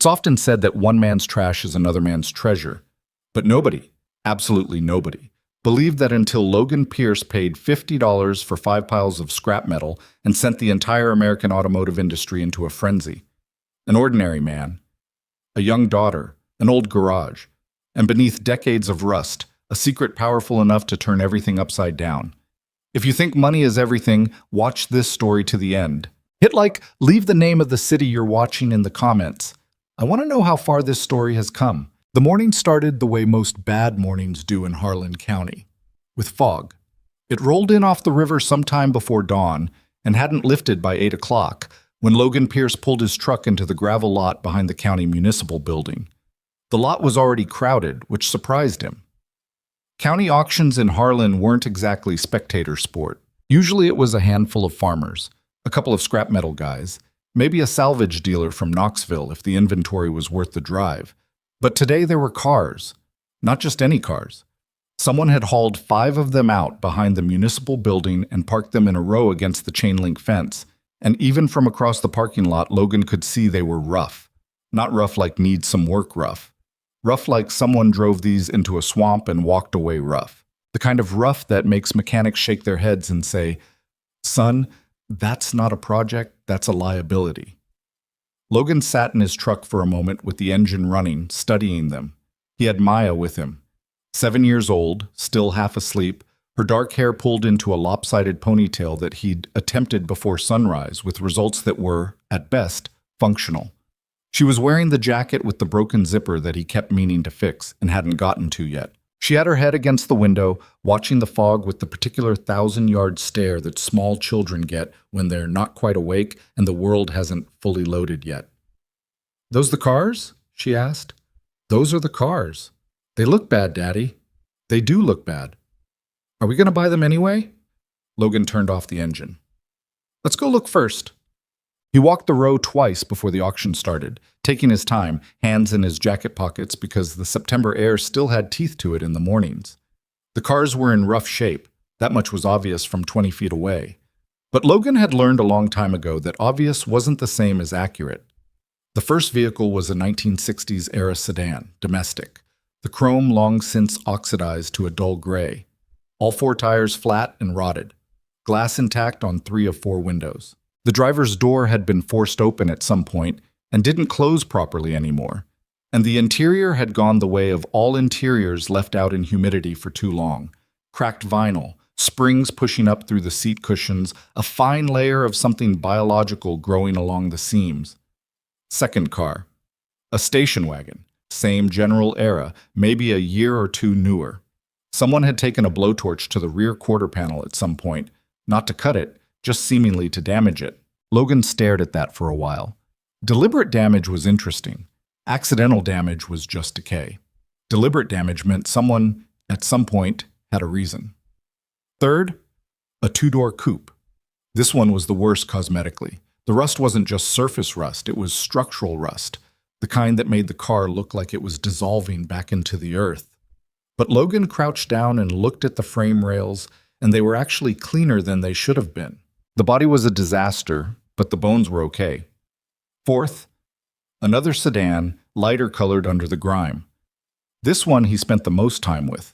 It's often said that one man's trash is another man's treasure. But nobody, absolutely nobody, believed that until Logan Pierce paid $50 for 5 piles of scrap metal and sent the entire American automotive industry into a frenzy. An ordinary man, a young daughter, an old garage, and beneath decades of rust, a secret powerful enough to turn everything upside down. If you think money is everything, watch this story to the end. Hit like, leave the name of the city you're watching in the comments. I want to know how far this story has come. The morning started the way most bad mornings do in Harlan County, with fog. It rolled in off the river sometime before dawn and hadn't lifted by 8 o'clock when Logan Pierce pulled his truck into the gravel lot behind the county municipal building. The lot was already crowded, which surprised him. County auctions in Harlan weren't exactly spectator sport. Usually it was a handful of farmers, a couple of scrap metal guys, maybe a salvage dealer from Knoxville if the inventory was worth the drive. But today there were cars, not just any cars. Someone had hauled 5 of them out behind the municipal building and parked them in a row against the chain-link fence. And even from across the parking lot, Logan could see they were rough. Not rough like need some work rough. Rough like someone drove these into a swamp and walked away rough. The kind of rough that makes mechanics shake their heads and say, "Son, that's not a project, that's a liability." Logan sat in his truck for a moment with the engine running, studying them. He had Maya with him. 7 years old, still half asleep, her dark hair pulled into a lopsided ponytail that he'd attempted before sunrise with results that were, at best, functional. She was wearing the jacket with the broken zipper that he kept meaning to fix and hadn't gotten to yet. She had her head against the window, watching the fog with the particular 1,000-yard stare that small children get when they're not quite awake and the world hasn't fully loaded yet. "Those the cars?" she asked. "Those are the cars. They look bad, Daddy. They do look bad. Are we going to buy them anyway?" Logan turned off the engine. "Let's go look first." He walked the row twice before the auction started, taking his time, hands in his jacket pockets because the September air still had teeth to it in the mornings. The cars were in rough shape. That much was obvious from 20 feet away. But Logan had learned a long time ago that obvious wasn't the same as accurate. The first vehicle was a 1960s-era sedan, domestic. The chrome long since oxidized to a dull gray. All 4 tires flat and rotted. Glass intact on 3 of 4 windows. The driver's door had been forced open at some point and didn't close properly anymore, and the interior had gone the way of all interiors left out in humidity for too long. Cracked vinyl, springs pushing up through the seat cushions, a fine layer of something biological growing along the seams. Second car. A station wagon, same general era, maybe a year or 2 newer. Someone had taken a blowtorch to the rear quarter panel at some point, not to cut it, just seemingly to damage it. Logan stared at that for a while. Deliberate damage was interesting. Accidental damage was just decay. Deliberate damage meant someone, at some point, had a reason. Third, a 2-door coupe. This one was the worst cosmetically. The rust wasn't just surface rust, it was structural rust, the kind that made the car look like it was dissolving back into the earth. But Logan crouched down and looked at the frame rails, and they were actually cleaner than they should have been. The body was a disaster, but the bones were okay. Fourth, another sedan, lighter colored under the grime. This one he spent the most time with.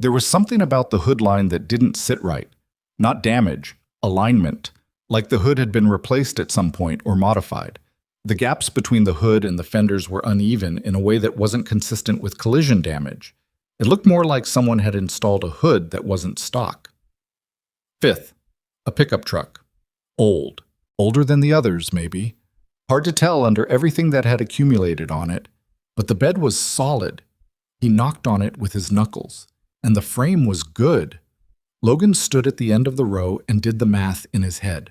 There was something about the hood line that didn't sit right. Not damage, alignment, like the hood had been replaced at some point or modified. The gaps between the hood and the fenders were uneven in a way that wasn't consistent with collision damage. It looked more like someone had installed a hood that wasn't stock. Fifth, a pickup truck. Old. Older than the others, maybe. Hard to tell under everything that had accumulated on it, but the bed was solid. He knocked on it with his knuckles, and the frame was good. Logan stood at the end of the row and did the math in his head.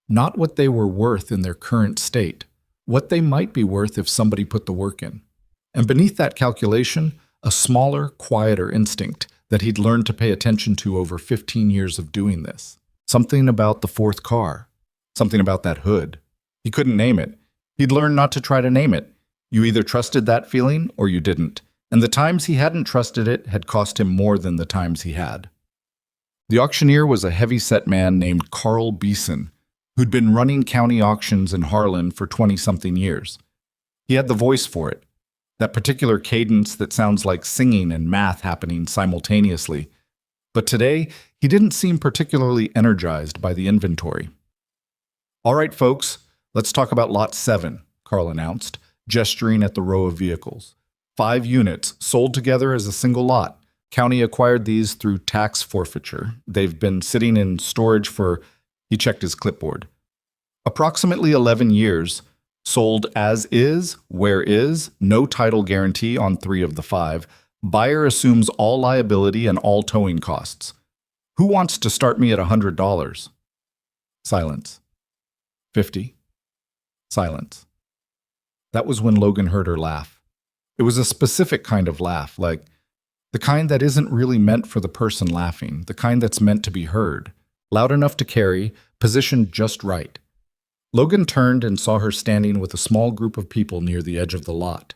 Not what they were worth in their current state, what they might be worth if somebody put the work in. And beneath that calculation, a smaller, quieter instinct that he'd learned to pay attention to over 15 years of doing this. Something about the 4th car. Something about that hood. He couldn't name it. He'd learned not to try to name it. You either trusted that feeling or you didn't. And the times he hadn't trusted it had cost him more than the times he had. The auctioneer was a heavy-set man named Carl Beeson, who'd been running county auctions in Harlan for 20-something years. He had the voice for it, that particular cadence that sounds like singing and math happening simultaneously. But today, he didn't seem particularly energized by the inventory. "All right, folks, let's talk about Lot 7, Carl announced, gesturing at the row of vehicles. 5 units, sold together as a single lot. County acquired these through tax forfeiture. They've been sitting in storage for," he checked his clipboard, "approximately 11 years. Sold as is, where is, no title guarantee on 3 of the 5. Buyer assumes all liability and all towing costs. Who wants to start me at $100? Silence. 50. Silence. That was when Logan heard her laugh. It was a specific kind of laugh, like the kind that isn't really meant for the person laughing, the kind that's meant to be heard, loud enough to carry, positioned just right. Logan turned and saw her standing with a small group of people near the edge of the lot.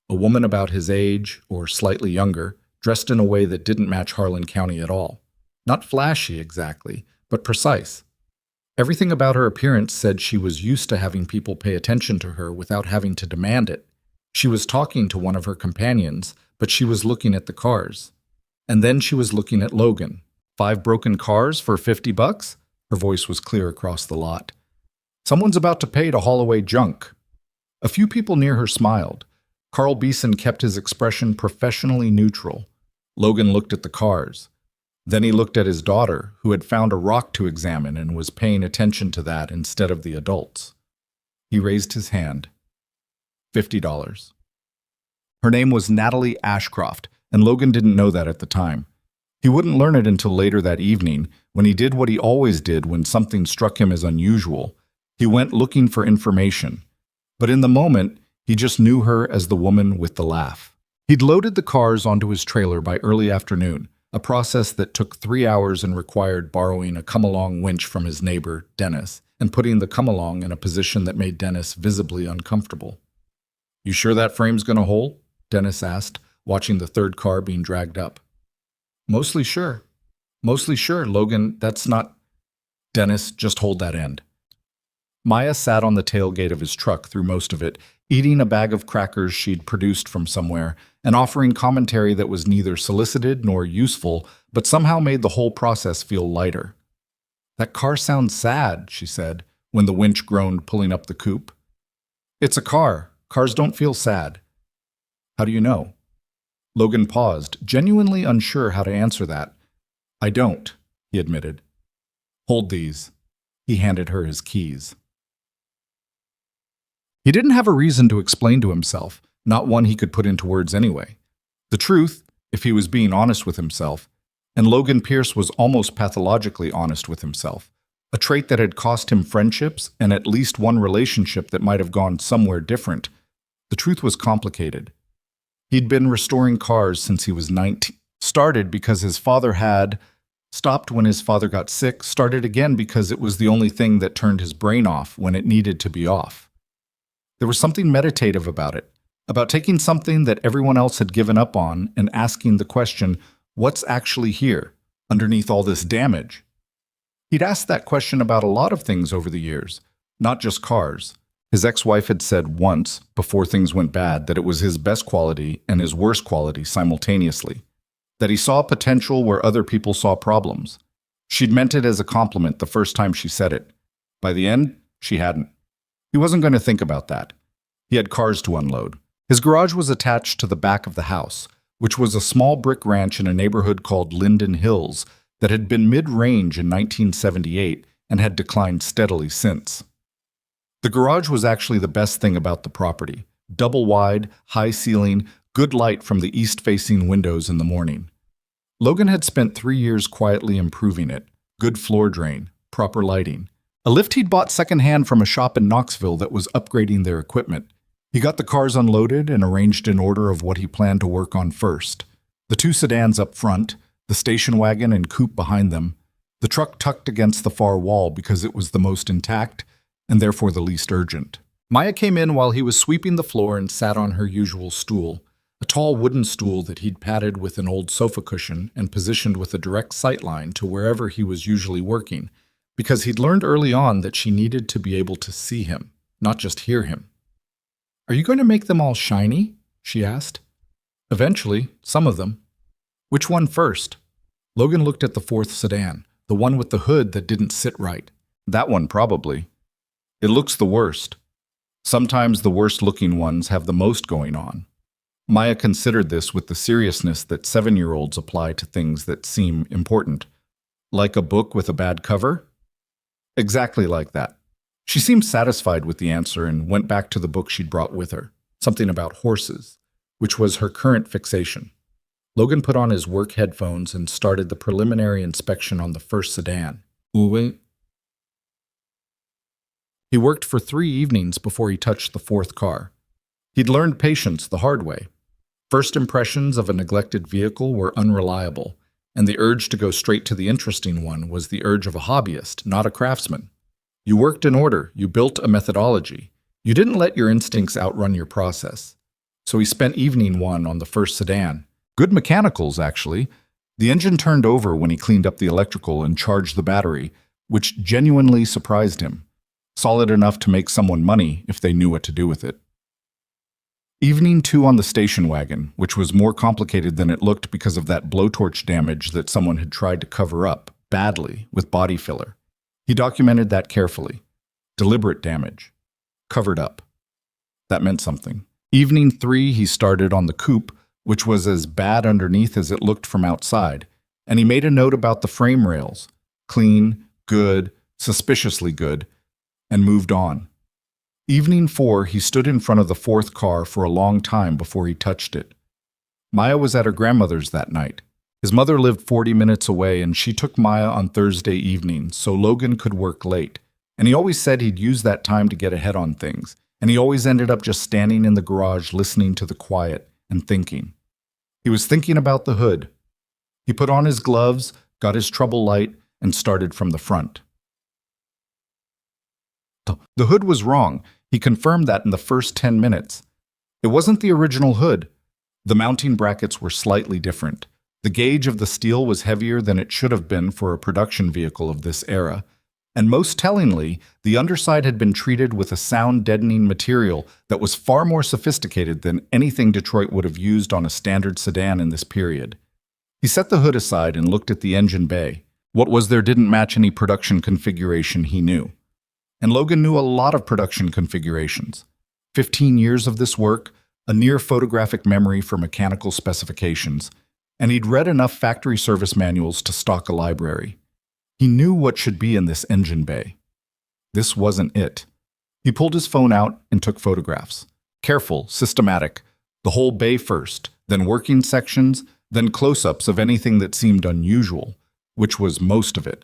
A woman about his age, or slightly younger, dressed in a way that didn't match Harlan County at all. Not flashy exactly, but precise. Everything about her appearance said she was used to having people pay attention to her without having to demand it. She was talking to one of her companions, but she was looking at the cars. And then she was looking at Logan. 5 broken cars for $50? Her voice was clear across the lot. Someone's about to pay to haul away junk. A few people near her smiled. Carl Beeson kept his expression professionally neutral. Logan looked at the cars. Then he looked at his daughter, who had found a rock to examine and was paying attention to that instead of the adults. He raised his hand. $50. Her name was Natalie Ashcroft, and Logan didn't know that at the time. He wouldn't learn it until later that evening, when he did what he always did when something struck him as unusual. He went looking for information. But in the moment, he just knew her as the woman with the laugh. He'd loaded the cars onto his trailer by early afternoon, a process that took 3 hours and required borrowing a come-along winch from his neighbor, Dennis, and putting the come-along in a position that made Dennis visibly uncomfortable. "You sure that frame's gonna hold?" Dennis asked, watching the 3rd car being dragged up. Mostly sure, Logan, that's not..." "Dennis, just hold that end." Maya sat on the tailgate of his truck through most of it, eating a bag of crackers she'd produced from somewhere, and offering commentary that was neither solicited nor useful, but somehow made the whole process feel lighter. "That car sounds sad," she said, when the winch groaned, pulling up the coupe. "It's a car. Cars don't feel sad." "How do you know?" Logan paused, genuinely unsure how to answer that. "I don't," he admitted. "Hold these." He handed her his keys. He didn't have a reason to explain to himself, not one he could put into words anyway. The truth, if he was being honest with himself, and Logan Pierce was almost pathologically honest with himself, a trait that had cost him friendships and at least one relationship that might have gone somewhere different. The truth was complicated. He'd been restoring cars since he was 19. Started because his father had, stopped when his father got sick, started again because it was the only thing that turned his brain off when it needed to be off. There was something meditative about it, about taking something that everyone else had given up on and asking the question, what's actually here, underneath all this damage? He'd asked that question about a lot of things over the years, not just cars. His ex-wife had said once, before things went bad, that it was his best quality and his worst quality simultaneously, that he saw potential where other people saw problems. She'd meant it as a compliment the first time she said it. By the end, she hadn't. He wasn't going to think about that. He had cars to unload. His garage was attached to the back of the house, which was a small brick ranch in a neighborhood called Linden Hills that had been mid-range in 1978 and had declined steadily since. The garage was actually the best thing about the property. Double wide, high ceiling, good light from the east-facing windows in the morning. Logan had spent 3 years quietly improving it. Good floor drain, proper lighting. A lift he'd bought secondhand from a shop in Knoxville that was upgrading their equipment. He got the cars unloaded and arranged in order of what he planned to work on first. The 2 sedans up front, the station wagon and coupe behind them, the truck tucked against the far wall because it was the most intact and therefore the least urgent. Maya came in while he was sweeping the floor and sat on her usual stool, a tall wooden stool that he'd padded with an old sofa cushion and positioned with a direct sightline to wherever he was usually working, because he'd learned early on that she needed to be able to see him, not just hear him. Are you going to make them all shiny? She asked. Eventually, some of them. Which one first? Logan looked at the fourth sedan, the one with the hood that didn't sit right. That one, probably. It looks the worst. Sometimes the worst-looking ones have the most going on. Maya considered this with the seriousness that 7-year-olds apply to things that seem important. Like a book with a bad cover? Exactly like that. She seemed satisfied with the answer and went back to the book she'd brought with her, something about horses, which was her current fixation. Logan put on his work headphones and started the preliminary inspection on the first sedan. He worked for 3 evenings before he touched the fourth car. He'd learned patience the hard way. First impressions of a neglected vehicle were unreliable, and the urge to go straight to the interesting one was the urge of a hobbyist, not a craftsman. You worked in order, you built a methodology. You didn't let your instincts outrun your process. So he spent evening 1 on the first sedan. Good mechanicals, actually. The engine turned over when he cleaned up the electrical and charged the battery, which genuinely surprised him. Solid enough to make someone money if they knew what to do with it. Evening 2 on the station wagon, which was more complicated than it looked because of that blowtorch damage that someone had tried to cover up, badly, with body filler. He documented that carefully. Deliberate damage. Covered up. That meant something. Evening 3 he started on the coupe, which was as bad underneath as it looked from outside, and he made a note about the frame rails. Clean, good, suspiciously good, and moved on. Evening 4, he stood in front of the fourth car for a long time before he touched it. Maya was at her grandmother's that night. His mother lived 40 minutes away, and she took Maya on Thursday evenings so Logan could work late. And he always said he'd use that time to get ahead on things, and he always ended up just standing in the garage listening to the quiet and thinking. He was thinking about the hood. He put on his gloves, got his trouble light, and started from the front. The hood was wrong. He confirmed that in the first 10 minutes. It wasn't the original hood. The mounting brackets were slightly different. The gauge of the steel was heavier than it should have been for a production vehicle of this era. And most tellingly, the underside had been treated with a sound-deadening material that was far more sophisticated than anything Detroit would have used on a standard sedan in this period. He set the hood aside and looked at the engine bay. What was there didn't match any production configuration he knew. And Logan knew a lot of production configurations. 15 years of this work, a near photographic memory for mechanical specifications, and he'd read enough factory service manuals to stock a library. He knew what should be in this engine bay. This wasn't it. He pulled his phone out and took photographs. Careful, systematic. The whole bay first, then working sections, then close-ups of anything that seemed unusual, which was most of it.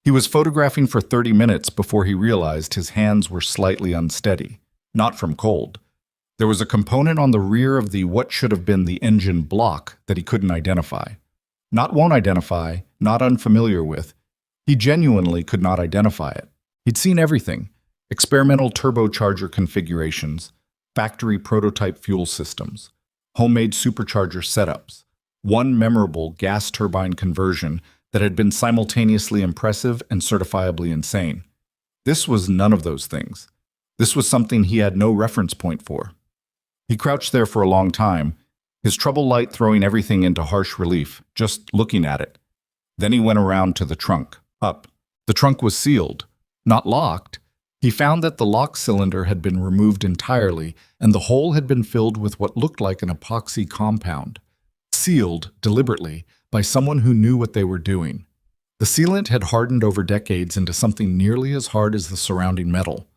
He was photographing for 30 minutes before he realized his hands were slightly unsteady, not from cold. There was a component on the rear of the what should have been the engine block that he couldn't identify. Not won't identify, not unfamiliar with. He genuinely could not identify it. He'd seen everything: experimental turbocharger configurations, factory prototype fuel systems, homemade supercharger setups, one memorable gas turbine conversion that had been simultaneously impressive and certifiably insane. This was none of those things. This was something he had no reference point for. He crouched there for a long time, his trouble light throwing everything into harsh relief, just looking at it. Then he went around to the trunk, up. The trunk was sealed, not locked. He found that the lock cylinder had been removed entirely, and the hole had been filled with what looked like an epoxy compound. Sealed, deliberately, by someone who knew what they were doing. The sealant had hardened over decades into something nearly as hard as the surrounding metal.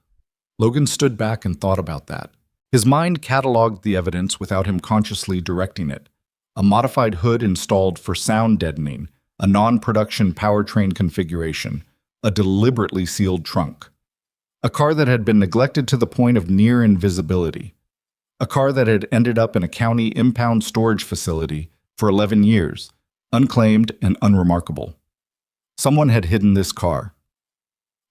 Logan stood back and thought about that. His mind cataloged the evidence without him consciously directing it. A modified hood installed for sound deadening, a non-production powertrain configuration, a deliberately sealed trunk. A car that had been neglected to the point of near invisibility. A car that had ended up in a county impound storage facility for 11 years. Unclaimed and unremarkable. Someone had hidden this car.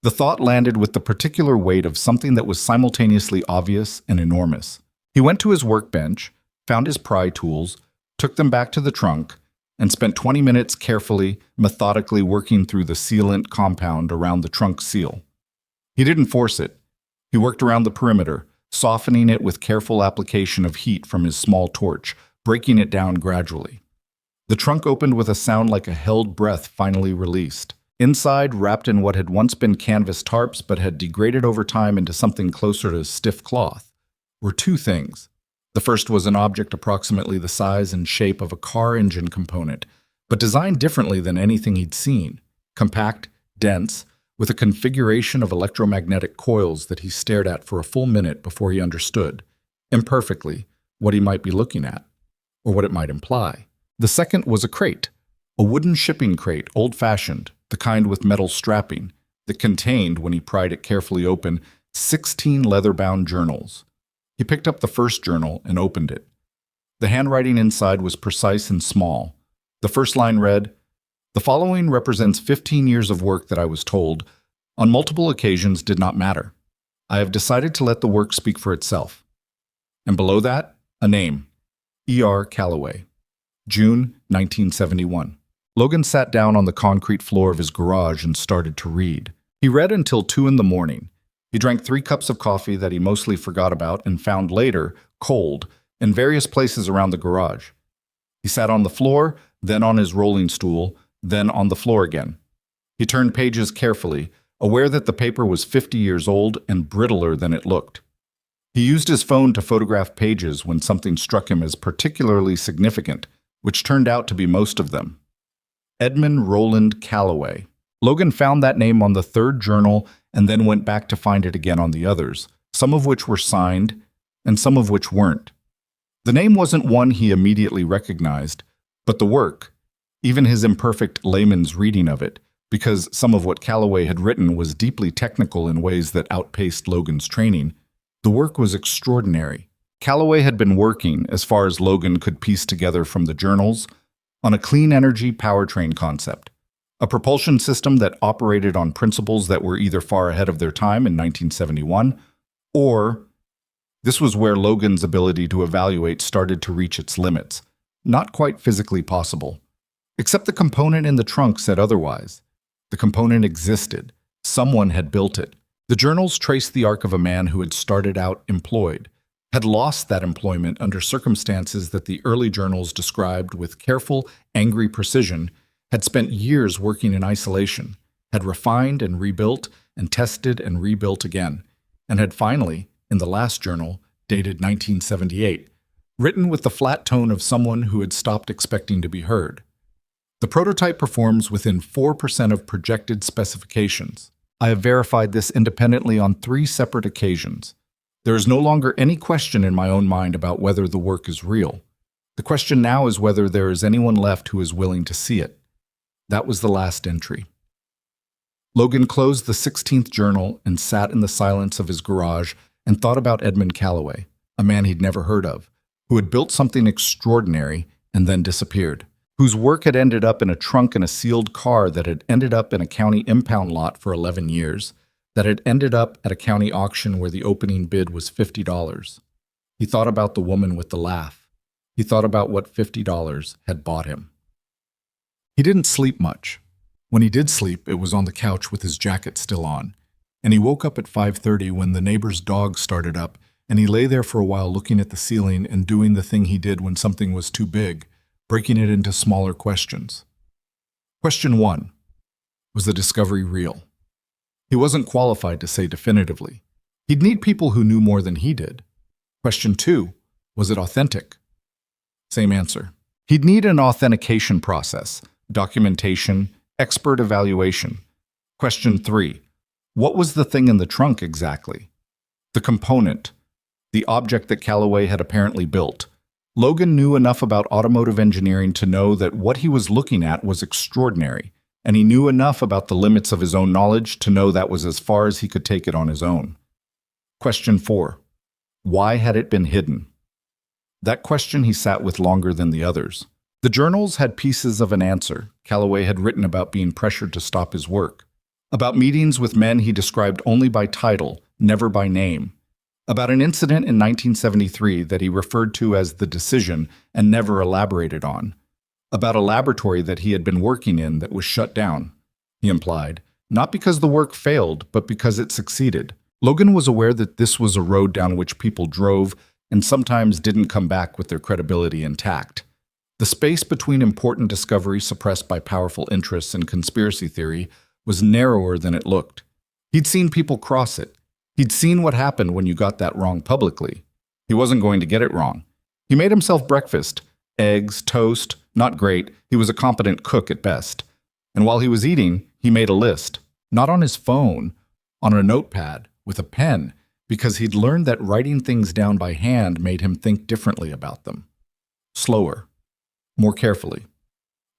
The thought landed with the particular weight of something that was simultaneously obvious and enormous. He went to his workbench, found his pry tools, took them back to the trunk, and spent 20 minutes carefully, methodically working through the sealant compound around the trunk seal. He didn't force it. He worked around the perimeter, softening it with careful application of heat from his small torch, breaking it down gradually. The trunk opened with a sound like a held breath finally released. Inside, wrapped in what had once been canvas tarps but had degraded over time into something closer to stiff cloth, were two things. The first was an object approximately the size and shape of a car engine component, but designed differently than anything he'd seen. Compact, dense, with a configuration of electromagnetic coils that he stared at for a full minute before he understood, imperfectly, what he might be looking at, or what it might imply. The second was a crate, a wooden shipping crate, old-fashioned, the kind with metal strapping, that contained, when he pried it carefully open, 16 leather-bound journals. He picked up the first journal and opened it. The handwriting inside was precise and small. The first line read, "The following represents 15 years of work that I was told, on multiple occasions did not matter. I have decided to let the work speak for itself." And below that, a name, E.R. Calloway, June 1971. Logan sat down on the concrete floor of his garage and started to read. He read until 2 in the morning. He drank 3 cups of coffee that he mostly forgot about and found later, cold, in various places around the garage. He sat on the floor, then on his rolling stool, then on the floor again. He turned pages carefully, aware that the paper was 50 years old and brittler than it looked. He used his phone to photograph pages when something struck him as particularly significant, which turned out to be most of them. Edmund Roland Calloway. Logan found that name on the 3rd journal and then went back to find it again on the others, some of which were signed and some of which weren't. The name wasn't one he immediately recognized, but the work, even his imperfect layman's reading of it, because some of what Calloway had written was deeply technical in ways that outpaced Logan's training, the work was extraordinary. Calloway had been working, as far as Logan could piece together from the journals, on a clean energy powertrain concept, a propulsion system that operated on principles that were either far ahead of their time in 1971, or this was where Logan's ability to evaluate started to reach its limits, not quite physically possible. Except the component in the trunk said otherwise. The component existed. Someone had built it. The journals traced the arc of a man who had started out employed, had lost that employment under circumstances that the early journals described with careful, angry precision, had spent years working in isolation, had refined and rebuilt and tested and rebuilt again, and had finally, in the last journal, dated 1978, written with the flat tone of someone who had stopped expecting to be heard. The prototype performs within 4% of projected specifications. I have verified this independently on 3 separate occasions. There is no longer any question in my own mind about whether the work is real. The question now is whether there is anyone left who is willing to see it. That was the last entry. Logan closed the 16th journal and sat in the silence of his garage and thought about Edmund Calloway, a man he'd never heard of, who had built something extraordinary and then disappeared, whose work had ended up in a trunk in a sealed car that had ended up in a county impound lot for 11 years, that had ended up at a county auction where the opening bid was $50. He thought about the woman with the laugh. He thought about what $50 had bought him. He didn't sleep much. When he did sleep, it was on the couch with his jacket still on, and he woke up at 5:30 when the neighbor's dog started up, and he lay there for a while looking at the ceiling and doing the thing he did when something was too big, breaking it into smaller questions. Question 1. Was the discovery real? He wasn't qualified to say definitively. He'd need people who knew more than he did. Question 2. Was it authentic? Same answer. He'd need an authentication process, documentation, expert evaluation. Question 3. What was the thing in the trunk exactly? The component, the object that Calloway had apparently built. Logan knew enough about automotive engineering to know that what he was looking at was extraordinary, and he knew enough about the limits of his own knowledge to know that was as far as he could take it on his own. Question 4. Why had it been hidden? That question he sat with longer than the others. The journals had pieces of an answer. Calloway had written about being pressured to stop his work, about meetings with men he described only by title, never by name, about an incident in 1973 that he referred to as the decision and never elaborated on, about a laboratory that he had been working in that was shut down, he implied, not because the work failed, but because it succeeded. Logan was aware that this was a road down which people drove and sometimes didn't come back with their credibility intact. The space between important discovery suppressed by powerful interests and conspiracy theory was narrower than it looked. He'd seen people cross it. He'd seen what happened when you got that wrong publicly. He wasn't going to get it wrong. He made himself breakfast, eggs, toast, not great. He was a competent cook at best. And while he was eating, he made a list, not on his phone, on a notepad with a pen, because he'd learned that writing things down by hand made him think differently about them. Slower, more carefully.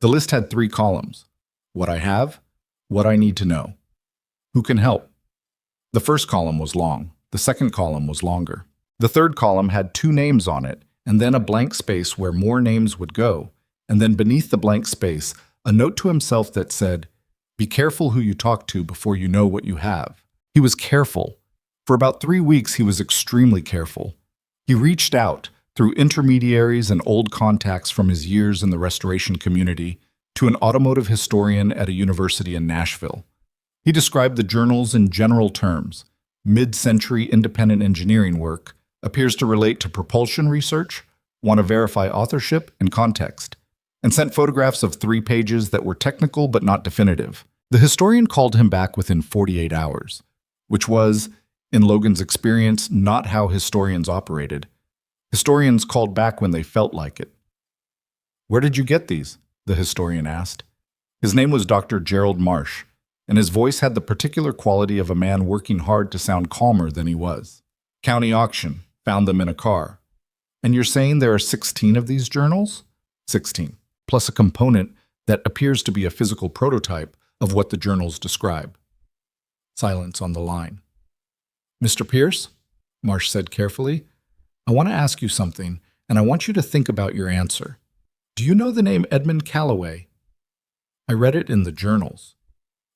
The list had 3 columns: what I have, what I need to know, who can help. The first column was long. The second column was longer. The third column had 2 names on it, and then a blank space where more names would go, and then beneath the blank space, a note to himself that said, "Be careful who you talk to before you know what you have." He was careful. For about 3 weeks, he was extremely careful. He reached out, through intermediaries and old contacts from his years in the restoration community, to an automotive historian at a university in Nashville. He described the journals in general terms. Mid-century independent engineering work appears to relate to propulsion research, want to verify authorship and context, and sent photographs of 3 pages that were technical but not definitive. The historian called him back within 48 hours, which was, in Logan's experience, not how historians operated. Historians called back when they felt like it. "Where did you get these?" the historian asked. His name was Dr. Gerald Marsh, and his voice had the particular quality of a man working hard to sound calmer than he was. "County auction. Found them in a car." "And you're saying there are 16 of these journals?" 16, plus a component that appears to be a physical prototype of what the journals describe. Silence on the line. "Mr. Pierce," Marsh said carefully, "I want to ask you something, and I want you to think about your answer. Do you know the name Edmund Callaway?" "I read it in the journals."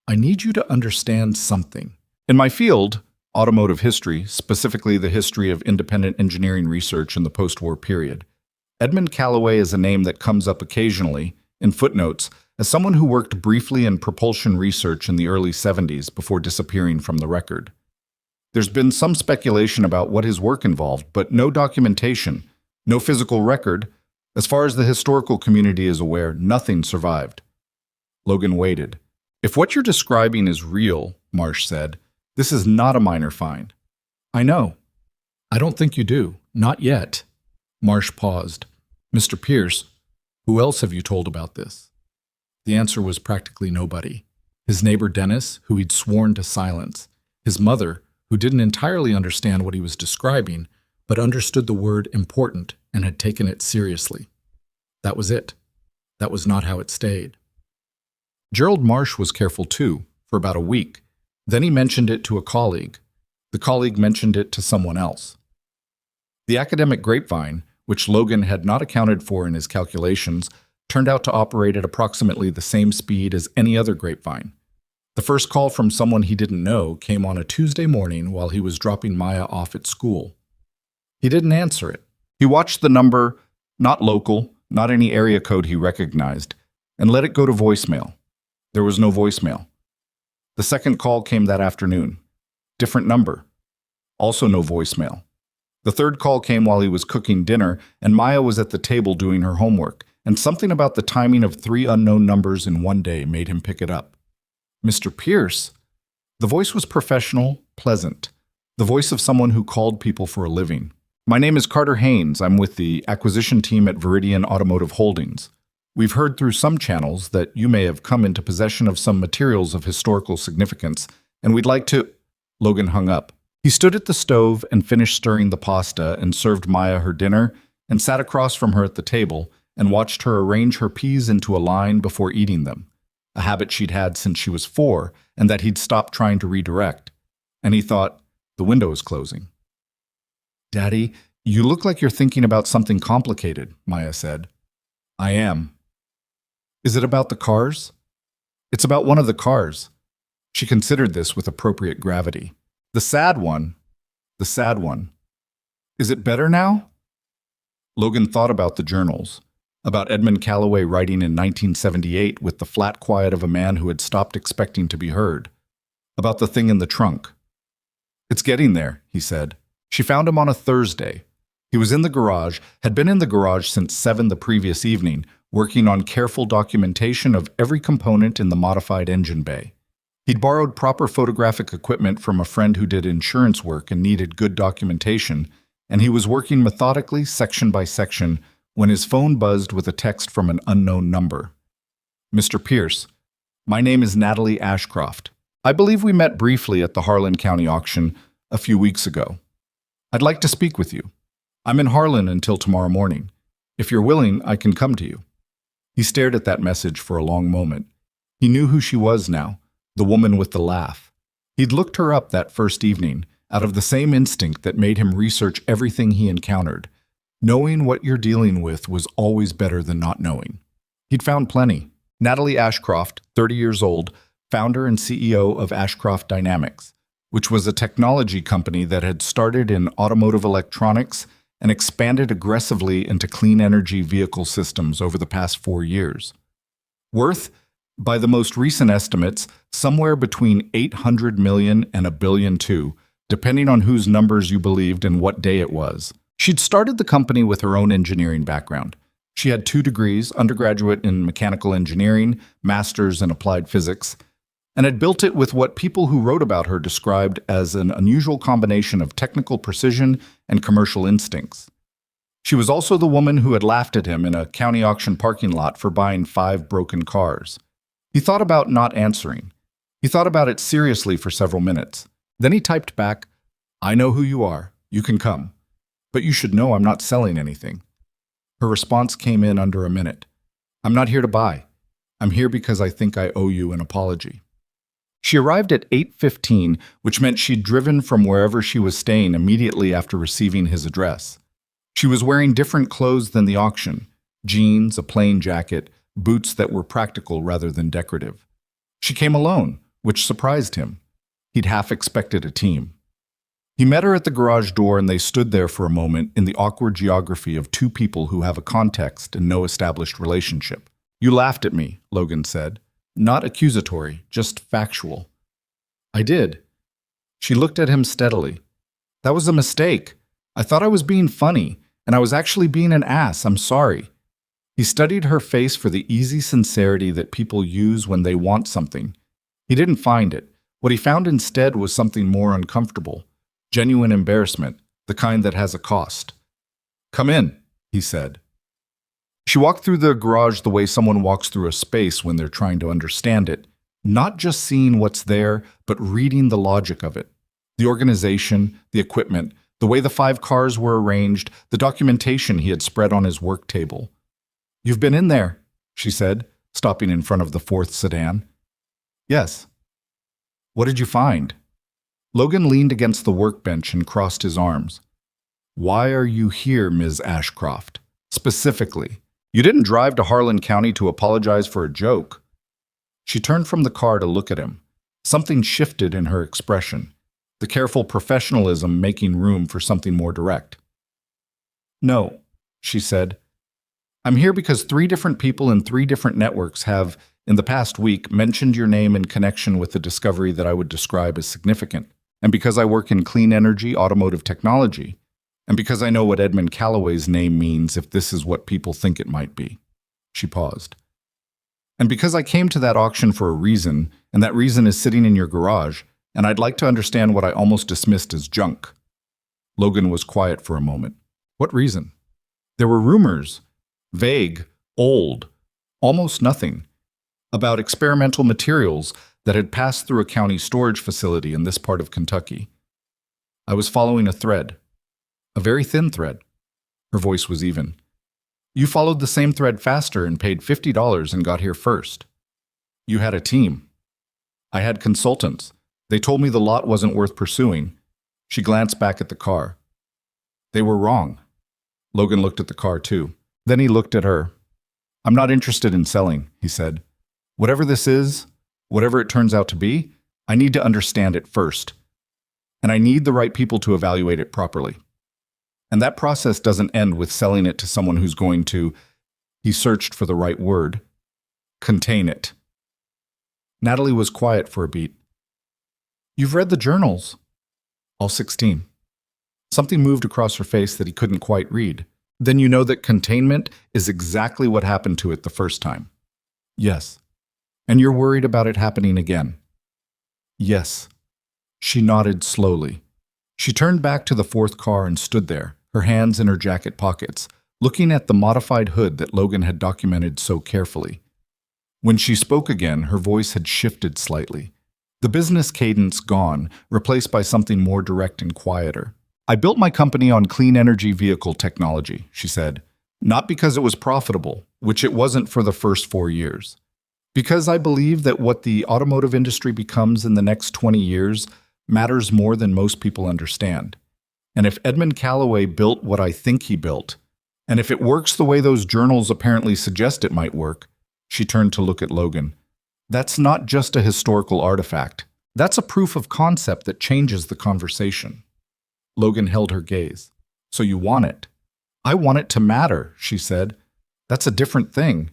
"I need you to understand something. In my field, automotive history, specifically the history of independent engineering research in the post-war period, Edmund Callaway is a name that comes up occasionally, in footnotes, as someone who worked briefly in propulsion research in the early 70s before disappearing from the record. There's been some speculation about what his work involved, but no documentation, no physical record. As far as the historical community is aware, nothing survived. Logan waited. "If what you're describing is real," Marsh said, "this is not a minor find." "I know. I don't think you do. Not yet." Marsh paused. "Mr. Pierce, who else have you told about this?" The answer was practically nobody. His neighbor Dennis, who he'd sworn to silence. His mother, who didn't entirely understand what he was describing, but understood the word important and had taken it seriously. That was it. That was not how it stayed. Gerald Marsh was careful too, for about a week. Then he mentioned it to a colleague. The colleague mentioned it to someone else. The academic grapevine, which Logan had not accounted for in his calculations, turned out to operate at approximately the same speed as any other grapevine. The first call from someone he didn't know came on a Tuesday morning while he was dropping Maya off at school. He didn't answer it. He watched the number, not local, not any area code he recognized, and let it go to voicemail. There was no voicemail. The second call came that afternoon. Different number. Also no voicemail. The third call came while he was cooking dinner, and Maya was at the table doing her homework, and something about the timing of 3 unknown numbers in one day made him pick it up. "Mr. Pierce?" The voice was professional, pleasant. The voice of someone who called people for a living. "My name is Carter Haynes. I'm with the acquisition team at Veridian Automotive Holdings. We've heard through some channels that you may have come into possession of some materials of historical significance, and we'd like to—" Logan hung up. He stood at the stove and finished stirring the pasta and served Maya her dinner and sat across from her at the table and watched her arrange her peas into a line before eating them, a habit she'd had since she was 4 and that he'd stopped trying to redirect. And he thought, the window is closing. "Daddy, you look like you're thinking about something complicated," Maya said. "I am." "Is it about the cars?" "It's about one of the cars." She considered this with appropriate gravity. The sad one. The sad one. "Is it better now?" Logan thought about the journals, about Edmund Callaway writing in 1978 with the flat quiet of a man who had stopped expecting to be heard, about the thing in the trunk. It's getting there, he said. She found him on a Thursday. He was in the garage, had been in the garage since 7 the previous evening, working on careful documentation of every component in the modified engine bay. He'd borrowed proper photographic equipment from a friend who did insurance work and needed good documentation, and he was working methodically, section by section, when his phone buzzed with a text from an unknown number. Mr. Pierce, my name is Natalie Ashcroft. I believe we met briefly at the Harlan County auction a few weeks ago. I'd like to speak with you. I'm in Harlan until tomorrow morning. If you're willing, I can come to you. He stared at that message for a long moment. He knew who she was now, the woman with the laugh. He'd looked her up that first evening, out of the same instinct that made him research everything he encountered. Knowing what you're dealing with was always better than not knowing. He'd found plenty. Natalie Ashcroft, 30 years old, founder and CEO of Ashcroft Dynamics, which was a technology company that had started in automotive electronics and expanded aggressively into clean energy vehicle systems over the past 4 years. Worth, by the most recent estimates, somewhere between $800 million and $1 billion too, depending on whose numbers you believed and what day it was. She'd started the company with her own engineering background. She had 2 degrees, undergraduate in mechanical engineering, master's in applied physics, and had built it with what people who wrote about her described as an unusual combination of technical precision and commercial instincts. She was also the woman who had laughed at him in a county auction parking lot for buying 5 broken cars. He thought about not answering. He thought about it seriously for several minutes. Then he typed back, I know who you are. You can come. But you should know I'm not selling anything. Her response came in under a minute. I'm not here to buy. I'm here because I think I owe you an apology. She arrived at 8:15, which meant she'd driven from wherever she was staying immediately after receiving his address. She was wearing different clothes than the auction, jeans, a plain jacket, boots that were practical rather than decorative. She came alone, which surprised him. He'd half expected a team. He met her at the garage door and they stood there for a moment in the awkward geography of 2 people who have a context and no established relationship. You laughed at me, Logan said. Not accusatory, just factual. I did. She looked at him steadily. That was a mistake. I thought I was being funny, and I was actually being an ass. I'm sorry. He studied her face for the easy sincerity that people use when they want something. He didn't find it. What he found instead was something more uncomfortable. Genuine embarrassment, the kind that has a cost. Come in, he said. She walked through the garage the way someone walks through a space when they're trying to understand it, not just seeing what's there, but reading the logic of it. The organization, the equipment, the way the 5 cars were arranged, the documentation he had spread on his work table. You've been in there, she said, stopping in front of the 4th sedan. Yes. What did you find? Logan leaned against the workbench and crossed his arms. Why are you here, Ms. Ashcroft? Specifically. You didn't drive to Harlan County to apologize for a joke. She turned from the car to look at him. Something shifted in her expression, the careful professionalism making room for something more direct. No, she said. I'm here because 3 different people in 3 different networks have, in the past week, mentioned your name in connection with a discovery that I would describe as significant. And because I work in clean energy automotive technology, and because I know what Edmund Calloway's name means if this is what people think it might be. She paused. And because I came to that auction for a reason, and that reason is sitting in your garage, and I'd like to understand what I almost dismissed as junk. Logan was quiet for a moment. What reason? There were rumors, vague, old, almost nothing, about experimental materials that had passed through a county storage facility in this part of Kentucky. I was following a thread. A very thin thread. Her voice was even. You followed the same thread faster and paid $50 and got here first. You had a team. I had consultants. They told me the lot wasn't worth pursuing. She glanced back at the car. They were wrong. Logan looked at the car too. Then he looked at her. I'm not interested in selling, he said. Whatever this is, whatever it turns out to be, I need to understand it first. And I need the right people to evaluate it properly. And that process doesn't end with selling it to someone who's going to, he searched for the right word, contain it. Natalie was quiet for a beat. You've read the journals. All 16. Something moved across her face that he couldn't quite read. Then you know that containment is exactly what happened to it the first time. Yes. And you're worried about it happening again? Yes. She nodded slowly. She turned back to the fourth car and stood there, her hands in her jacket pockets, looking at the modified hood that Logan had documented so carefully. When she spoke again, her voice had shifted slightly. The business cadence gone, replaced by something more direct and quieter. I built my company on clean energy vehicle technology, she said, not because it was profitable, which it wasn't for the first 4 years. Because I believe that what the automotive industry becomes in the next 20 years matters more than most people understand. And if Edmund Callaway built what I think he built, and if it works the way those journals apparently suggest it might work, she turned to look at Logan. That's not just a historical artifact. That's a proof of concept that changes the conversation. Logan held her gaze. So you want it? I want it to matter, she said. That's a different thing.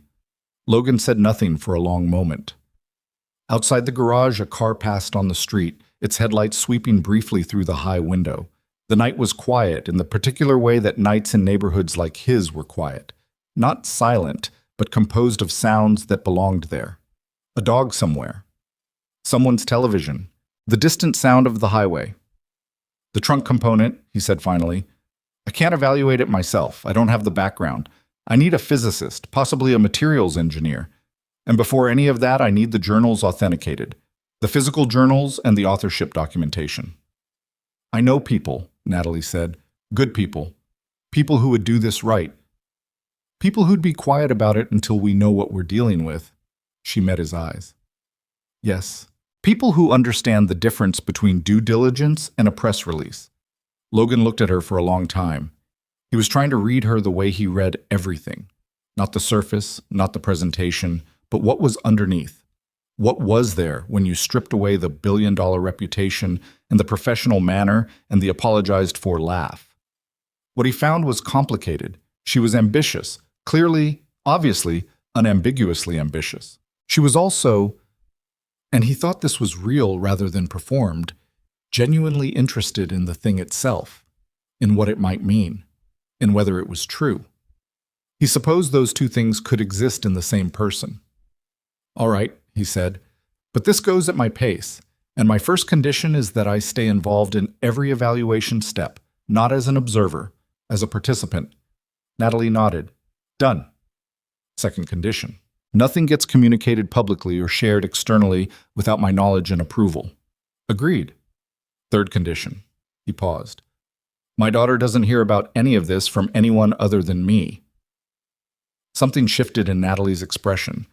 Logan said nothing for a long moment. Outside the garage, a car passed on the street, its headlights sweeping briefly through the high window. The night was quiet in the particular way that nights in neighborhoods like his were quiet. Not silent, but composed of sounds that belonged there. A dog somewhere. Someone's television. The distant sound of the highway. The trunk component, he said finally. I can't evaluate it myself. I don't have the background. I need a physicist, possibly a materials engineer. And before any of that, I need the journals authenticated. The physical journals and the authorship documentation. I know people, Natalie said. Good people. People who would do this right. People who'd be quiet about it until we know what we're dealing with. She met his eyes. Yes. People who understand the difference between due diligence and a press release. Logan looked at her for a long time. He was trying to read her the way he read everything. Not the surface, not the presentation, but what was underneath. What was there when you stripped away the billion-dollar reputation and the professional manner and the apologized-for laugh? What he found was complicated. She was ambitious, clearly, obviously, unambiguously ambitious. She was also, and he thought this was real rather than performed, genuinely interested in the thing itself, in what it might mean, in whether it was true. He supposed those two things could exist in the same person. All right, he said, but this goes at my pace, and my first condition is that I stay involved in every evaluation step, not as an observer, as a participant. Natalie nodded. Done. Second condition. Nothing gets communicated publicly or shared externally without my knowledge and approval. Agreed. Third condition. He paused. My daughter doesn't hear about any of this from anyone other than me. Something shifted in Natalie's expression.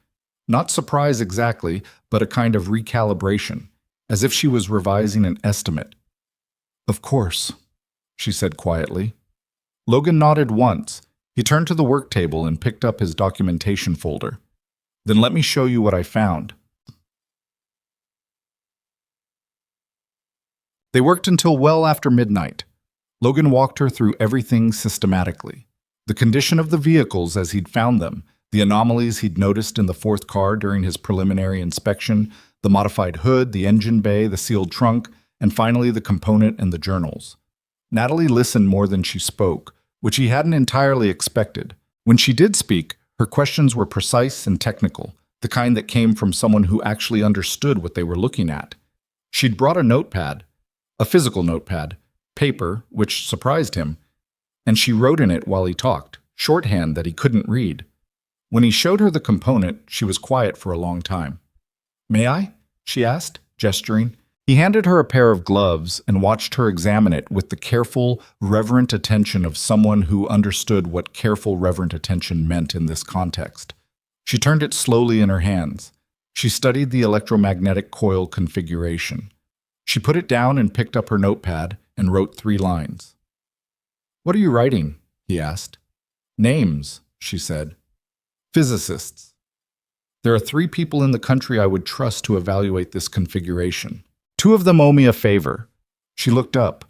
Not surprise exactly, but a kind of recalibration, as if she was revising an estimate. Of course, she said quietly. Logan nodded once. He turned to the work table and picked up his documentation folder. Then let me show you what I found. They worked until well after midnight. Logan walked her through everything systematically. The condition of the vehicles as he'd found them, the anomalies he'd noticed in the fourth car during his preliminary inspection, the modified hood, the engine bay, the sealed trunk, and finally the component and the journals. Natalie listened more than she spoke, which he hadn't entirely expected. When she did speak, her questions were precise and technical, the kind that came from someone who actually understood what they were looking at. She'd brought a notepad, a physical notepad, paper, which surprised him, and she wrote in it while he talked, shorthand that he couldn't read. When he showed her the component, she was quiet for a long time. May I? She asked, gesturing. He handed her a pair of gloves and watched her examine it with the careful, reverent attention of someone who understood what careful, reverent attention meant in this context. She turned it slowly in her hands. She studied the electromagnetic coil configuration. She put it down and picked up her notepad and wrote 3 lines. What are you writing? He asked. Names, she said. Physicists. There are 3 people in the country I would trust to evaluate this configuration. 2 of them owe me a favor. She looked up,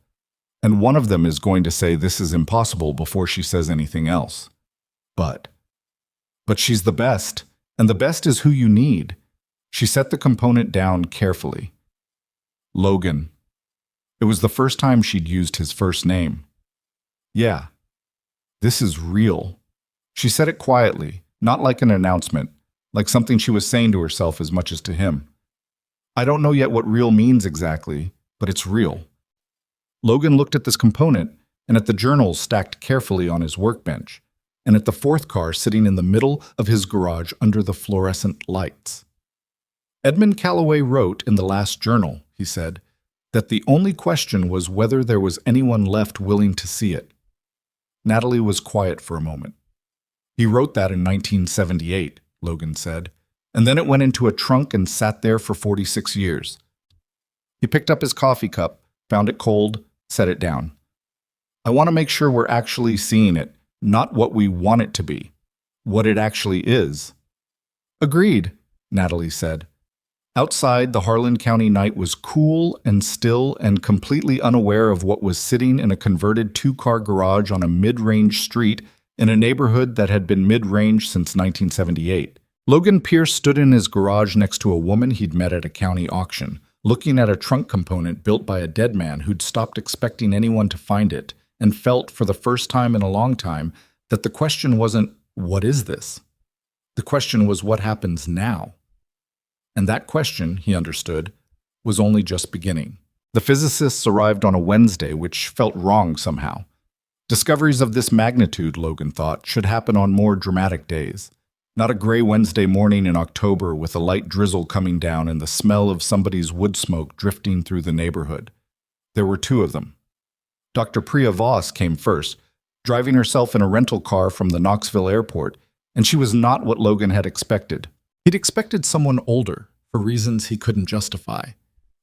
and one of them is going to say this is impossible before she says anything else. But she's the best, and the best is who you need. She set the component down carefully. Logan. It was the first time she'd used his first name. Yeah, this is real. She said it quietly, not like an announcement, like something she was saying to herself as much as to him. I don't know yet what real means exactly, but it's real. Logan looked at this component and at the journals stacked carefully on his workbench, and at the fourth car sitting in the middle of his garage under the fluorescent lights. Edmund Calloway wrote in the last journal, he said, that the only question was whether there was anyone left willing to see it. Natalie was quiet for a moment. He wrote that in 1978, Logan said, and then it went into a trunk and sat there for 46 years. He picked up his coffee cup, found it cold, set it down. I want to make sure we're actually seeing it, not what we want it to be, what it actually is. Agreed, Natalie said. Outside, the Harlan County night was cool and still and completely unaware of what was sitting in a converted two-car garage on a mid-range street in a neighborhood that had been mid-range since 1978. Logan Pierce stood in his garage next to a woman he'd met at a county auction, looking at a trunk component built by a dead man who'd stopped expecting anyone to find it, and felt for the first time in a long time that the question wasn't, what is this? The question was, what happens now? And that question, he understood, was only just beginning. The physicists arrived on a Wednesday, which felt wrong somehow. Discoveries of this magnitude, Logan thought, should happen on more dramatic days. Not a gray Wednesday morning in October with a light drizzle coming down and the smell of somebody's wood smoke drifting through the neighborhood. There were two of them. Dr. Priya Voss came first, driving herself in a rental car from the Knoxville airport, and she was not what Logan had expected. He'd expected someone older, for reasons he couldn't justify.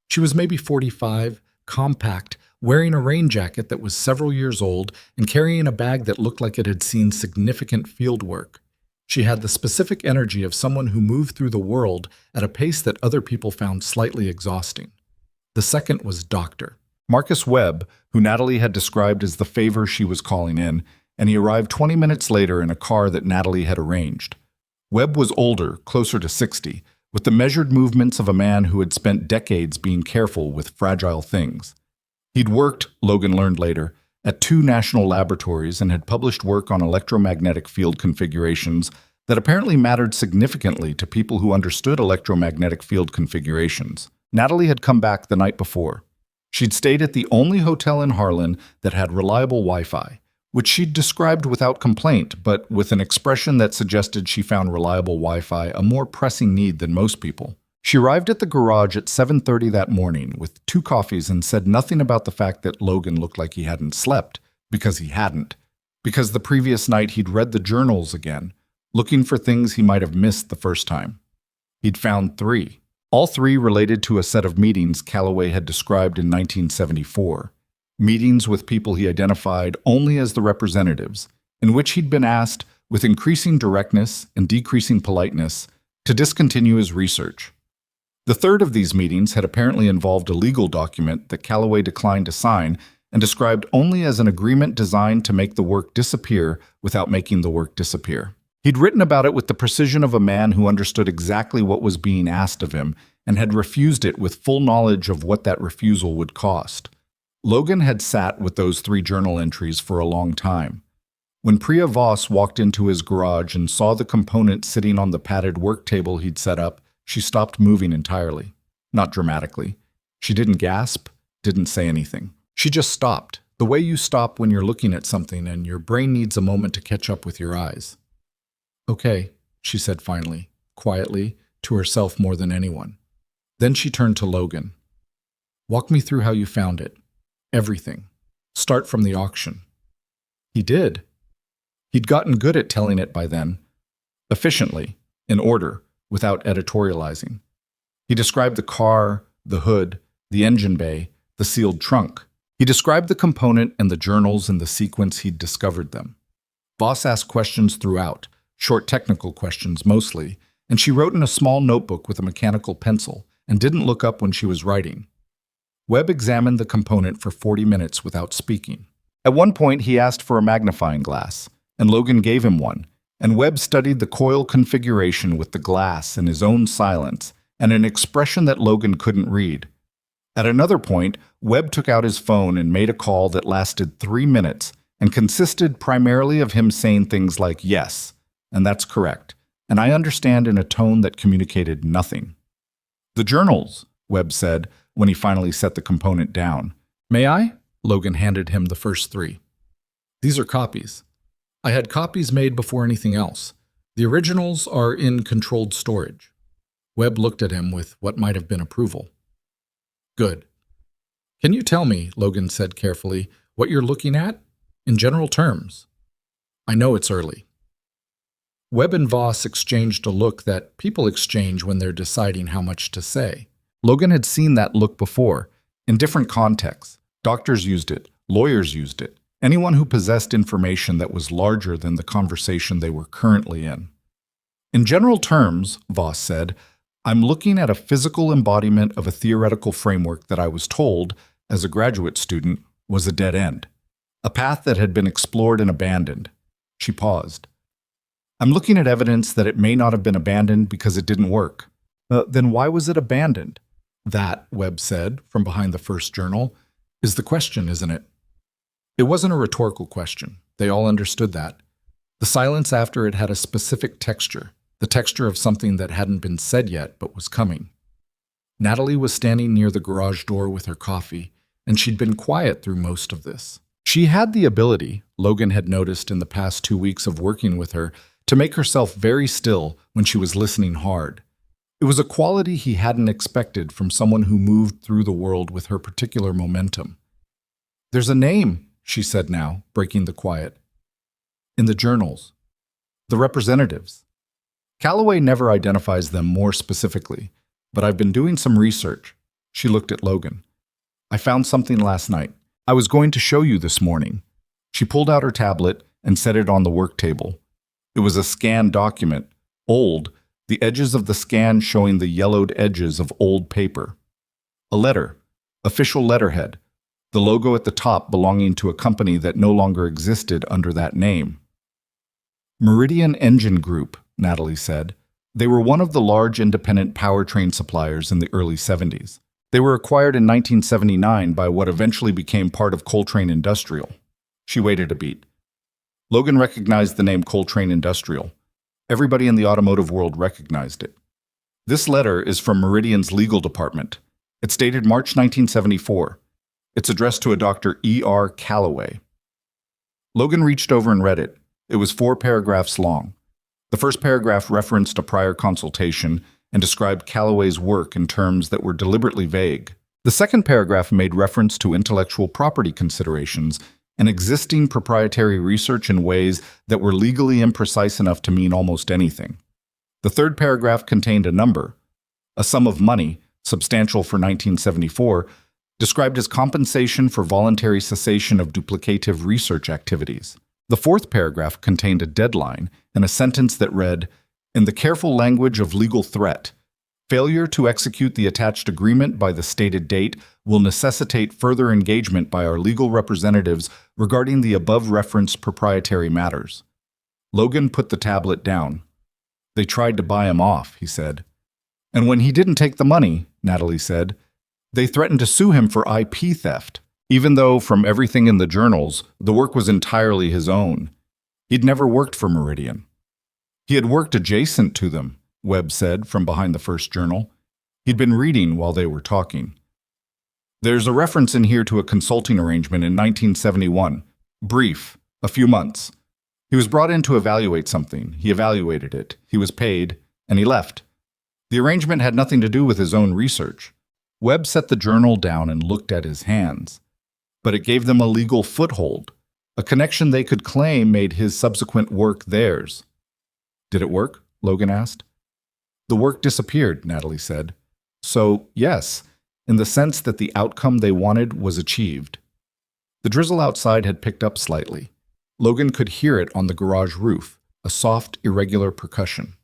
She was maybe 45, compact, wearing a rain jacket that was several years old and carrying a bag that looked like it had seen significant field work. She had the specific energy of someone who moved through the world at a pace that other people found slightly exhausting. The second was Dr. Marcus Webb, who Natalie had described as the favor she was calling in, and he arrived 20 minutes later in a car that Natalie had arranged. Webb was older, closer to 60, with the measured movements of a man who had spent decades being careful with fragile things. He'd worked, Logan learned later, at 2 national laboratories and had published work on electromagnetic field configurations that apparently mattered significantly to people who understood electromagnetic field configurations. Natalie had come back the night before. She'd stayed at the only hotel in Harlan that had reliable Wi-Fi, which she'd described without complaint, but with an expression that suggested she found reliable Wi-Fi a more pressing need than most people. She arrived at the garage at 7:30 that morning with 2 coffees and said nothing about the fact that Logan looked like he hadn't slept, because he hadn't. Because the previous night he'd read the journals again, looking for things he might have missed the first time. He'd found 3. All 3 related to a set of meetings Calloway had described in 1974. Meetings with people he identified only as the representatives, in which he'd been asked, with increasing directness and decreasing politeness, to discontinue his research. The third of these meetings had apparently involved a legal document that Calloway declined to sign and described only as an agreement designed to make the work disappear without making the work disappear. He'd written about it with the precision of a man who understood exactly what was being asked of him and had refused it with full knowledge of what that refusal would cost. Logan had sat with those 3 journal entries for a long time. When Priya Voss walked into his garage and saw the component sitting on the padded work table he'd set up, she stopped moving entirely. Not dramatically. She didn't gasp, didn't say anything. She just stopped, the way you stop when you're looking at something and your brain needs a moment to catch up with your eyes. Okay, she said finally, quietly, to herself more than anyone. Then she turned to Logan. Walk me through how you found it. Everything. Start from the auction. He did. He'd gotten good at telling it by then. Efficiently, in order, without editorializing. He described the car, the hood, the engine bay, the sealed trunk. He described the component and the journals in the sequence he'd discovered them. Voss asked questions throughout, short technical questions mostly, and she wrote in a small notebook with a mechanical pencil and didn't look up when she was writing. Webb examined the component for 40 minutes without speaking. At one point, he asked for a magnifying glass, and Logan gave him one, and Webb studied the coil configuration with the glass in his own silence and an expression that Logan couldn't read. At another point, Webb took out his phone and made a call that lasted 3 minutes and consisted primarily of him saying things like, "Yes, and that's correct, and I understand," in a tone that communicated nothing. "The journals," Webb said when he finally set the component down. "May I?" Logan handed him the first 3. "These are copies. I had copies made before anything else. The originals are in controlled storage." Webb looked at him with what might have been approval. "Good. Can you tell me," Logan said carefully, "what you're looking at? In general terms." "I know it's early." Webb and Voss exchanged a look that people exchange when they're deciding how much to say. Logan had seen that look before, in different contexts. Doctors used it, lawyers used it, anyone who possessed information that was larger than the conversation they were currently in. "In general terms," Voss said, "I'm looking at a physical embodiment of a theoretical framework that I was told, as a graduate student, was a dead end. A path that had been explored and abandoned." She paused. "I'm looking at evidence that it may not have been abandoned because it didn't work." Then why was it abandoned?" "That," Webb said, from behind the first journal, "is the question, isn't it?" It wasn't a rhetorical question. They all understood that. The silence after it had a specific texture, the texture of something that hadn't been said yet but was coming. Natalie was standing near the garage door with her coffee, and she'd been quiet through most of this. She had the ability, Logan had noticed in the past 2 weeks of working with her, to make herself very still when she was listening hard. It was a quality he hadn't expected from someone who moved through the world with her particular momentum. "There's a name," she said now, breaking the quiet. "In the journals. The representatives. Calloway never identifies them more specifically, but I've been doing some research." She looked at Logan. "I found something last night. I was going to show you this morning." She pulled out her tablet and set it on the work table. It was a scanned document, old, the edges of the scan showing the yellowed edges of old paper. A letter, official letterhead, the logo at the top belonging to a company that no longer existed under that name. "Meridian Engine Group," Natalie said. "They were one of the large independent powertrain suppliers in the early 70s. They were acquired in 1979 by what eventually became part of Coltrane Industrial." She waited a beat. Logan recognized the name Coltrane Industrial. Everybody in the automotive world recognized it. "This letter is from Meridian's legal department. It's dated March 1974. It's addressed to a Dr. E.R. Calloway." Logan reached over and read it. It was 4 paragraphs long. The first paragraph referenced a prior consultation and described Calloway's work in terms that were deliberately vague. The second paragraph made reference to intellectual property considerations and existing proprietary research in ways that were legally imprecise enough to mean almost anything. The third paragraph contained a number, a sum of money, substantial for 1974, described as compensation for voluntary cessation of duplicative research activities. The fourth paragraph contained a deadline and a sentence that read, "In the careful language of legal threat, failure to execute the attached agreement by the stated date will necessitate further engagement by our legal representatives regarding the above-referenced proprietary matters." Logan put the tablet down. "They tried to buy him off," he said. "And when he didn't take the money," Natalie said, "they threatened to sue him for IP theft, even though, from everything in the journals, the work was entirely his own. He'd never worked for Meridian." "He had worked adjacent to them," Webb said from behind the first journal. "He'd been reading while they were talking. There's a reference in here to a consulting arrangement in 1971. Brief, a few months. He was brought in to evaluate something. He evaluated it. He was paid, and he left. The arrangement had nothing to do with his own research." Webb set the journal down and looked at his hands. "But it gave them a legal foothold, a connection they could claim made his subsequent work theirs." "Did it work?" Logan asked. "The work disappeared," Natalie said. "So, yes, in the sense that the outcome they wanted was achieved." The drizzle outside had picked up slightly. Logan could hear it on the garage roof, a soft, irregular percussion.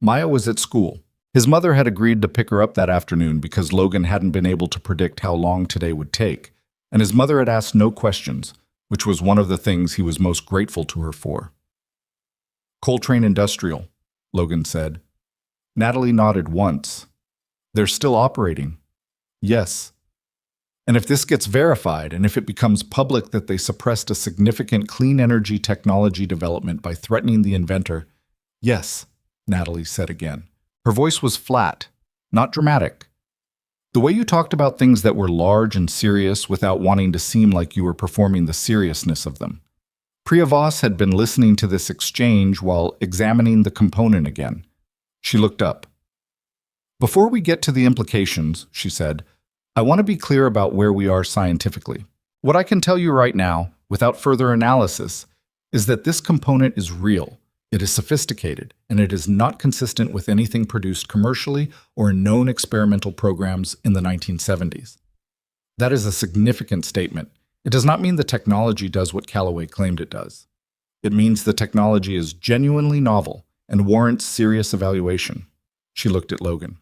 Maya was at school. His mother had agreed to pick her up that afternoon because Logan hadn't been able to predict how long today would take, and his mother had asked no questions, which was one of the things he was most grateful to her for. "Coltrane Industrial," Logan said. Natalie nodded once. "They're still operating." Yes. And if this gets verified, and if it becomes public that they suppressed a significant clean energy technology development by threatening the inventor, yes, Natalie said again. Her voice was flat, not dramatic. The way you talked about things that were large and serious without wanting to seem like you were performing the seriousness of them. Priya Voss had been listening to this exchange while examining the component again. She looked up. Before we get to the implications, she said, I want to be clear about where we are scientifically. What I can tell you right now, without further analysis, is that this component is real, it is sophisticated, and it is not consistent with anything produced commercially or in known experimental programs in the 1970s. That is a significant statement. It does not mean the technology does what Callaway claimed it does. It means the technology is genuinely novel and warrants serious evaluation. She looked at Logan.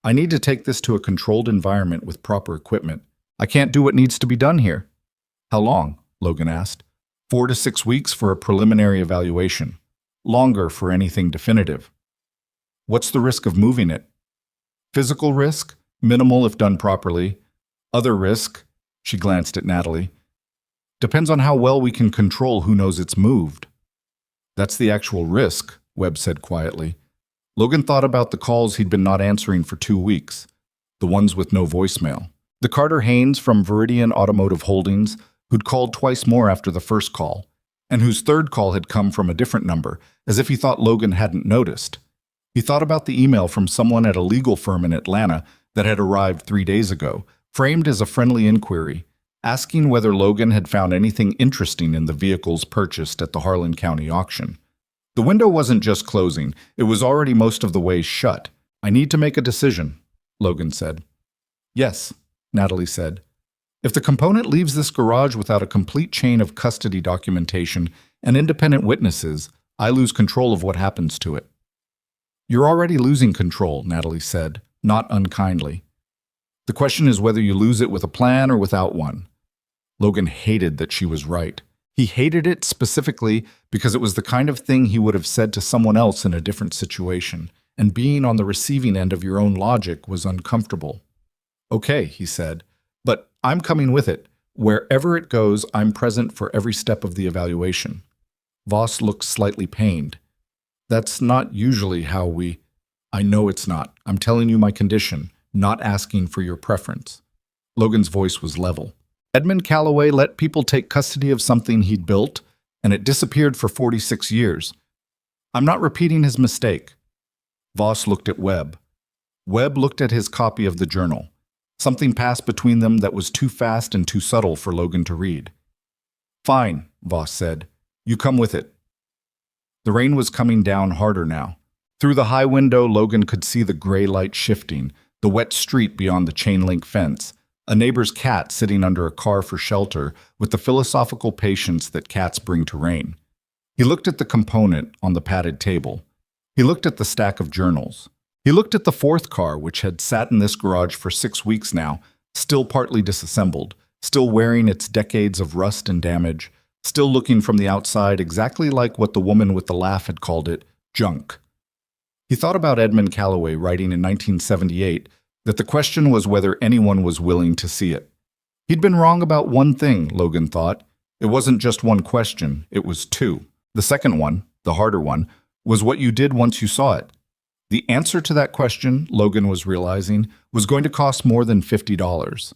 I need to take this to a controlled environment with proper equipment. I can't do what needs to be done here. How long? Logan asked. 4 to 6 weeks for a preliminary evaluation. Longer for anything definitive. What's the risk of moving it? Physical risk? Minimal if done properly. Other risk? She glanced at Natalie. Depends on how well we can control who knows it's moved. That's the actual risk, Webb said quietly. Logan thought about the calls he'd been not answering for 2 weeks, the ones with no voicemail. The Carter Haynes from Viridian Automotive Holdings, who'd called twice more after the first call, and whose third call had come from a different number, as if he thought Logan hadn't noticed. He thought about the email from someone at a legal firm in Atlanta that had arrived 3 days ago, framed as a friendly inquiry, asking whether Logan had found anything interesting in the vehicles purchased at the Harlan County auction. The window wasn't just closing, it was already most of the way shut. I need to make a decision, Logan said. Yes, Natalie said. If the component leaves this garage without a complete chain of custody documentation and independent witnesses, I lose control of what happens to it. You're already losing control, Natalie said, not unkindly. The question is whether you lose it with a plan or without one. Logan hated that she was right. He hated it specifically because it was the kind of thing he would have said to someone else in a different situation, and being on the receiving end of your own logic was uncomfortable. Okay, he said, but I'm coming with it. Wherever it goes, I'm present for every step of the evaluation. Voss looked slightly pained. That's not usually how we... I know it's not. I'm telling you my condition, not asking for your preference. Logan's voice was level. Edmund Callaway let people take custody of something he'd built, and it disappeared for 46 years. I'm not repeating his mistake. Voss looked at Webb. Webb looked at his copy of the journal. Something passed between them that was too fast and too subtle for Logan to read. Fine, Voss said. You come with it. The rain was coming down harder now. Through the high window, Logan could see the gray light shifting, the wet street beyond the chain-link fence, a neighbor's cat sitting under a car for shelter with the philosophical patience that cats bring to rain. He looked at the component on the padded table. He looked at the stack of journals. He looked at the fourth car, which had sat in this garage for 6 weeks now, still partly disassembled, still wearing its decades of rust and damage, still looking from the outside exactly like what the woman with the laugh had called it, junk. He thought about Edmund Callaway writing in 1978 that the question was whether anyone was willing to see it. He'd been wrong about one thing, Logan thought. It wasn't just one question, it was 2. The second one, the harder one, was what you did once you saw it. The answer to that question, Logan was realizing, was going to cost more than $50.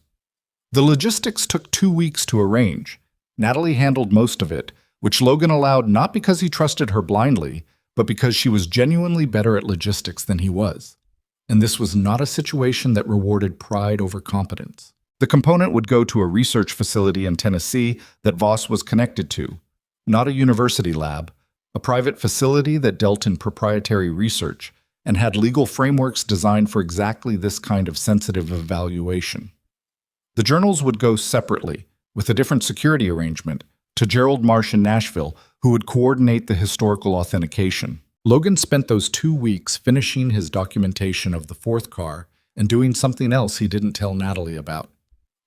The logistics took 2 weeks to arrange. Natalie handled most of it, which Logan allowed not because he trusted her blindly, but because she was genuinely better at logistics than he was. And this was not a situation that rewarded pride over competence. The component would go to a research facility in Tennessee that Voss was connected to, not a university lab, a private facility that dealt in proprietary research and had legal frameworks designed for exactly this kind of sensitive evaluation. The journals would go separately, with a different security arrangement, to Gerald Marsh in Nashville, who would coordinate the historical authentication. Logan spent those 2 weeks finishing his documentation of the fourth car and doing something else he didn't tell Natalie about.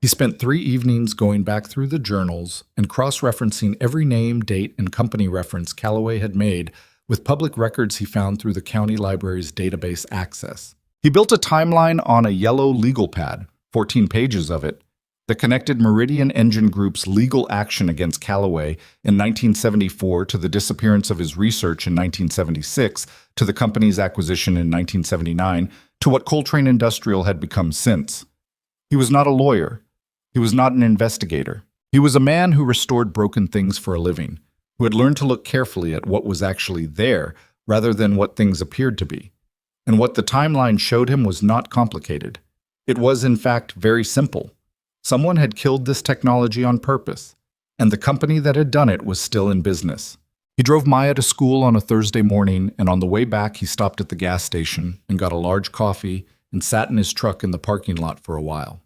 He spent 3 evenings going back through the journals and cross-referencing every name, date, and company reference Callaway had made with public records he found through the county library's database access. He built a timeline on a yellow legal pad, 14 pages of it, that connected Meridian Engine Group's legal action against Callaway in 1974 to the disappearance of his research in 1976, to the company's acquisition in 1979, to what Coltrane Industrial had become since. He was not a lawyer. He was not an investigator. He was a man who restored broken things for a living, who had learned to look carefully at what was actually there rather than what things appeared to be. And what the timeline showed him was not complicated. It was, in fact, very simple. Someone had killed this technology on purpose, and the company that had done it was still in business. He drove Maya to school on a Thursday morning, and on the way back he stopped at the gas station and got a large coffee and sat in his truck in the parking lot for a while.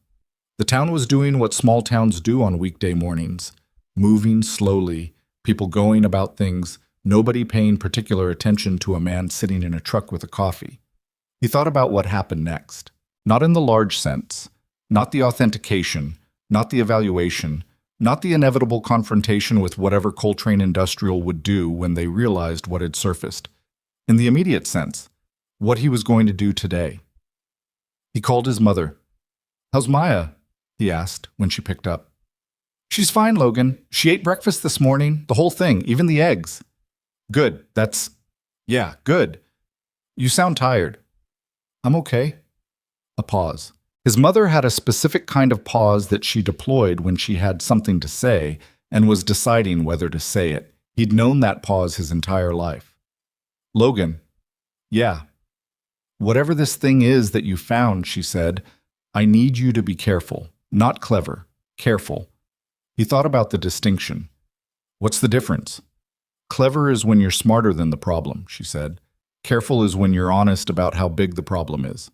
The town was doing what small towns do on weekday mornings, moving slowly, people going about things, nobody paying particular attention to a man sitting in a truck with a coffee. He thought about what happened next, not in the large sense, not the authentication, not the evaluation, not the inevitable confrontation with whatever Coltrane Industrial would do when they realized what had surfaced. In the immediate sense, what he was going to do today. He called his mother. "How's Maya?" he asked when she picked up. "She's fine, Logan. She ate breakfast this morning, the whole thing, even the eggs." "Good. Yeah, good. You sound tired." "I'm okay." A pause. His mother had a specific kind of pause that she deployed when she had something to say and was deciding whether to say it. He'd known that pause his entire life. "Logan." "Yeah." "Whatever this thing is that you found," she said, "I need you to be careful. Not clever. Careful." He thought about the distinction. "What's the difference?" "Clever is when you're smarter than the problem," she said. "Careful is when you're honest about how big the problem is."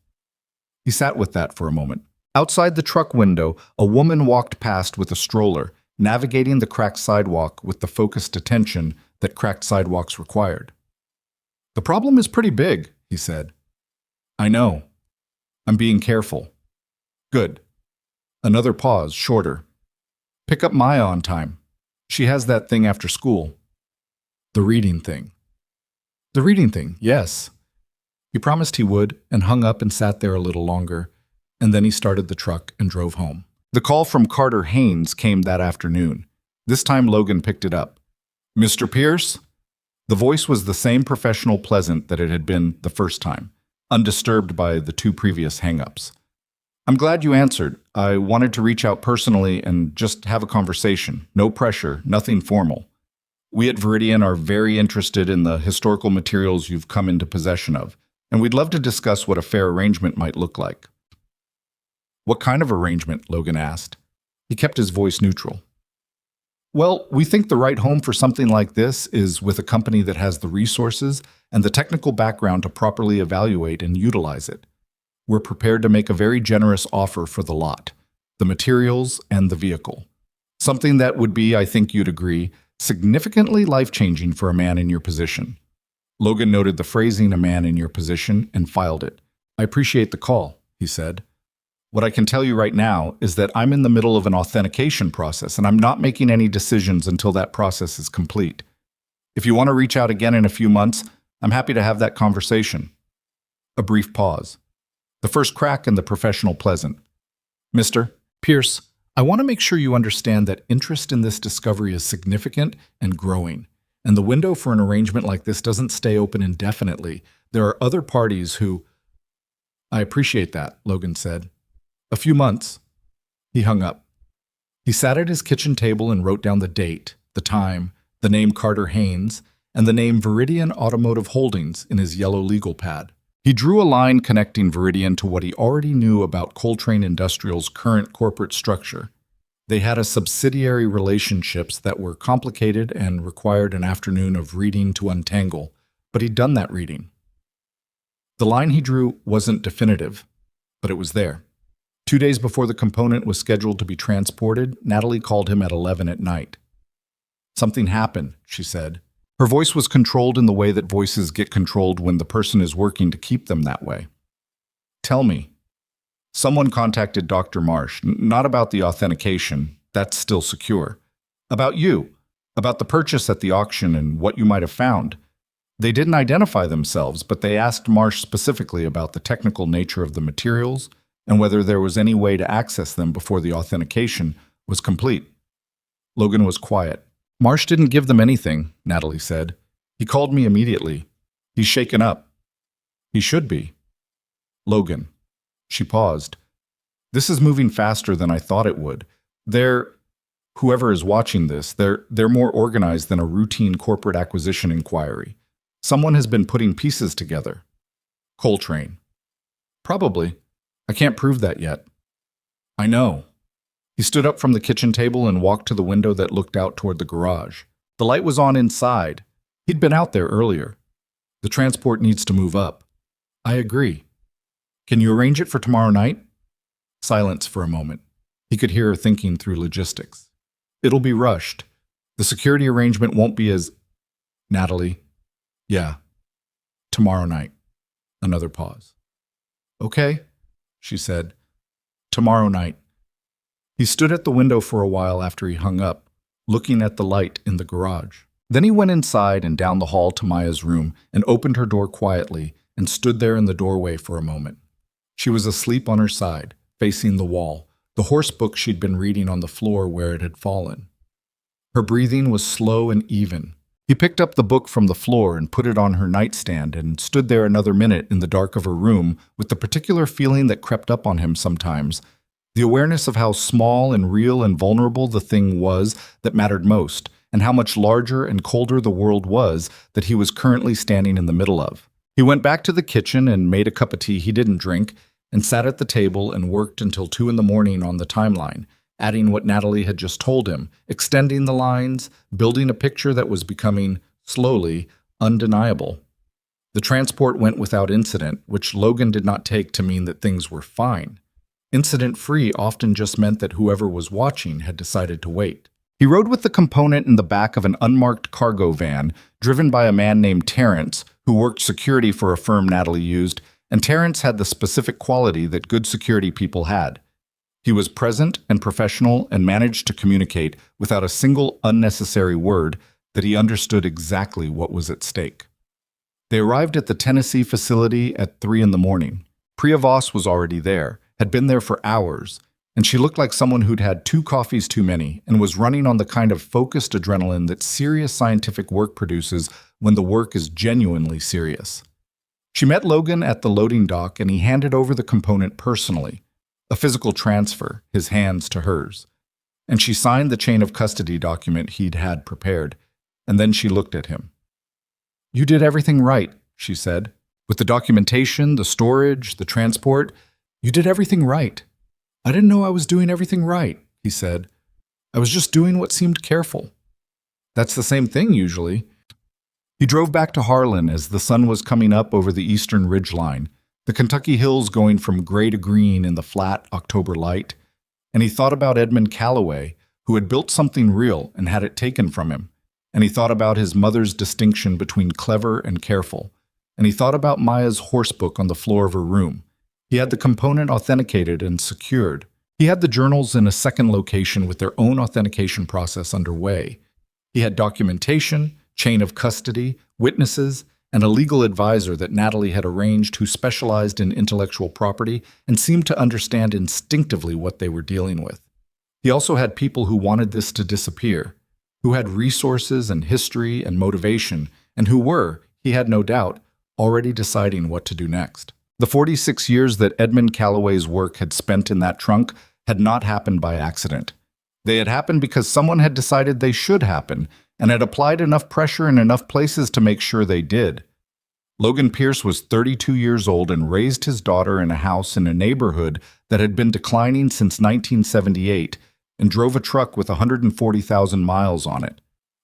He sat with that for a moment. Outside the truck window, a woman walked past with a stroller, navigating the cracked sidewalk with the focused attention that cracked sidewalks required. "The problem is pretty big," he said. "I know. I'm being careful." "Good." Another pause, shorter. "Pick up Maya on time. She has that thing after school." "The reading thing." "The reading thing, yes." He promised he would, and hung up and sat there a little longer, and then he started the truck and drove home. The call from Carter Haynes came that afternoon. This time Logan picked it up. "Mr. Pierce?" The voice was the same professional pleasant that it had been the first time, undisturbed by the two previous hang-ups. "I'm glad you answered. I wanted to reach out personally and just have a conversation. No pressure, nothing formal. We at Viridian are very interested in the historical materials you've come into possession of, and we'd love to discuss what a fair arrangement might look like." "What kind of arrangement?" Logan asked. He kept his voice neutral. "Well, we think the right home for something like this is with a company that has the resources and the technical background to properly evaluate and utilize it. We're prepared to make a very generous offer for the lot, the materials, and the vehicle. Something that would be, I think you'd agree, significantly life-changing for a man in your position." Logan noted the phrasing "a man in your position" and filed it. "I appreciate the call," he said. "What I can tell you right now is that I'm in the middle of an authentication process, and I'm not making any decisions until that process is complete. If you want to reach out again in a few months, I'm happy to have that conversation." A brief pause. The first crack in the professional pleasant. "Mr. Pierce, I want to make sure you understand that interest in this discovery is significant and growing. And the window for an arrangement like this doesn't stay open indefinitely. There are other parties who—" "I appreciate that," Logan said. "A few months." He hung up. He sat at his kitchen table and wrote down the date, the time, the name Carter Haynes, and the name Viridian Automotive Holdings in his yellow legal pad. He drew a line connecting Viridian to what he already knew about Coltrane Industrial's current corporate structure. They had a subsidiary relationships that were complicated and required an afternoon of reading to untangle, but he'd done that reading. The line he drew wasn't definitive, but it was there. 2 days before the component was scheduled to be transported, Natalie called him at 11 at night. "Something happened," she said. Her voice was controlled in the way that voices get controlled when the person is working to keep them that way. "Tell me." "Someone contacted Dr. Marsh, not about the authentication, that's still secure. About you, about the purchase at the auction and what you might have found. They didn't identify themselves, but they asked Marsh specifically about the technical nature of the materials and whether there was any way to access them before the authentication was complete. Logan was quiet. Marsh didn't give them anything, Natalie said. He called me immediately. He's shaken up. He should be. Logan. She paused. This is moving faster than I thought it would. Whoever is watching this, they're more organized than a routine corporate acquisition inquiry. Someone has been putting pieces together. Coltrane. Probably. I can't prove that yet. I know. He stood up from the kitchen table and walked to the window that looked out toward the garage. The light was on inside. He'd been out there earlier. The transport needs to move up. I agree. Can you arrange it for tomorrow night? Silence for a moment. He could hear her thinking through logistics. It'll be rushed. The security arrangement won't be as... Natalie. Yeah. Tomorrow night. Another pause. Okay, she said. Tomorrow night. He stood at the window for a while after he hung up, looking at the light in the garage. Then he went inside and down the hall to Maya's room and opened her door quietly and stood there in the doorway for a moment. She was asleep on her side, facing the wall, the horse book she'd been reading on the floor where it had fallen. Her breathing was slow and even. He picked up the book from the floor and put it on her nightstand and stood there another minute in the dark of her room with the particular feeling that crept up on him sometimes, the awareness of how small and real and vulnerable the thing was that mattered most, and how much larger and colder the world was that he was currently standing in the middle of. He went back to the kitchen and made a cup of tea he didn't drink, and sat at the table and worked until 2 a.m. on the timeline, adding what Natalie had just told him, extending the lines, building a picture that was becoming, slowly, undeniable. The transport went without incident, which Logan did not take to mean that things were fine. Incident-free often just meant that whoever was watching had decided to wait. He rode with the component in the back of an unmarked cargo van, driven by a man named Terrence, who worked security for a firm Natalie used, and Terrence had the specific quality that good security people had. He was present and professional and managed to communicate without a single unnecessary word that he understood exactly what was at stake. They arrived at the Tennessee facility at 3 a.m. Priya Voss was already there, had been there for hours, and she looked like someone who'd had 2 coffees too many and was running on the kind of focused adrenaline that serious scientific work produces when the work is genuinely serious. She met Logan at the loading dock and he handed over the component personally, a physical transfer, his hands to hers. And she signed the chain of custody document he'd had prepared, and then she looked at him. You did everything right, she said. With the documentation, the storage, the transport, you did everything right. I didn't know I was doing everything right, he said. I was just doing what seemed careful. That's the same thing usually. He drove back to Harlan as the sun was coming up over the eastern ridgeline, the Kentucky hills going from gray to green in the flat October light, and he thought about Edmund Calloway, who had built something real and had it taken from him, and he thought about his mother's distinction between clever and careful, and he thought about Maya's horsebook on the floor of her room. He had the component authenticated and secured. He had the journals in a second location with their own authentication process underway. He had documentation, chain of custody, witnesses, and a legal advisor that Natalie had arranged who specialized in intellectual property and seemed to understand instinctively what they were dealing with. He also had people who wanted this to disappear, who had resources and history and motivation, and who were, he had no doubt, already deciding what to do next. The 46 years that Edmund Calloway's work had spent in that trunk had not happened by accident. They had happened because someone had decided they should happen, and had applied enough pressure in enough places to make sure they did. Logan Pierce was 32 years old and raised his daughter in a house in a neighborhood that had been declining since 1978 and drove a truck with 140,000 miles on it.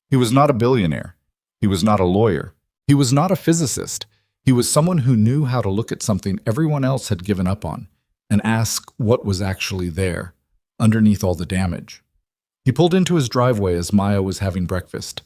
He was not a billionaire. He was not a lawyer. He was not a physicist. He was someone who knew how to look at something everyone else had given up on and ask what was actually there, underneath all the damage. He pulled into his driveway as Maya was having breakfast.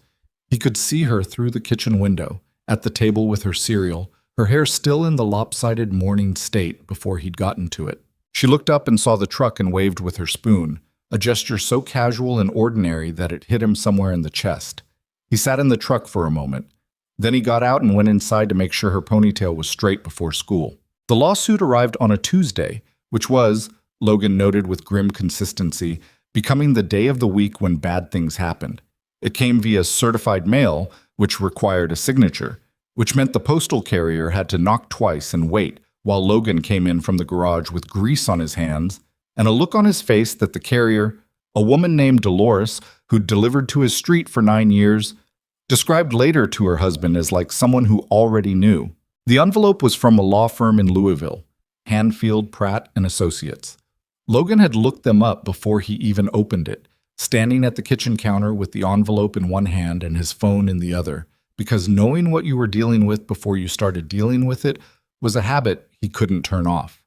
He could see her through the kitchen window, at the table with her cereal, her hair still in the lopsided morning state before he'd gotten to it. She looked up and saw the truck and waved with her spoon, a gesture so casual and ordinary that it hit him somewhere in the chest. He sat in the truck for a moment. Then he got out and went inside to make sure her ponytail was straight before school. The lawsuit arrived on a Tuesday, which was, Logan noted with grim consistency, becoming the day of the week when bad things happened. It came via certified mail, which required a signature, which meant the postal carrier had to knock twice and wait while Logan came in from the garage with grease on his hands and a look on his face that the carrier, a woman named Dolores, who'd delivered to his street for 9 years, described later to her husband as like someone who already knew. The envelope was from a law firm in Louisville, Hanfield, Pratt and Associates. Logan had looked them up before he even opened it, standing at the kitchen counter with the envelope in one hand and his phone in the other, because knowing what you were dealing with before you started dealing with it was a habit he couldn't turn off.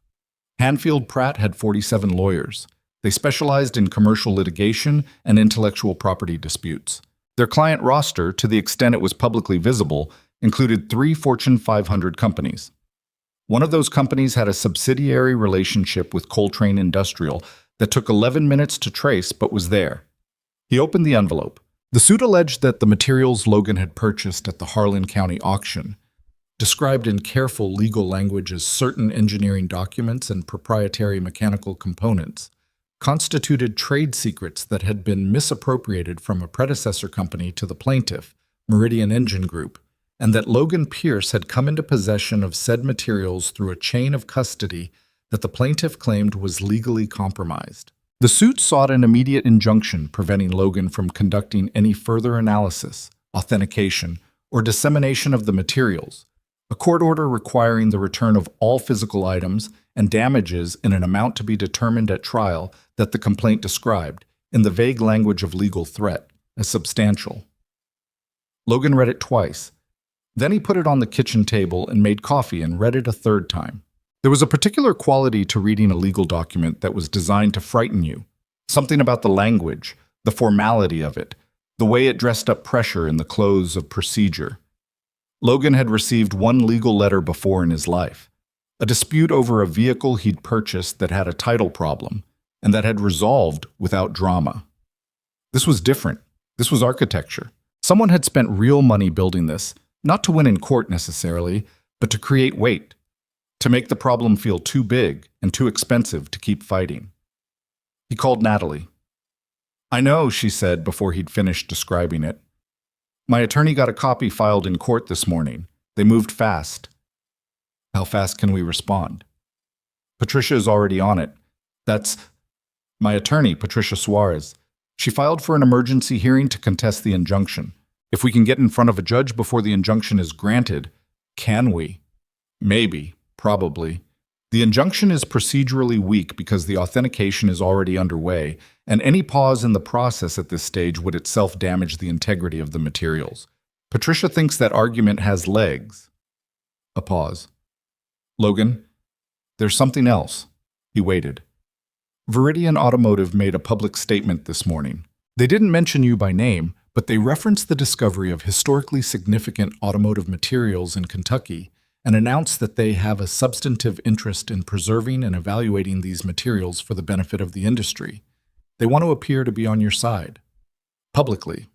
Hanfield Pratt had 47 lawyers. They specialized in commercial litigation and intellectual property disputes. Their client roster, to the extent it was publicly visible, included 3 Fortune 500 companies. One of those companies had a subsidiary relationship with Coltrane Industrial that took 11 minutes to trace but was there. He opened the envelope. The suit alleged that the materials Logan had purchased at the Harlan County auction, described in careful legal language as certain engineering documents and proprietary mechanical components, constituted trade secrets that had been misappropriated from a predecessor company to the plaintiff, Meridian Engine Group, and that Logan Pierce had come into possession of said materials through a chain of custody that the plaintiff claimed was legally compromised. The suit sought an immediate injunction preventing Logan from conducting any further analysis, authentication, or dissemination of the materials, a court order requiring the return of all physical items and damages in an amount to be determined at trial that the complaint described, in the vague language of legal threat, as substantial. Logan read it twice. Then he put it on the kitchen table and made coffee and read it a third time. There was a particular quality to reading a legal document that was designed to frighten you. Something about the language, the formality of it, the way it dressed up pressure in the clothes of procedure. Logan had received one legal letter before in his life, a dispute over a vehicle he'd purchased that had a title problem, and that had resolved without drama. This was different. This was architecture. Someone had spent real money building this, not to win in court necessarily, but to create weight, to make the problem feel too big and too expensive to keep fighting. He called Natalie. "I know," she said before he'd finished describing it. "My attorney got a copy filed in court this morning. They moved fast." "How fast can we respond?" "Patricia is already on it. That's my attorney, Patricia Suarez. She filed for an emergency hearing to contest the injunction. If we can get in front of a judge before the injunction is granted, can we? Maybe, probably. The injunction is procedurally weak because the authentication is already underway, and any pause in the process at this stage would itself damage the integrity of the materials. Patricia thinks that argument has legs." A pause. "Logan, there's something else." He waited. "Viridian Automotive made a public statement this morning. They didn't mention you by name, but they referenced the discovery of historically significant automotive materials in Kentucky and announced that they have a substantive interest in preserving and evaluating these materials for the benefit of the industry. They want to appear to be on your side. Publicly."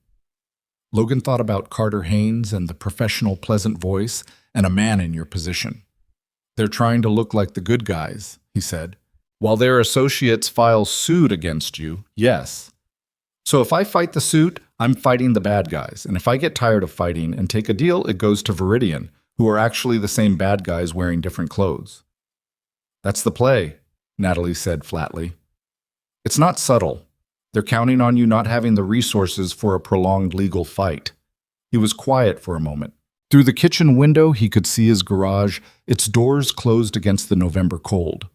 Logan thought about Carter Haynes and the professional, pleasant voice and a man in your position. "They're trying to look like the good guys," he said. "While their associates file suit against you, yes. So if I fight the suit, I'm fighting the bad guys, and if I get tired of fighting and take a deal, it goes to Viridian, who are actually the same bad guys wearing different clothes." "That's the play," Natalie said flatly. "It's not subtle. They're counting on you not having the resources for a prolonged legal fight." He was quiet for a moment. Through the kitchen window, he could see his garage, its doors closed against the November cold.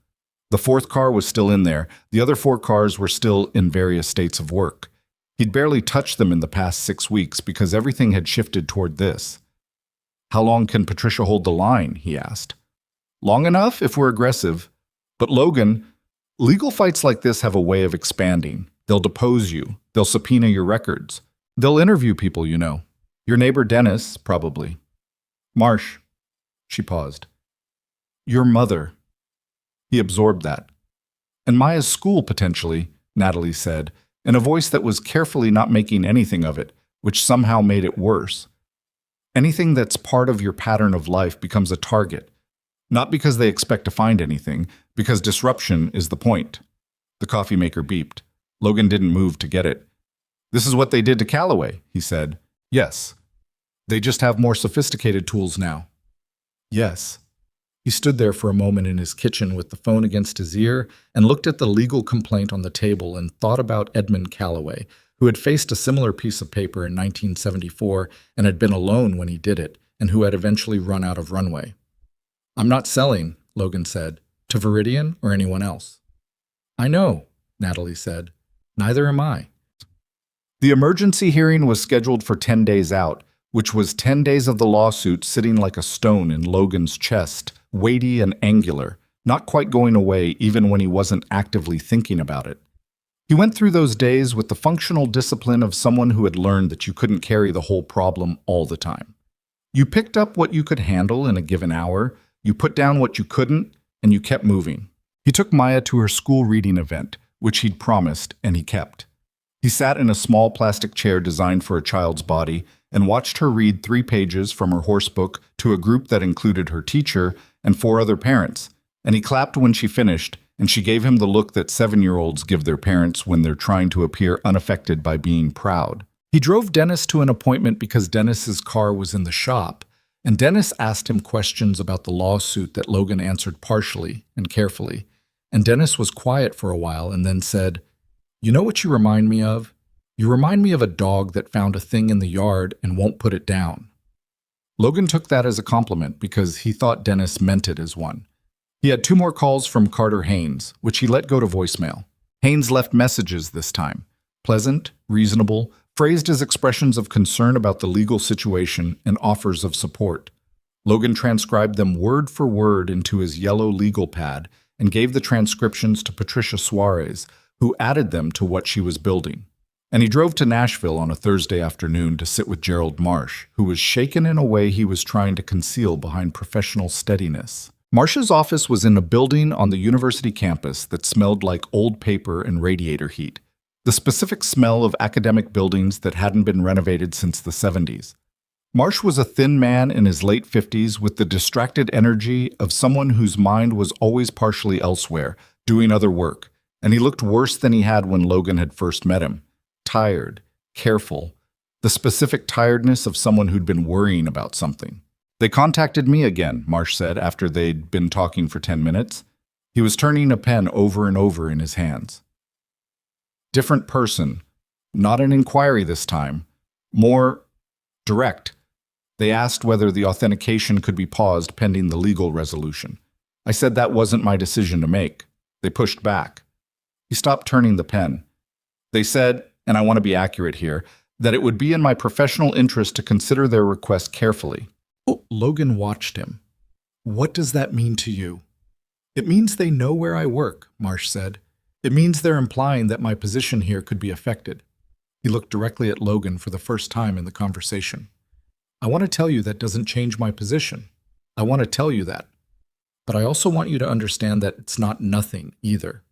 The fourth car was still in there. The other 4 cars were still in various states of work. He'd barely touched them in the past 6 weeks because everything had shifted toward this. "How long can Patricia hold the line?" he asked. "Long enough if we're aggressive. But Logan, legal fights like this have a way of expanding. They'll depose you. They'll subpoena your records. They'll interview people you know. Your neighbor Dennis, probably. Marsh." She paused. "Your mother." He absorbed that. "And Maya's school, potentially," Natalie said, in a voice that was carefully not making anything of it, which somehow made it worse. "Anything that's part of your pattern of life becomes a target, not because they expect to find anything, Because disruption is the point. The coffee maker beeped. Logan didn't move to get it. This is what they did to Callaway, he said. Yes. They just have more sophisticated tools now. Yes. He stood there for a moment in his kitchen with the phone against his ear and looked at the legal complaint on the table and thought about Edmund Callaway, who had faced a similar piece of paper in 1974 and had been alone when he did it, and who had eventually run out of runway. I'm not selling, Logan said, to Viridian or anyone else. I know, Natalie said. Neither am I. The emergency hearing was scheduled for 10 days out, which was 10 days of the lawsuit sitting like a stone in Logan's chest, weighty and angular, not quite going away even when he wasn't actively thinking about it. He went through those days with the functional discipline of someone who had learned that you couldn't carry the whole problem all the time. You picked up what you could handle in a given hour, you put down what you couldn't, and you kept moving. He took Maya to her school reading event, which he'd promised, and he kept. He sat in a small plastic chair designed for a child's body and watched her read 3 pages from her horse book to a group that included her teacher and 4 other parents, and he clapped when she finished, and she gave him the look that 7-year-olds give their parents when they're trying to appear unaffected by being proud. He drove Dennis to an appointment because Dennis's car was in the shop, and Dennis asked him questions about the lawsuit that Logan answered partially and carefully, and Dennis was quiet for a while and then said, "You know what you remind me of? You remind me of a dog that found a thing in the yard and won't put it down." Logan took that as a compliment because he thought Dennis meant it as one. He had 2 more calls from Carter Haynes, which he let go to voicemail. Haynes left messages this time, pleasant, reasonable, phrased as expressions of concern about the legal situation and offers of support. Logan transcribed them word for word into his yellow legal pad and gave the transcriptions to Patricia Suarez, who added them to what she was building. And he drove to Nashville on a Thursday afternoon to sit with Gerald Marsh, who was shaken in a way he was trying to conceal behind professional steadiness. Marsh's office was in a building on the university campus that smelled like old paper and radiator heat, the specific smell of academic buildings that hadn't been renovated since the 70s. Marsh was a thin man in his late 50s with the distracted energy of someone whose mind was always partially elsewhere, doing other work, and he looked worse than he had when Logan had first met him. Tired, careful, the specific tiredness of someone who'd been worrying about something. They contacted me again, Marsh said after they'd been talking for 10 minutes. He was turning a pen over and over in his hands. Different person, not an inquiry this time, more direct. They asked whether the authentication could be paused pending the legal resolution. I said that wasn't my decision to make. They pushed back. He stopped turning the pen. They said, and I want to be accurate here, that it would be in my professional interest to consider their request carefully. Oh, Logan watched him. What does that mean to you? It means they know where I work, Marsh said. It means they're implying that my position here could be affected. He looked directly at Logan for the first time in the conversation. I want to tell you that doesn't change my position. I want to tell you that. But I also want you to understand that it's not nothing either.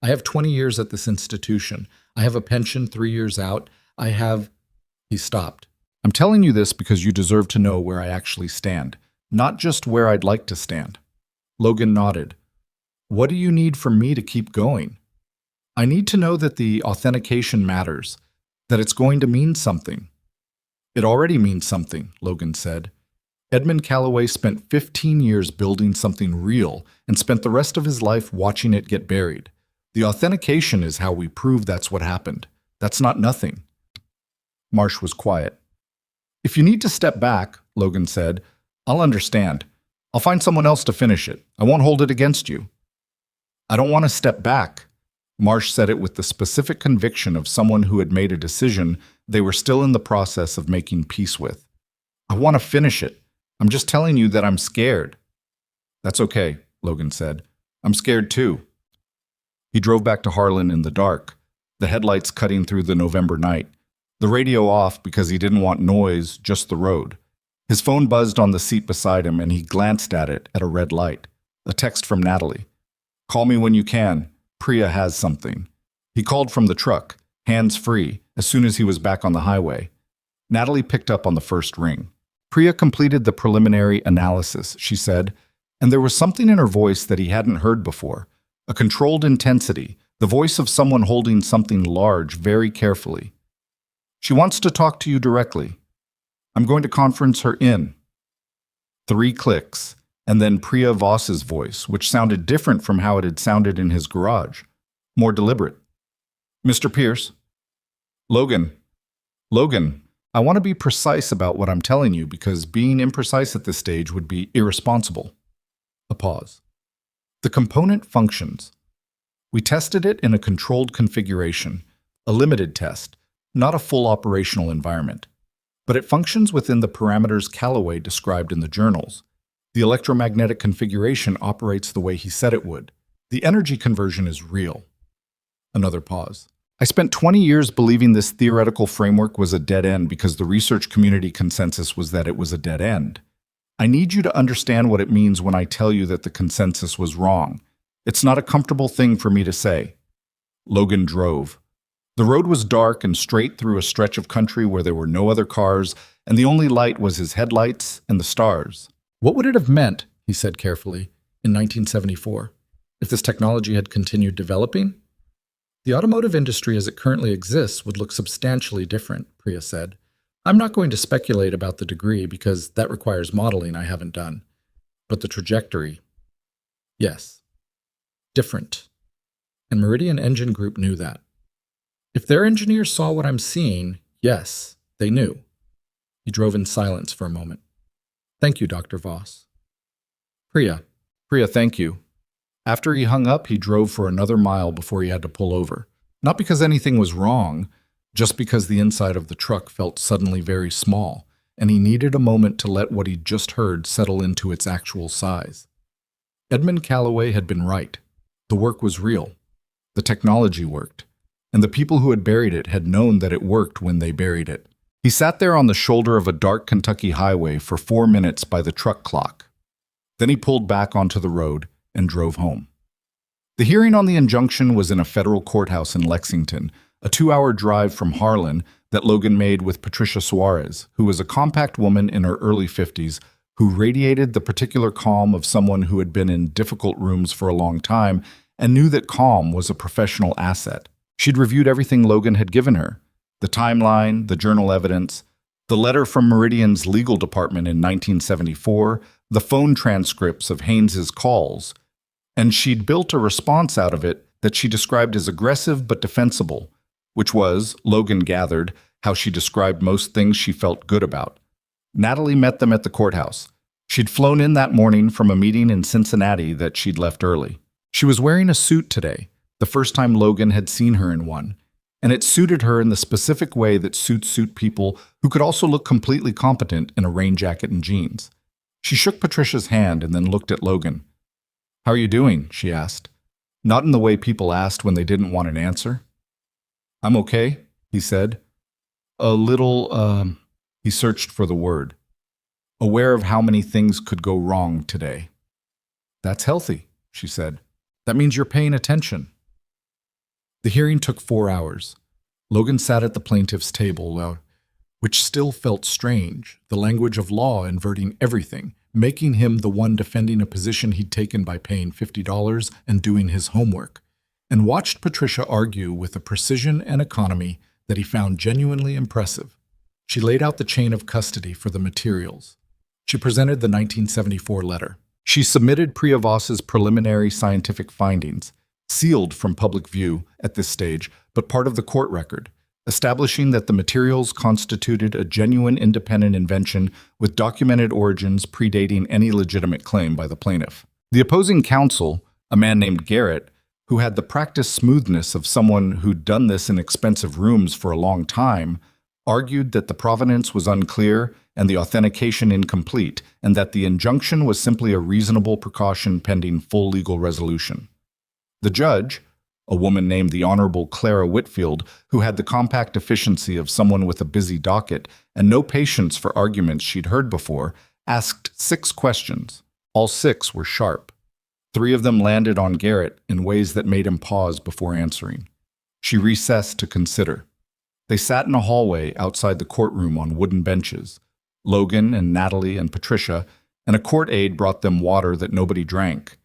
I have 20 years at this institution. I have a pension 3 years out. He stopped. I'm telling you this because you deserve to know where I actually stand, not just where I'd like to stand. Logan nodded. What do you need from me to keep going? I need to know that the authentication matters, that it's going to mean something. It already means something, Logan said. Edmund Callaway spent 15 years building something real and spent the rest of his life watching it get buried. The authentication is how we prove that's what happened. That's not nothing. Marsh was quiet. If you need to step back, Logan said, I'll understand. I'll find someone else to finish it. I won't hold it against you. I don't want to step back. Marsh said it with the specific conviction of someone who had made a decision they were still in the process of making peace with. I want to finish it. I'm just telling you that I'm scared. That's okay, Logan said. I'm scared too. He drove back to Harlan in the dark, the headlights cutting through the November night, the radio off because he didn't want noise, just the road. His phone buzzed on the seat beside him and he glanced at it at a red light. A text from Natalie. Call me when you can. Priya has something. He called from the truck, hands-free, as soon as he was back on the highway. Natalie picked up on the first ring. Priya completed the preliminary analysis, she said. And there was something in her voice that he hadn't heard before, a controlled intensity, the voice of someone holding something large very carefully. She wants to talk to you directly. I'm going to conference her in. 3 clicks, and then Priya Voss's voice, which sounded different from how it had sounded in his garage, more deliberate. Mr. Pierce? Logan, I want to be precise about what I'm telling you because being imprecise at this stage would be irresponsible. A pause. The component functions. We tested it in a controlled configuration, a limited test, not a full operational environment. But it functions within the parameters Callaway described in the journals. The electromagnetic configuration operates the way he said it would. The energy conversion is real. Another pause. I spent 20 years believing this theoretical framework was a dead end because the research community consensus was that it was a dead end. I need you to understand what it means when I tell you that the consensus was wrong. It's not a comfortable thing for me to say. Logan drove. The road was dark and straight through a stretch of country where there were no other cars, and the only light was his headlights and the stars. What would it have meant, he said carefully, in 1974, if this technology had continued developing? The automotive industry as it currently exists would look substantially different, Priya said. I'm not going to speculate about the degree because that requires modeling I haven't done. But the trajectory, yes, different. And Meridian Engine Group knew that. If their engineers saw what I'm seeing, yes, they knew. He drove in silence for a moment. Thank you, Dr. Voss. Priya, thank you. After he hung up, he drove for another mile before he had to pull over. Not because anything was wrong, just because the inside of the truck felt suddenly very small, and he needed a moment to let what he'd just heard settle into its actual size. Edmund Callaway had been right. The work was real. The technology worked. And the people who had buried it had known that it worked when they buried it. He sat there on the shoulder of a dark Kentucky highway for 4 minutes by the truck clock. Then he pulled back onto the road and drove home. The hearing on the injunction was in a federal courthouse in Lexington, a 2-hour drive from Harlan that Logan made with Patricia Suarez, who was a compact woman in her early 50s who radiated the particular calm of someone who had been in difficult rooms for a long time and knew that calm was a professional asset. She'd reviewed everything Logan had given her, the timeline, the journal evidence, the letter from Meridian's legal department in 1974, the phone transcripts of Haynes's calls, and she'd built a response out of it that she described as aggressive but defensible, which was, Logan gathered, how she described most things she felt good about. Natalie met them at the courthouse. She'd flown in that morning from a meeting in Cincinnati that she'd left early. She was wearing a suit today, the first time Logan had seen her in one, and it suited her in the specific way that suits suit people who could also look completely competent in a rain jacket and jeans. She shook Patricia's hand and then looked at Logan. "How are you doing?" she asked. Not in the way people asked when they didn't want an answer. "I'm okay," he said. A little, he searched for the word. Aware of how many things could go wrong today. "That's healthy," she said. "That means you're paying attention." The hearing took 4 hours. Logan sat at the plaintiff's table, which still felt strange, the language of law inverting everything, making him the one defending a position he'd taken by paying $50 and doing his homework, and watched Patricia argue with a precision and economy that he found genuinely impressive. She laid out the chain of custody for the materials. She presented the 1974 letter. She submitted Priya Voss's preliminary scientific findings, sealed from public view at this stage, but part of the court record, establishing that the materials constituted a genuine independent invention with documented origins predating any legitimate claim by the plaintiff. The opposing counsel, a man named Garrett, who had the practiced smoothness of someone who'd done this in expensive rooms for a long time, argued that the provenance was unclear and the authentication incomplete, and that the injunction was simply a reasonable precaution pending full legal resolution. The judge, a woman named the Honorable Clara Whitfield, who had the compact efficiency of someone with a busy docket and no patience for arguments she'd heard before, asked 6 questions. All 6 were sharp. 3 of them landed on Garrett in ways that made him pause before answering. She recessed to consider. They sat in a hallway outside the courtroom on wooden benches, Logan and Natalie and Patricia, and a court aide brought them water that nobody drank.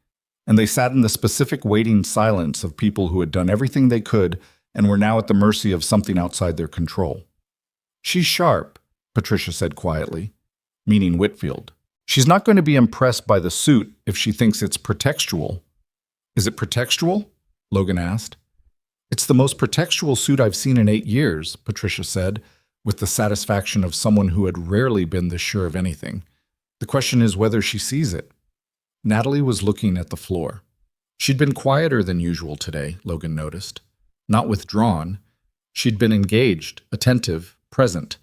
And they sat in the specific waiting silence of people who had done everything they could and were now at the mercy of something outside their control. "She's sharp," Patricia said quietly, meaning Whitfield. "She's not going to be impressed by the suit if she thinks it's pretextual." "Is it pretextual?" Logan asked. "It's the most pretextual suit I've seen in 8 years," Patricia said, with the satisfaction of someone who had rarely been this sure of anything. "The question is whether she sees it." Natalie was looking at the floor. She'd been quieter than usual today, Logan noticed. Not withdrawn. She'd been engaged, attentive, present,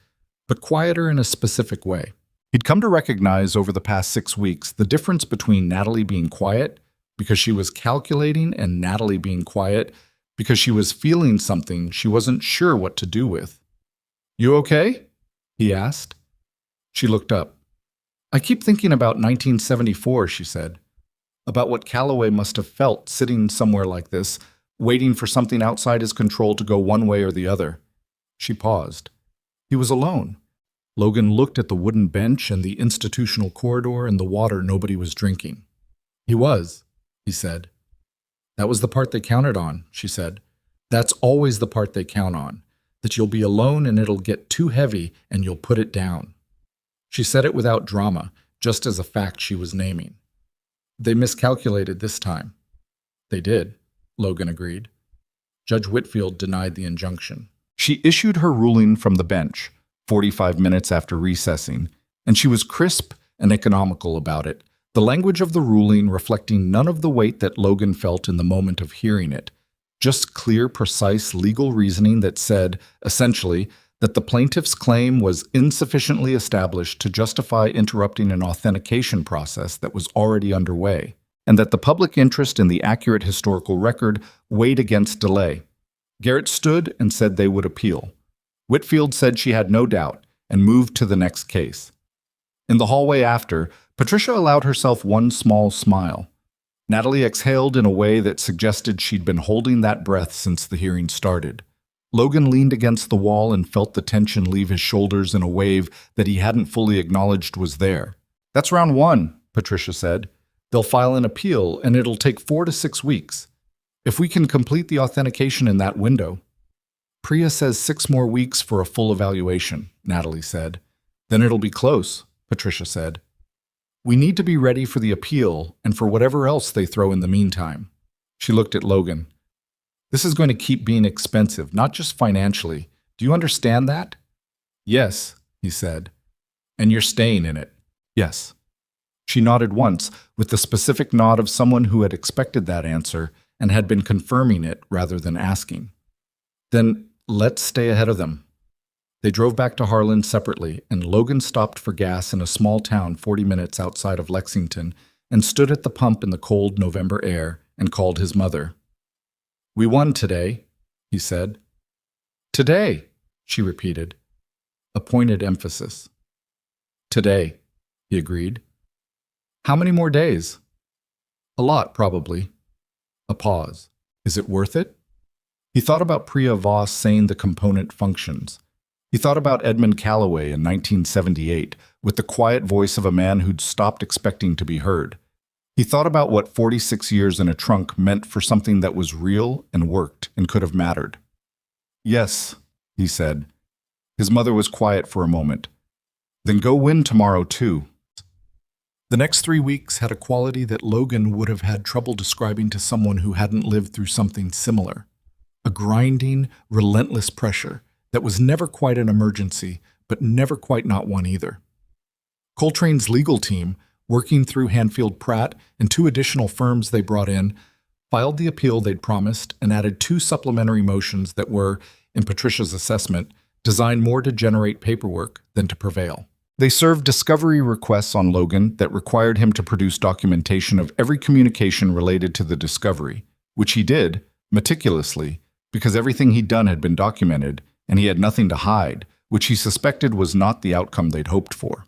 but quieter in a specific way. He'd come to recognize over the past 6 weeks the difference between Natalie being quiet because she was calculating and Natalie being quiet because she was feeling something she wasn't sure what to do with. "You okay?" he asked. She looked up. "I keep thinking about 1974, she said. About what Calloway must have felt sitting somewhere like this, waiting for something outside his control to go one way or the other." She paused. He was alone. Logan looked at the wooden bench and the institutional corridor and the water nobody was drinking. "He was," he said. "That was the part they counted on," she said. "That's always the part they count on, that you'll be alone and it'll get too heavy and you'll put it down." She said it without drama, just as a fact she was naming. "They miscalculated this time." "They did," Logan agreed. Judge Whitfield denied the injunction. She issued her ruling from the bench, 45 minutes after recessing, and she was crisp and economical about it, the language of the ruling reflecting none of the weight that Logan felt in the moment of hearing it, just clear, precise legal reasoning that said, essentially, that the plaintiff's claim was insufficiently established to justify interrupting an authentication process that was already underway, and that the public interest in the accurate historical record weighed against delay. Garrett stood and said they would appeal. Whitfield said she had no doubt and moved to the next case. In the hallway after, Patricia allowed herself one small smile. Natalie exhaled in a way that suggested she'd been holding that breath since the hearing started. Logan leaned against the wall and felt the tension leave his shoulders in a wave that he hadn't fully acknowledged was there. "That's round 1, Patricia said. "They'll file an appeal, and it'll take 4 to 6 weeks. If we can complete the authentication in that window." "Priya says 6 more weeks for a full evaluation," Natalie said. "Then it'll be close," Patricia said. "We need to be ready for the appeal and for whatever else they throw in the meantime." She looked at Logan. "This is going to keep being expensive, not just financially. Do you understand that?" "Yes," he said. "And you're staying in it?" "Yes." She nodded once, with the specific nod of someone who had expected that answer and had been confirming it rather than asking. "Then let's stay ahead of them." They drove back to Harlan separately, and Logan stopped for gas in a small town 40 minutes outside of Lexington and stood at the pump in the cold November air and called his mother. "We won today," he said. "Today," she repeated, a pointed emphasis. "Today," he agreed. "How many more days?" "A lot, probably." A pause. "Is it worth it?" He thought about Priya Voss saying the component functions. He thought about Edmund Calloway in 1978, with the quiet voice of a man who'd stopped expecting to be heard. He thought about what 46 years in a trunk meant for something that was real and worked and could have mattered. "Yes," he said. His mother was quiet for a moment. "Then go win tomorrow, too." The next 3 weeks had a quality that Logan would have had trouble describing to someone who hadn't lived through something similar. A grinding, relentless pressure that was never quite an emergency, but never quite not one either. Coltrane's legal team, working through Hanfield Pratt and 2 additional firms they brought in, filed the appeal they'd promised and added 2 supplementary motions that were, in Patricia's assessment, designed more to generate paperwork than to prevail. They served discovery requests on Logan that required him to produce documentation of every communication related to the discovery, which he did, meticulously, because everything he'd done had been documented, and he had nothing to hide, which he suspected was not the outcome they'd hoped for.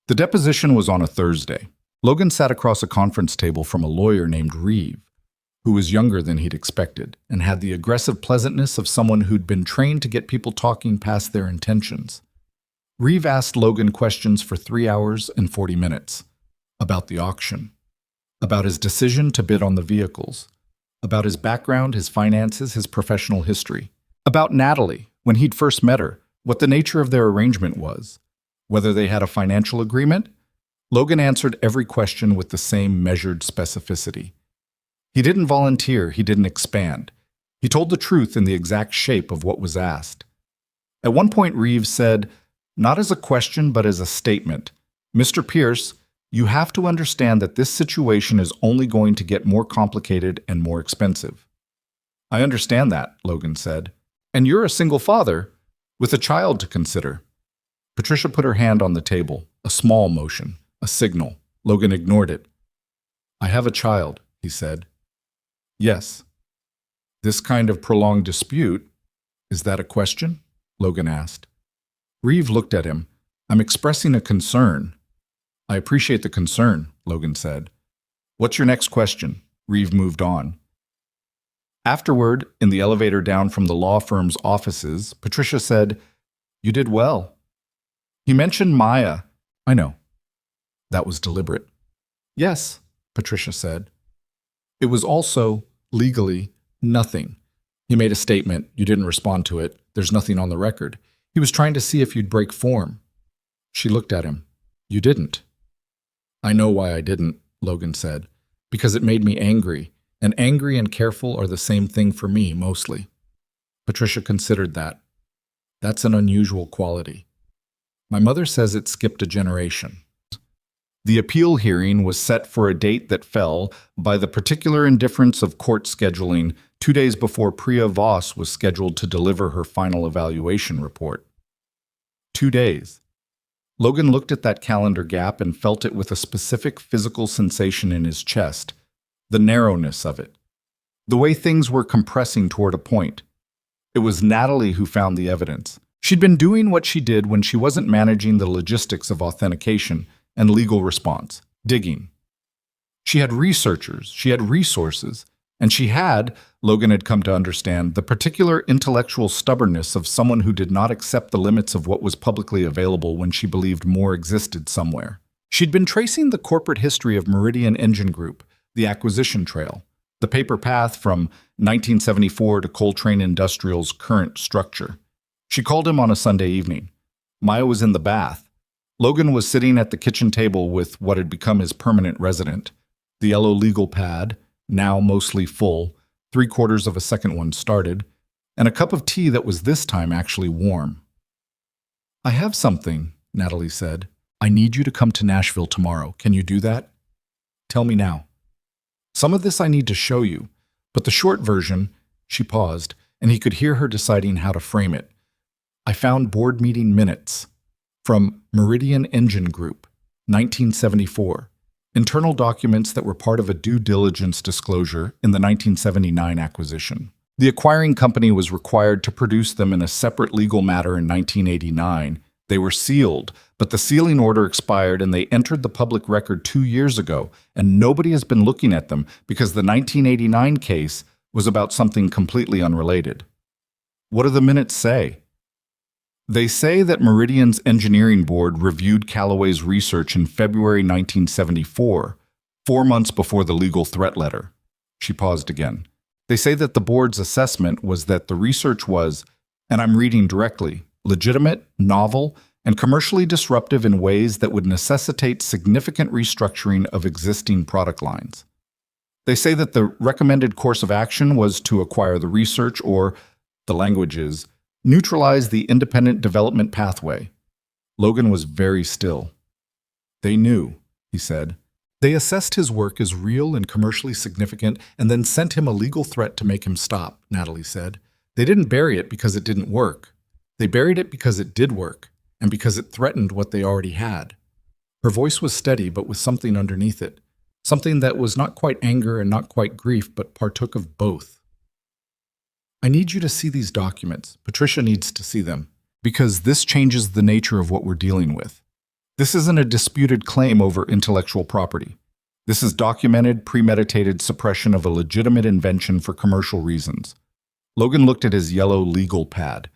The deposition was on a Thursday. Logan sat across a conference table from a lawyer named Reeve, who was younger than he'd expected and had the aggressive pleasantness of someone who'd been trained to get people talking past their intentions. Reeve asked Logan questions for 3 hours and 40 minutes. About the auction. About his decision to bid on the vehicles. About his background, his finances, his professional history. About Natalie, when he'd first met her, what the nature of their arrangement was. Whether they had a financial agreement. Logan answered every question with the same measured specificity. He didn't volunteer, he didn't expand. He told the truth in the exact shape of what was asked. At one point, Reeves said, not as a question but as a statement, "Mr. Pierce, you have to understand that this situation is only going to get more complicated and more expensive." "I understand that," Logan said. "And you're a single father, with a child to consider." Patricia put her hand on the table, a small motion, a signal. Logan ignored it. "I have a child," he said. "Yes." "This kind of prolonged dispute, is that a question?" Logan asked. Reeve looked at him. "I'm expressing a concern." "I appreciate the concern," Logan said. "What's your next question?" Reeve moved on. Afterward, in the elevator down from the law firm's offices, Patricia said, "You did well." "He mentioned Maya." "I know." That was deliberate. "Yes," Patricia said. "It was also, legally, nothing." He made a statement. You didn't respond to it. There's nothing on the record. He was trying to see if you'd break form. She looked at him. "You didn't." "I know why I didn't," Logan said. "Because it made me angry, and angry and careful are the same thing for me, mostly." Patricia considered that. "That's an unusual quality. My mother says it skipped a generation." The appeal hearing was set for a date that fell, by the particular indifference of court scheduling, 2 days before Priya Voss was scheduled to deliver her final evaluation report. 2 days. Logan looked at that calendar gap and felt it with a specific physical sensation in his chest, the narrowness of it, the way things were compressing toward a point. It was Natalie who found the evidence. She'd been doing what she did when she wasn't managing the logistics of authentication and legal response, digging. She had researchers, she had resources, and she had, Logan had come to understand, the particular intellectual stubbornness of someone who did not accept the limits of what was publicly available when she believed more existed somewhere. She'd been tracing the corporate history of Meridian Engine Group, the acquisition trail, the paper path from 1974 to Coltrane Industrial's current structure. She called him on a Sunday evening. Maya was in the bath. Logan was sitting at the kitchen table with what had become his permanent resident, the yellow legal pad, now mostly full, 3/4 of a second one started, and a cup of tea that was this time actually warm. "I have something," Natalie said. "I need you to come to Nashville tomorrow. Can you do that?" "Tell me now." "Some of this I need to show you, but the short version," she paused, and he could hear her deciding how to frame it. "I found board meeting minutes from Meridian Engine Group, 1974. Internal documents that were part of a due diligence disclosure in the 1979 acquisition. The acquiring company was required to produce them in a separate legal matter in 1989. They were sealed, but the sealing order expired and they entered the public record 2 years ago, and nobody has been looking at them because the 1989 case was about something completely unrelated." "What do the minutes say?" "They say that Meridian's engineering board reviewed Callaway's research in February 1974, 4 months before the legal threat letter." She paused again. "They say that the board's assessment was that the research was, and I'm reading directly, legitimate, novel, and commercially disruptive in ways that would necessitate significant restructuring of existing product lines. They say that the recommended course of action was to acquire the research or, the language is, neutralize the independent development pathway." Logan was very still. "They knew," he said. "They assessed his work as real and commercially significant and then sent him a legal threat to make him stop," Natalie said. "They didn't bury it because it didn't work. They buried it because it did work, and because it threatened what they already had." Her voice was steady, but with something underneath it. Something that was not quite anger and not quite grief, but partook of both. "I need you to see these documents. Patricia needs to see them, because this changes the nature of what we're dealing with. This isn't a disputed claim over intellectual property. This is documented, premeditated suppression of a legitimate invention for commercial reasons." Logan looked at his yellow legal pad.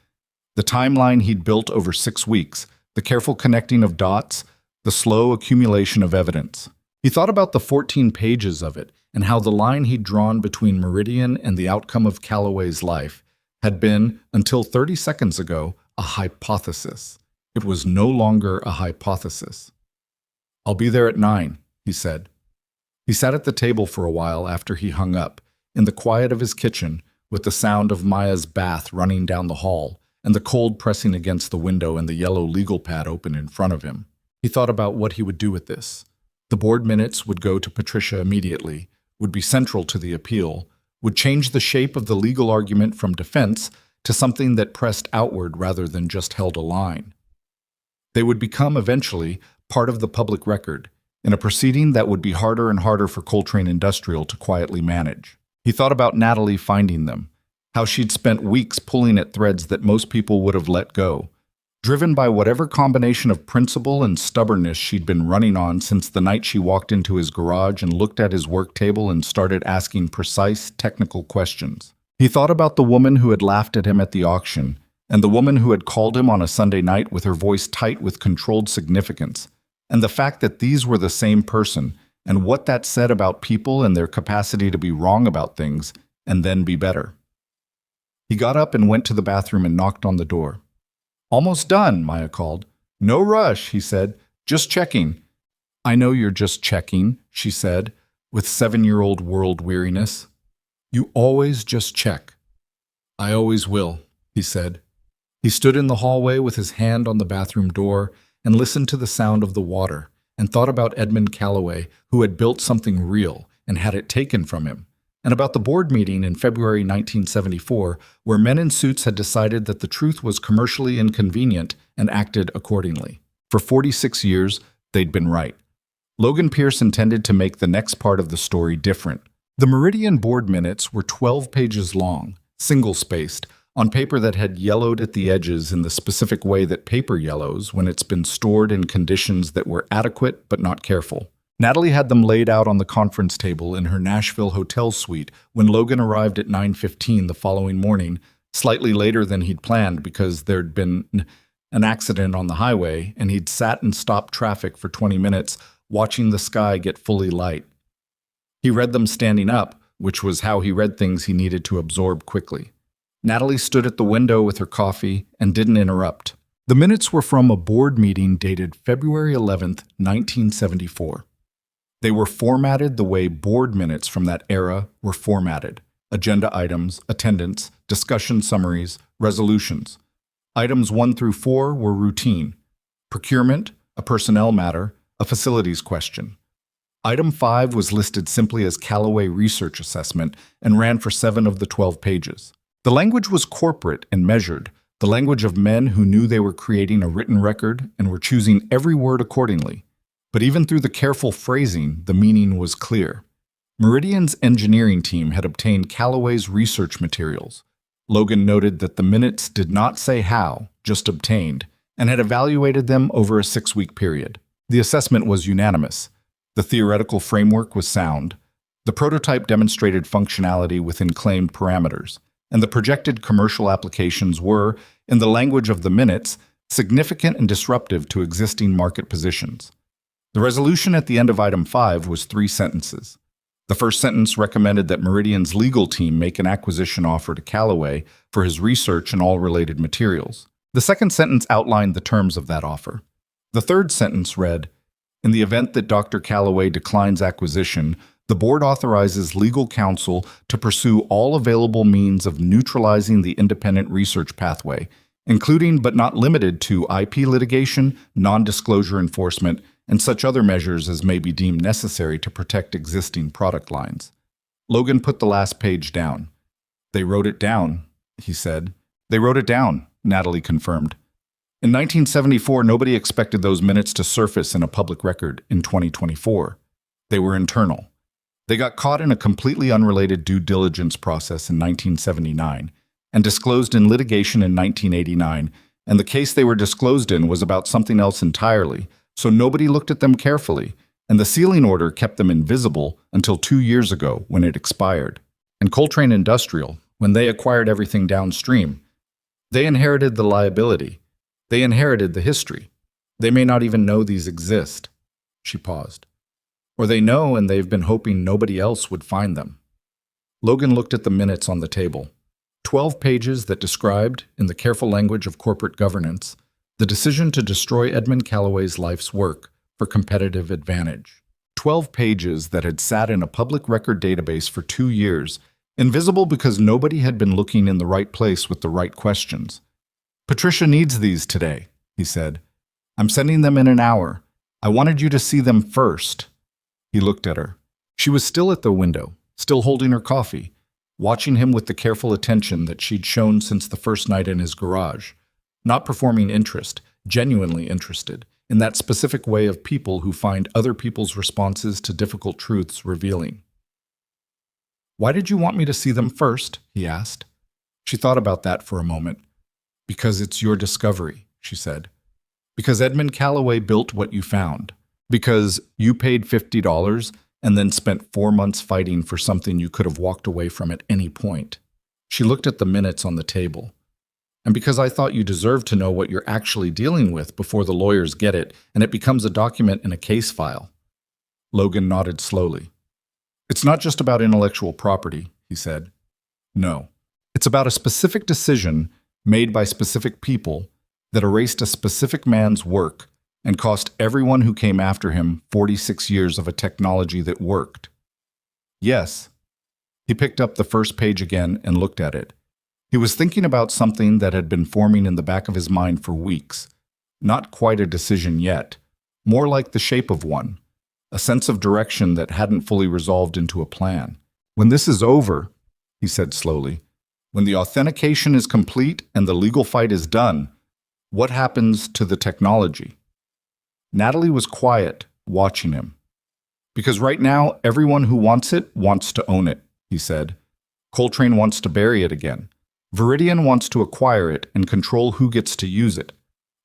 The timeline he'd built over 6 weeks, the careful connecting of dots, the slow accumulation of evidence. He thought about the 14 pages of it and how the line he'd drawn between Meridian and the outcome of Calloway's life had been, until 30 seconds ago, a hypothesis. It was no longer a hypothesis. "I'll be there at 9, he said. He sat at the table for a while after he hung up, in the quiet of his kitchen, with the sound of Maya's bath running down the hall and the cold pressing against the window and the yellow legal pad open in front of him. He thought about what he would do with this. The board minutes would go to Patricia immediately, would be central to the appeal, would change the shape of the legal argument from defense to something that pressed outward rather than just held a line. They would become, eventually, part of the public record, in a proceeding that would be harder and harder for Coltrane Industrial to quietly manage. He thought about Natalie finding them, how she'd spent weeks pulling at threads that most people would have let go, driven by whatever combination of principle and stubbornness she'd been running on since the night she walked into his garage and looked at his work table and started asking precise, technical questions. He thought about the woman who had laughed at him at the auction, and the woman who had called him on a Sunday night with her voice tight with controlled significance, and the fact that these were the same person, and what that said about people and their capacity to be wrong about things, and then be better. He got up and went to the bathroom and knocked on the door. "Almost done," Maya called. "No rush," he said. "Just checking." "I know you're just checking," she said, with 7-year-old world weariness. "You always just check." "I always will," he said. He stood in the hallway with his hand on the bathroom door and listened to the sound of the water and thought about Edmund Calloway, who had built something real and had it taken from him, and about the board meeting in February 1974 where men in suits had decided that the truth was commercially inconvenient and acted accordingly. For 46 years, they'd been right. Logan Pierce intended to make the next part of the story different. The Meridian board minutes were 12 pages long, single-spaced, on paper that had yellowed at the edges in the specific way that paper yellows when it's been stored in conditions that were adequate but not careful. Natalie had them laid out on the conference table in her Nashville hotel suite when Logan arrived at 9:15 the following morning, slightly later than he'd planned because there'd been an accident on the highway and he'd sat and stopped traffic for 20 minutes watching the sky get fully light. He read them standing up, which was how he read things he needed to absorb quickly. Natalie stood at the window with her coffee and didn't interrupt. The minutes were from a board meeting dated February 11th, 1974. They were formatted the way board minutes from that era were formatted: agenda items, attendance, discussion summaries, resolutions. Items 1 through 4 were routine: procurement, a personnel matter, a facilities question. Item 5 was listed simply as Calloway Research Assessment and ran for 7 of the 12 pages. The language was corporate and measured, the language of men who knew they were creating a written record and were choosing every word accordingly. But even through the careful phrasing, the meaning was clear. Meridian's engineering team had obtained Calloway's research materials. Logan noted that the minutes did not say how, just obtained, and had evaluated them over a 6-week period. The assessment was unanimous. The theoretical framework was sound. The prototype demonstrated functionality within claimed parameters, and the projected commercial applications were, in the language of the minutes, significant and disruptive to existing market positions. The resolution at the end of Item 5 was 3 sentences. The first sentence recommended that Meridian's legal team make an acquisition offer to Calloway for his research and all related materials. The second sentence outlined the terms of that offer. The third sentence read, "In the event that Dr. Calloway declines acquisition, the board authorizes legal counsel to pursue all available means of neutralizing the independent research pathway, including but not limited to IP litigation, non-disclosure enforcement, and such other measures as may be deemed necessary to protect existing product lines." Logan put the last page down. "They wrote it down," he said. "They wrote it down," Natalie confirmed. In 1974, nobody expected those minutes to surface in a public record in 2024. They were internal. They got caught in a completely unrelated due diligence process in 1979 and disclosed in litigation in 1989, and the case they were disclosed in was about something else entirely, so nobody looked at them carefully, and the sealing order kept them invisible until 2 years ago when it expired. And Coltrane Industrial, when they acquired everything downstream, they inherited the liability. They inherited the history. They may not even know these exist. She paused. Or they know and they've been hoping nobody else would find them. Logan looked at the minutes on the table. 12 pages that described, in the careful language of corporate governance, the decision to destroy Edmund Callaway's life's work for competitive advantage. 12 pages that had sat in a public record database for 2 years, invisible because nobody had been looking in the right place with the right questions. "Patricia needs these today," he said. "I'm sending them in an hour. I wanted you to see them first." He looked at her. She was still at the window, still holding her coffee, watching him with the careful attention that she'd shown since the first night in his garage, not performing interest, genuinely interested, in that specific way of people who find other people's responses to difficult truths revealing. "Why did you want me to see them first?" he asked. She thought about that for a moment. "Because it's your discovery," she said. "Because Edmund Callaway built what you found. Because you paid $50 and then spent 4 months fighting for something you could have walked away from at any point." She looked at the minutes on the table. "And because I thought you deserved to know what you're actually dealing with before the lawyers get it and it becomes a document in a case file." Logan nodded slowly. "It's not just about intellectual property," he said. "No. It's about a specific decision made by specific people that erased a specific man's work and cost everyone who came after him 46 years of a technology that worked." "Yes." He picked up the first page again and looked at it. He was thinking about something that had been forming in the back of his mind for weeks. Not quite a decision yet, more like the shape of one, a sense of direction that hadn't fully resolved into a plan. "When this is over," he said slowly, "when the authentication is complete and the legal fight is done, what happens to the technology?" Natalie was quiet, watching him. "Because right now, everyone who wants it wants to own it," he said. "Coltrane wants to bury it again. Veridian wants to acquire it and control who gets to use it.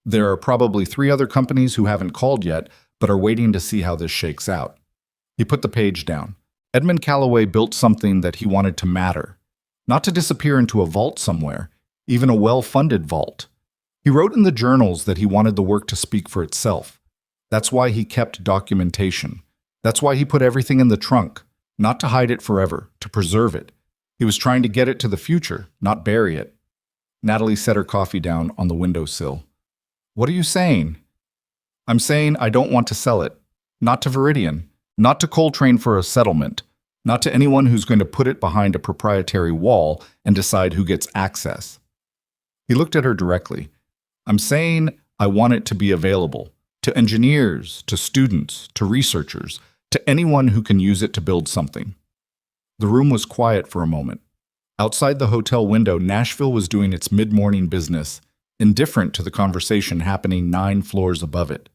There are probably 3 other companies who haven't called yet, but are waiting to see how this shakes out." He put the page down. Edmund Callaway built something that he wanted to matter, not to disappear into a vault somewhere, even a well-funded vault. He wrote in the journals that he wanted the work to speak for itself. That's why he kept documentation. That's why he put everything in the trunk, not to hide it forever, to preserve it. He was trying to get it to the future, not bury it. Natalie set her coffee down on the windowsill. "What are you saying?" "I'm saying I don't want to sell it. Not to Veridian, not to Coltrane for a settlement, not to anyone who's going to put it behind a proprietary wall and decide who gets access." He looked at her directly. "I'm saying I want it to be available. To engineers, to students, to researchers, to anyone who can use it to build something." The room was quiet for a moment. Outside the hotel window, Nashville was doing its mid-morning business, indifferent to the conversation happening 9 floors above it.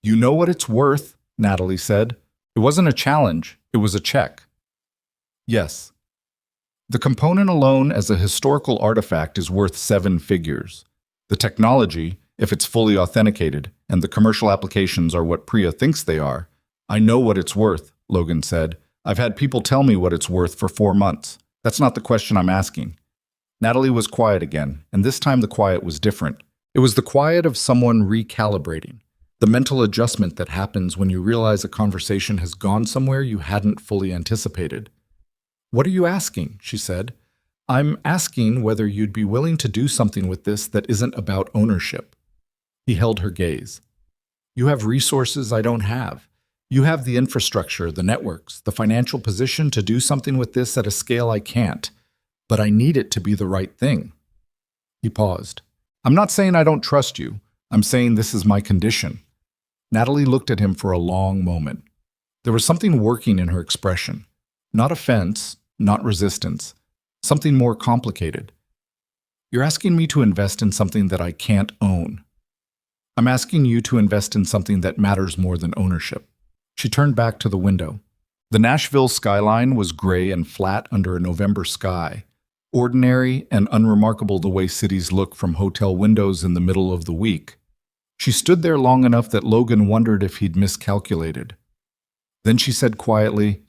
"You know what it's worth," Natalie said. "It wasn't a challenge, it was a check." "Yes." "The component alone as a historical artifact is worth 7 figures. The technology, if it's fully authenticated, and the commercial applications are what Priya thinks they are. I know what it's worth," Logan said. "I've had people tell me what it's worth for 4 months. That's not the question I'm asking." Natalie was quiet again, and this time the quiet was different. It was the quiet of someone recalibrating, the mental adjustment that happens when you realize a conversation has gone somewhere you hadn't fully anticipated. "What are you asking?" she said. "I'm asking whether you'd be willing to do something with this that isn't about ownership." He held her gaze. "You have resources I don't have. You have the infrastructure, the networks, the financial position to do something with this at a scale I can't, but I need it to be the right thing." He paused. "I'm not saying I don't trust you. I'm saying this is my condition." Natalie looked at him for a long moment. There was something working in her expression. Not offense, not resistance. Something more complicated. "You're asking me to invest in something that I can't own. I'm asking you to invest in something that matters more than ownership." She turned back to the window. The Nashville skyline was gray and flat under a November sky, ordinary and unremarkable the way cities look from hotel windows in the middle of the week. She stood there long enough that Logan wondered if he'd miscalculated. Then she said quietly,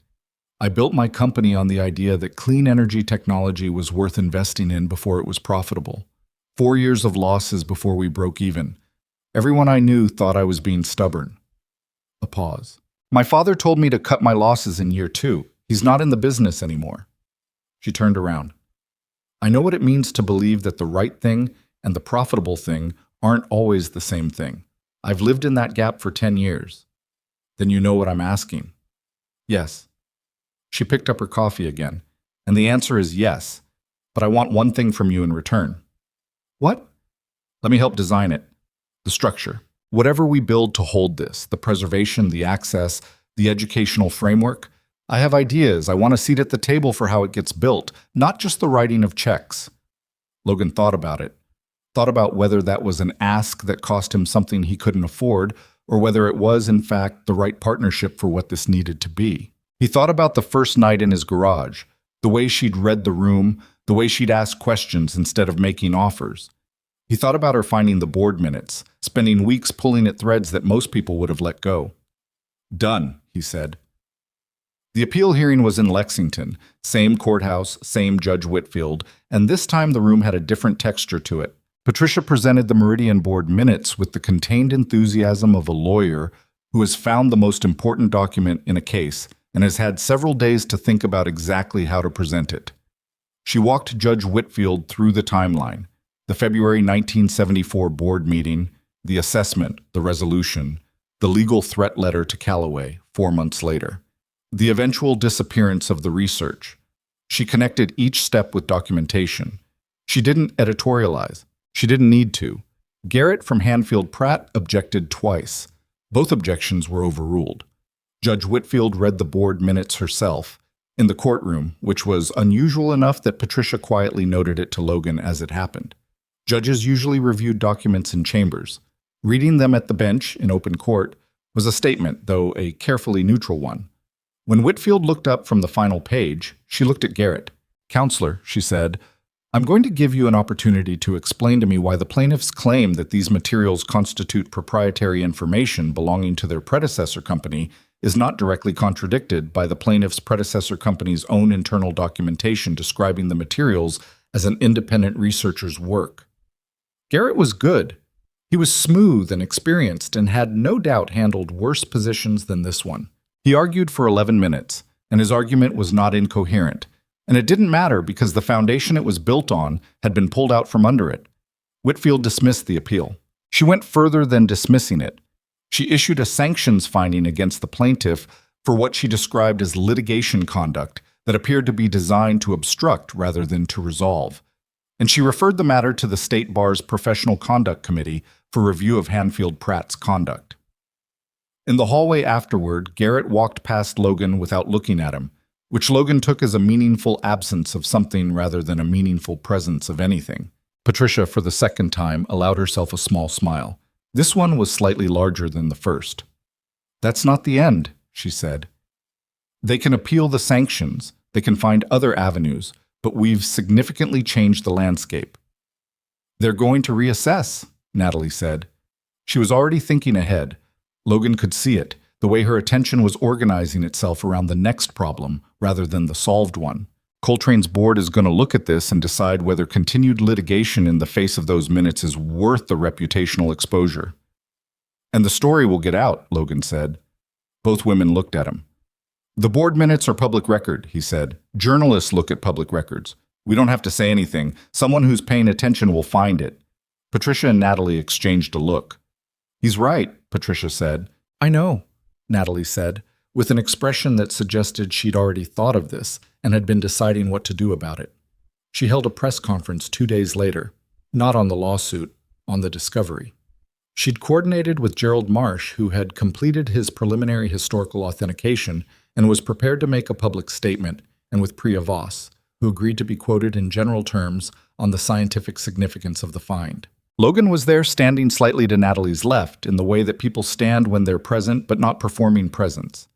"I built my company on the idea that clean energy technology was worth investing in before it was profitable. 4 years of losses before we broke even. Everyone I knew thought I was being stubborn. A pause. My father told me to cut my losses in year 2. He's not in the business anymore. She turned around. I know what it means to believe that the right thing and the profitable thing aren't always the same thing. I've lived in that gap for 10 years. Then you know what I'm asking. Yes. She picked up her coffee again, and the answer is yes, but I want one thing from you in return. What? Let me help design it. The structure. Whatever we build to hold this, the preservation, the access, the educational framework, I have ideas. I want a seat at the table for how it gets built, not just the writing of checks. Logan thought about it. Thought about whether that was an ask that cost him something he couldn't afford, or whether it was, in fact, the right partnership for what this needed to be. He thought about the first night in his garage, the way she'd read the room, the way she'd asked questions instead of making offers. He thought about her finding the board minutes, spending weeks pulling at threads that most people would have let go. Done, he said. The appeal hearing was in Lexington, same courthouse, same Judge Whitfield, and this time the room had a different texture to it. Patricia presented the Meridian Board minutes with the contained enthusiasm of a lawyer who has found the most important document in a case and has had several days to think about exactly how to present it. She walked Judge Whitfield through the timeline, the February 1974 board meeting, the assessment, the resolution, the legal threat letter to Callaway 4 months later, the eventual disappearance of the research. She connected each step with documentation. She didn't editorialize. She didn't need to. Garrett from Hanfield Pratt objected twice. Both objections were overruled. Judge Whitfield read the board minutes herself, in the courtroom, which was unusual enough that Patricia quietly noted it to Logan as it happened. Judges usually reviewed documents in chambers. Reading them at the bench in open court was a statement, though a carefully neutral one. When Whitfield looked up from the final page, she looked at Garrett. "Counselor," she said, "I'm going to give you an opportunity to explain to me why the plaintiffs claim that these materials constitute proprietary information belonging to their predecessor company is not directly contradicted by the plaintiff's predecessor company's own internal documentation describing the materials as an independent researcher's work." Garrett was good. He was smooth and experienced and had no doubt handled worse positions than this one. He argued for 11 minutes, and his argument was not incoherent. And it didn't matter because the foundation it was built on had been pulled out from under it. Whitfield dismissed the appeal. She went further than dismissing it. She issued a sanctions finding against the plaintiff for what she described as litigation conduct that appeared to be designed to obstruct rather than to resolve. And she referred the matter to the State Bar's Professional Conduct Committee for review of Hanfield Pratt's conduct. In the hallway afterward, Garrett walked past Logan without looking at him, which Logan took as a meaningful absence of something rather than a meaningful presence of anything. Patricia, for the second time, allowed herself a small smile. This one was slightly larger than the first. "That's not the end," she said. "They can appeal the sanctions, they can find other avenues, but we've significantly changed the landscape." "They're going to reassess," Natalie said. She was already thinking ahead. Logan could see it, the way her attention was organizing itself around the next problem rather than the solved one. Coltrane's board is going to look at this and decide whether continued litigation in the face of those minutes is worth the reputational exposure. "And the story will get out," Logan said. Both women looked at him. "The board minutes are public record," he said. "Journalists look at public records. We don't have to say anything. Someone who's paying attention will find it." Patricia and Natalie exchanged a look. "He's right," Patricia said. "I know," Natalie said, with an expression that suggested she'd already thought of this and had been deciding what to do about it. She held a press conference 2 days later, not on the lawsuit, on the discovery. She'd coordinated with Gerald Marsh, who had completed his preliminary historical authentication and was prepared to make a public statement, and with Priya Voss, who agreed to be quoted in general terms on the scientific significance of the find. Logan was there, standing slightly to Natalie's left, in the way that people stand when they're present but not performing presence.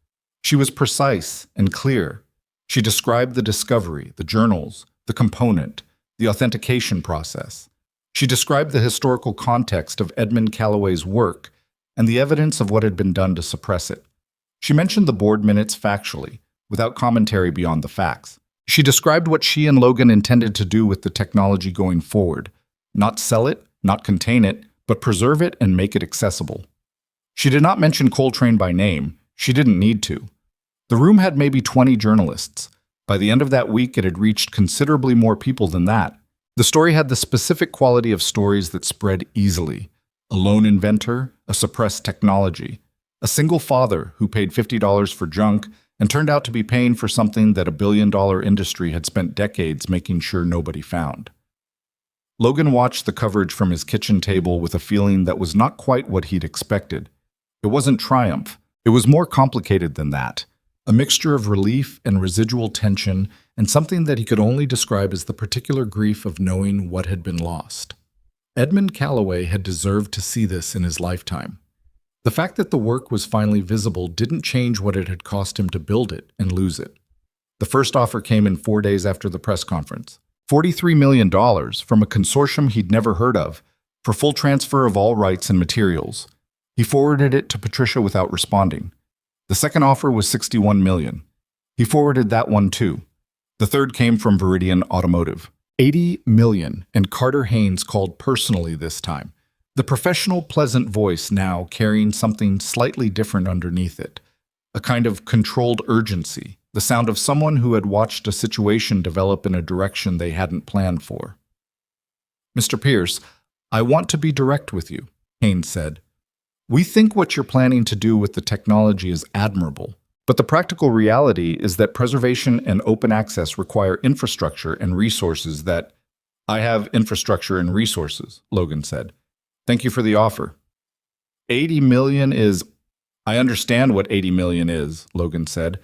She was precise and clear. She described the discovery, the journals, the component, the authentication process. She described the historical context of Edmund Callaway's work and the evidence of what had been done to suppress it. She mentioned the board minutes factually, without commentary beyond the facts. She described what she and Logan intended to do with the technology going forward. Not sell it, not contain it, but preserve it and make it accessible. She did not mention Coltrane by name. She didn't need to. The room had maybe 20 journalists. By the end of that week, it had reached considerably more people than that. The story had the specific quality of stories that spread easily. A lone inventor, a suppressed technology, a single father who paid $50 for junk and turned out to be paying for something that a billion-dollar industry had spent decades making sure nobody found. Logan watched the coverage from his kitchen table with a feeling that was not quite what he'd expected. It wasn't triumph. It was more complicated than that. A mixture of relief and residual tension, and something that he could only describe as the particular grief of knowing what had been lost. Edmund Callaway had deserved to see this in his lifetime. The fact that the work was finally visible didn't change what it had cost him to build it and lose it. The first offer came in 4 days after the press conference. $43 million from a consortium he'd never heard of, for full transfer of all rights and materials. He forwarded it to Patricia without responding. The second offer was $61 million. He forwarded that one too. The third came from Viridian Automotive. $80 million, and Carter Haynes called personally this time. The professional, pleasant voice now carrying something slightly different underneath it. A kind of controlled urgency, the sound of someone who had watched a situation develop in a direction they hadn't planned for. "Mr. Pierce, I want to be direct with you," Haynes said. "We think what you're planning to do with the technology is admirable, but the practical reality is that preservation and open access require infrastructure and resources that—" "I have infrastructure and resources," Logan said. "Thank you for the offer." $80 million is— "I understand what $80 million is," Logan said.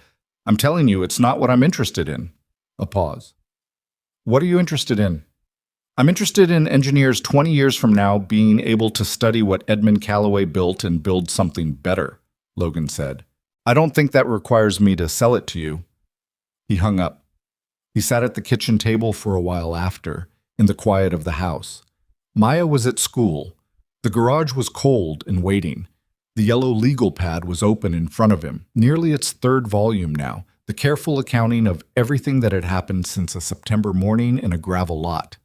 "I'm telling you, it's not what I'm interested in." A pause. "What are you interested in?" "I'm interested in engineers 20 years from now being able to study what Edmund Callaway built and build something better," Logan said. "I don't think that requires me to sell it to you." He hung up. He sat at the kitchen table for a while after, in the quiet of the house. Maya was at school. The garage was cold and waiting. The yellow legal pad was open in front of him, nearly its third volume now, the careful accounting of everything that had happened since a September morning in a gravel lot.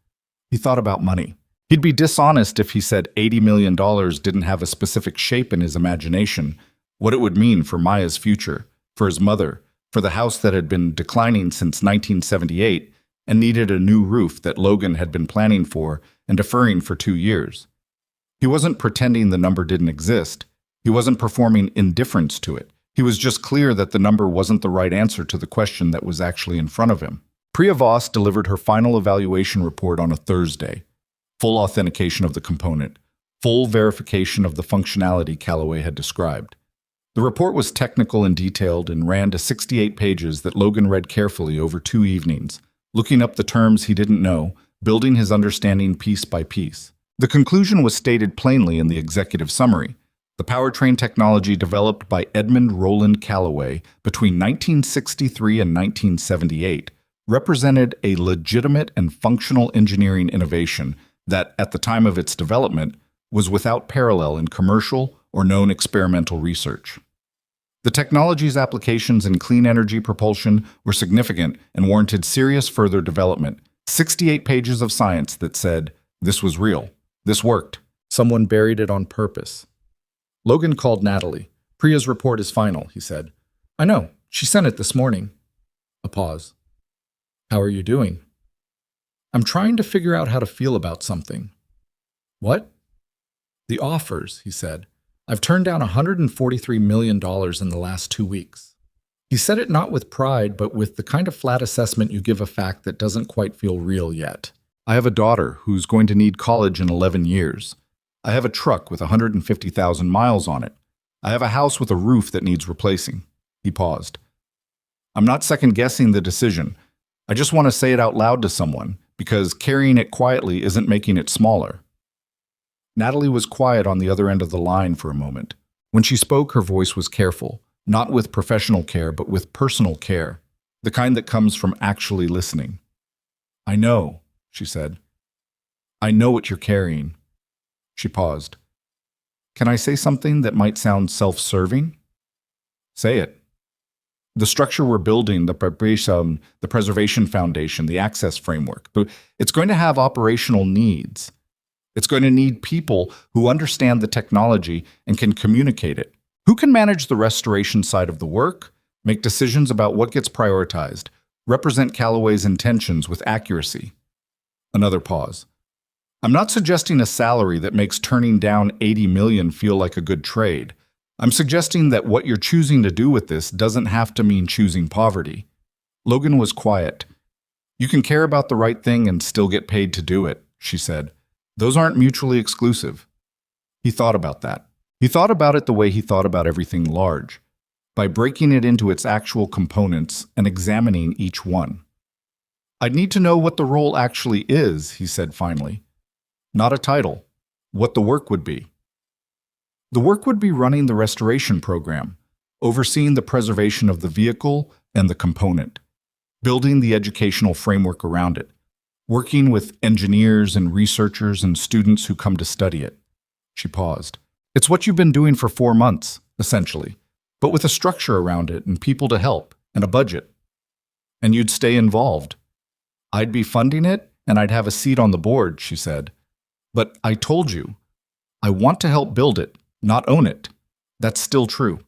He thought about money. He'd be dishonest if he said $80 million didn't have a specific shape in his imagination, what it would mean for Maya's future, for his mother, for the house that had been declining since 1978 and needed a new roof that Logan had been planning for and deferring for 2 years. He wasn't pretending the number didn't exist. He wasn't performing indifference to it. He was just clear that the number wasn't the right answer to the question that was actually in front of him. Priya Voss delivered her final evaluation report on a Thursday. Full authentication of the component. Full verification of the functionality Callaway had described. The report was technical and detailed and ran to 68 pages that Logan read carefully over 2 evenings, looking up the terms he didn't know, building his understanding piece by piece. The conclusion was stated plainly in the executive summary. The powertrain technology developed by Edmund Roland Callaway between 1963 and 1978 represented a legitimate and functional engineering innovation that, at the time of its development, was without parallel in commercial or known experimental research. The technology's applications in clean energy propulsion were significant and warranted serious further development. 68 pages of science that said, this was real, this worked, someone buried it on purpose. Logan called Natalie. "Priya's report is final," he said. "I know. She sent it this morning." A pause. "How are you doing?" "I'm trying to figure out how to feel about something." "What?" "The offers," he said. "I've turned down $143 million in the last 2 weeks." He said it not with pride, but with the kind of flat assessment you give a fact that doesn't quite feel real yet. "I have a daughter who's going to need college in 11 years. I have a truck with 150,000 miles on it. I have a house with a roof that needs replacing." He paused. "I'm not second-guessing the decision. I just want to say it out loud to someone, because carrying it quietly isn't making it smaller." Natalie was quiet on the other end of the line for a moment. When she spoke, her voice was careful, not with professional care, but with personal care, the kind that comes from actually listening. "I know," she said. "I know what you're carrying." She paused. "Can I say something that might sound self-serving?" "Say it." "The structure we're building, the preservation foundation, the access framework, but it's going to have operational needs. It's going to need people who understand the technology and can communicate it, who can manage the restoration side of the work, make decisions about what gets prioritized, represent Callaway's intentions with accuracy. Another pause. I'm not suggesting a salary that makes turning down $80 million feel like a good trade. I'm suggesting that what you're choosing to do with this doesn't have to mean choosing poverty. Logan was quiet. You can care about the right thing and still get paid to do it, she said. Those aren't mutually exclusive. He thought about that. He thought about it the way he thought about everything large, by breaking it into its actual components and examining each one. I'd need to know what the role actually is, he said finally. Not a title. What the work would be. The work would be running the restoration program, overseeing the preservation of the vehicle and the component, building the educational framework around it, working with engineers and researchers and students who come to study it. She paused. It's what you've been doing for 4 months, essentially, but with a structure around it and people to help and a budget. And you'd stay involved. I'd be funding it and I'd have a seat on the board, she said. But I told you, I want to help build it, not own it. That's still true.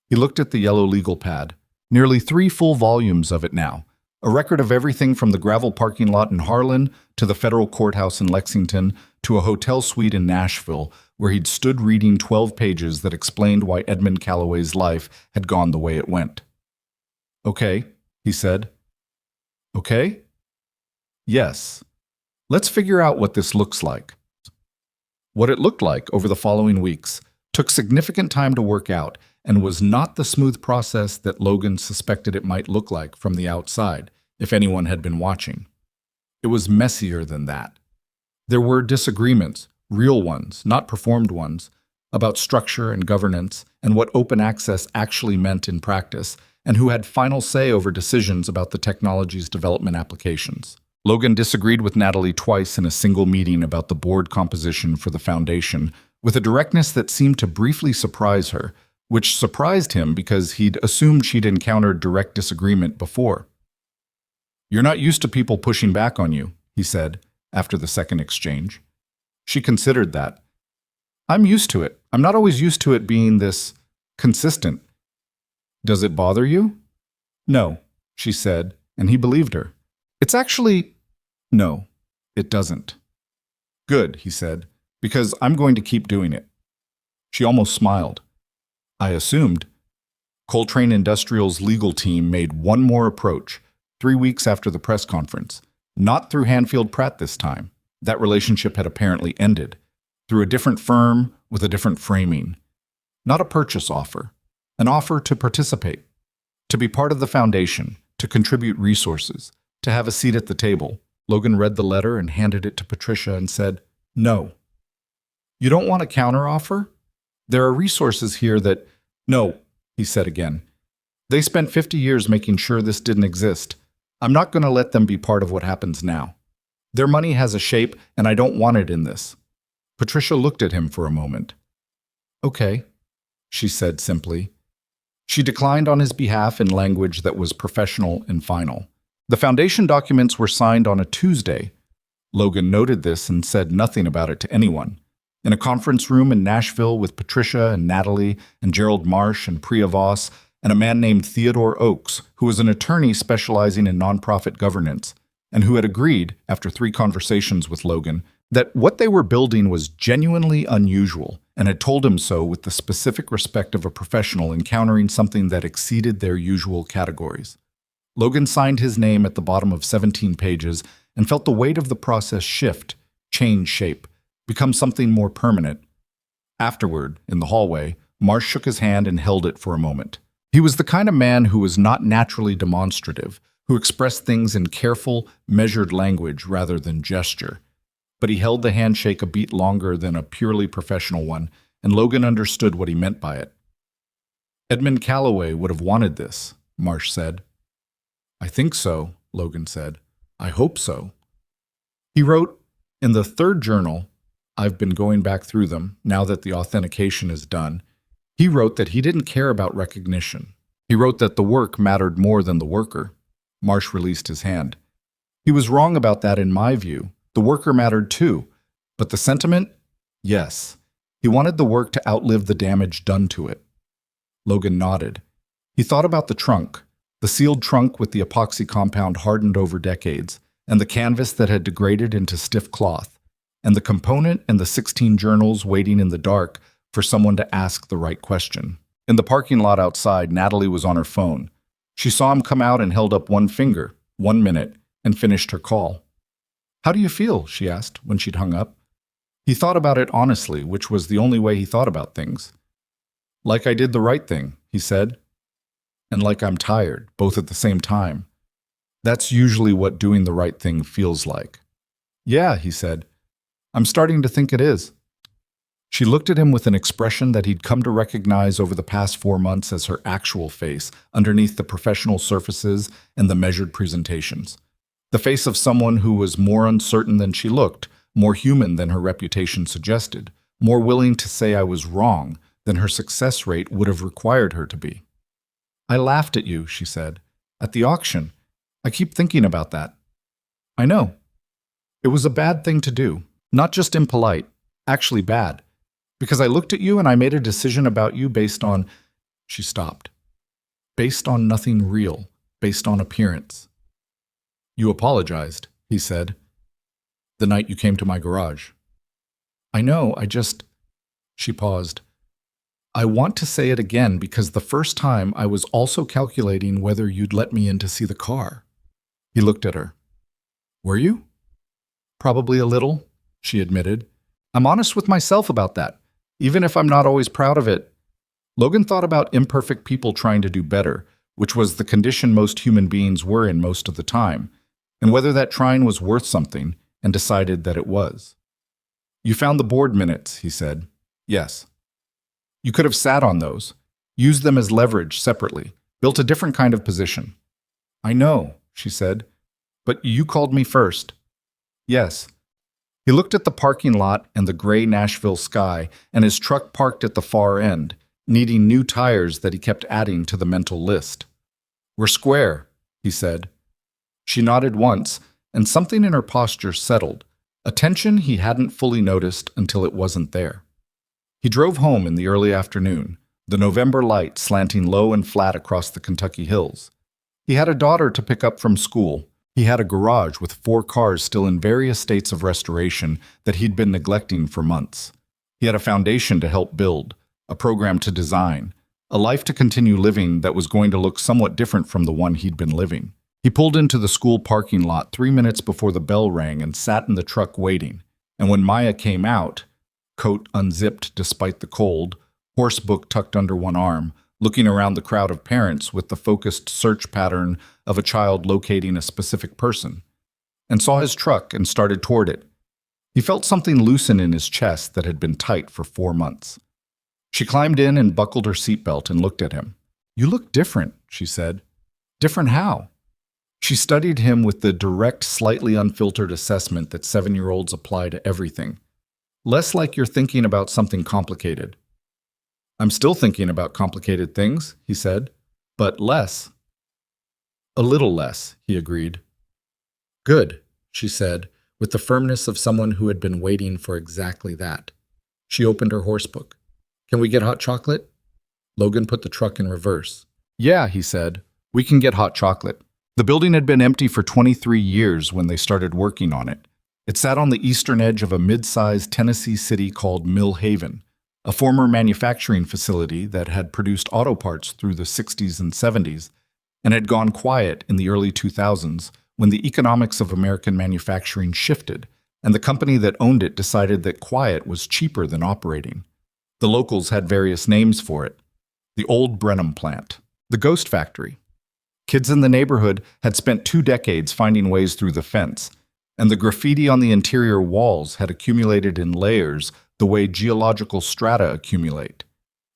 He looked at the yellow legal pad, nearly 3 full volumes of it now, a record of everything from the gravel parking lot in Harlan to the federal courthouse in Lexington to a hotel suite in Nashville, where he'd stood reading 12 pages that explained why Edmund Callaway's life had gone the way it went. Okay, he said. Okay? Yes. Let's figure out what this looks like. What it looked like over the following weeks took significant time to work out and was not the smooth process that Logan suspected it might look like from the outside, if anyone had been watching. It was messier than that. There were disagreements, real ones, not performed ones, about structure and governance and what open access actually meant in practice, and who had final say over decisions about the technology's development applications. Logan disagreed with Natalie twice in a single meeting about the board composition for the foundation, with a directness that seemed to briefly surprise her, which surprised him because he'd assumed she'd encountered direct disagreement before. You're not used to people pushing back on you, he said, after the second exchange. She considered that. I'm used to it. I'm not always used to it being this consistent. Does it bother you? No, she said, and he believed her. It's actually, no, it doesn't. Good, he said, because I'm going to keep doing it. She almost smiled. I assumed. Coltrane Industrial's legal team made one more approach, 3 weeks after the press conference. Not through Hanfield Pratt this time. That relationship had apparently ended. Through a different firm with a different framing. Not a purchase offer. An offer to participate. To be part of the foundation. To contribute resources. To have a seat at the table. Logan read the letter and handed it to Patricia and said, No. You don't want a counteroffer? There are resources here that... No, he said again. They spent 50 years making sure this didn't exist. I'm not going to let them be part of what happens now. Their money has a shape, and I don't want it in this. Patricia looked at him for a moment. Okay, she said simply. She declined on his behalf in language that was professional and final. The foundation documents were signed on a Tuesday. Logan noted this and said nothing about it to anyone. In a conference room in Nashville with Patricia and Natalie and Gerald Marsh and Priya Voss and a man named Theodore Oakes, who was an attorney specializing in nonprofit governance, and who had agreed, after 3 conversations with Logan, that what they were building was genuinely unusual and had told him so with the specific respect of a professional encountering something that exceeded their usual categories. Logan signed his name at the bottom of 17 pages and felt the weight of the process shift, change shape, become something more permanent. Afterward, in the hallway, Marsh shook his hand and held it for a moment. He was the kind of man who was not naturally demonstrative, who expressed things in careful, measured language rather than gesture. But he held the handshake a beat longer than a purely professional one, and Logan understood what he meant by it. Edmund Callaway would have wanted this, Marsh said. I think so, Logan said. I hope so. He wrote, in the 3rd journal, I've been going back through them, now that the authentication is done, he wrote that he didn't care about recognition. He wrote that the work mattered more than the worker. Marsh released his hand. He was wrong about that in my view. The worker mattered too, But the sentiment? Yes. He wanted the work to outlive the damage done to it. Logan nodded. He thought about the trunk, the sealed trunk with the epoxy compound hardened over decades, and the canvas that had degraded into stiff cloth, and the component and the 16 journals waiting in the dark for someone to ask the right question. In the parking lot outside, Natalie was on her phone. She saw him come out and held up one finger, 1 minute, and finished her call. "How do you feel?" she asked when she'd hung up. He thought about it honestly, which was the only way he thought about things. "Like I did the right thing," he said. "And like I'm tired, both at the same time. That's usually what doing the right thing feels like." "Yeah," he said. "I'm starting to think it is." She looked at him with an expression that he'd come to recognize over the past 4 months as her actual face, underneath the professional surfaces and the measured presentations. The face of someone who was more uncertain than she looked, more human than her reputation suggested, more willing to say I was wrong than her success rate would have required her to be. "I laughed at you," she said, "at the auction. I keep thinking about that." "I know. It was a bad thing to do. Not just impolite, actually bad. Because I looked at you and I made a decision about you based on—" She stopped. "Based on nothing real, based on appearance." "You apologized," he said, "the night you came to my garage." "I know, She paused. "I want to say it again because the first time I was also calculating whether you'd let me in to see the car." He looked at her. "Were you?" "Probably a little," she admitted. "I'm honest with myself about that, even if I'm not always proud of it." Logan thought about imperfect people trying to do better, which was the condition most human beings were in most of the time, and whether that trying was worth something, and decided that it was. "You found the board minutes," he said. "Yes." "You could have sat on those, used them as leverage separately, built a different kind of position." "I know," she said, "but you called me first." "Yes." He looked at the parking lot and the gray Nashville sky and his truck parked at the far end, needing new tires that he kept adding to the mental list. "We're square," he said. She nodded once, and something in her posture settled, a tension he hadn't fully noticed until it wasn't there. He drove home in the early afternoon, the November light slanting low and flat across the Kentucky hills. He had a daughter to pick up from school. He had a garage with 4 cars still in various states of restoration that he'd been neglecting for months. He had a foundation to help build, a program to design, a life to continue living that was going to look somewhat different from the one he'd been living. He pulled into the school parking lot 3 minutes before the bell rang and sat in the truck waiting. And when Maya came out, coat unzipped despite the cold, horse book tucked under one arm, looking around the crowd of parents with the focused search pattern of a child locating a specific person, and saw his truck and started toward it. He felt something loosen in his chest that had been tight for 4 months. She climbed in and buckled her seatbelt and looked at him. "You look different," she said. "Different how?" She studied him with the direct, slightly unfiltered assessment that 7-year-olds apply to everything. "Less like you're thinking about something complicated." "I'm still thinking about complicated things," he said, "but less." "A little less," he agreed. "Good," she said, with the firmness of someone who had been waiting for exactly that. She opened her horsebook. "Can we get hot chocolate?" Logan put the truck in reverse. "Yeah," he said, "we can get hot chocolate." The building had been empty for 23 years when they started working on it. It sat on the eastern edge of a mid-sized Tennessee city called Mill Haven, a former manufacturing facility that had produced auto parts through the 60s and 70s, and had gone quiet in the early 2000s when the economics of American manufacturing shifted, and the company that owned it decided that quiet was cheaper than operating. The locals had various names for it. The old Brenham plant, the ghost factory. Kids in the neighborhood had spent 2 decades finding ways through the fence, and the graffiti on the interior walls had accumulated in layers the way geological strata accumulate,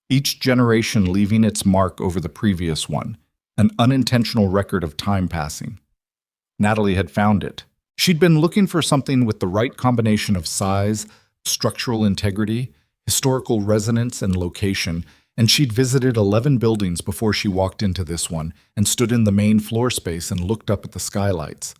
each generation leaving its mark over the previous one, an unintentional record of time passing. Natalie had found it. She'd been looking for something with the right combination of size, structural integrity, historical resonance, and location, and she'd visited 11 buildings before she walked into this one and stood in the main floor space and looked up at the skylights.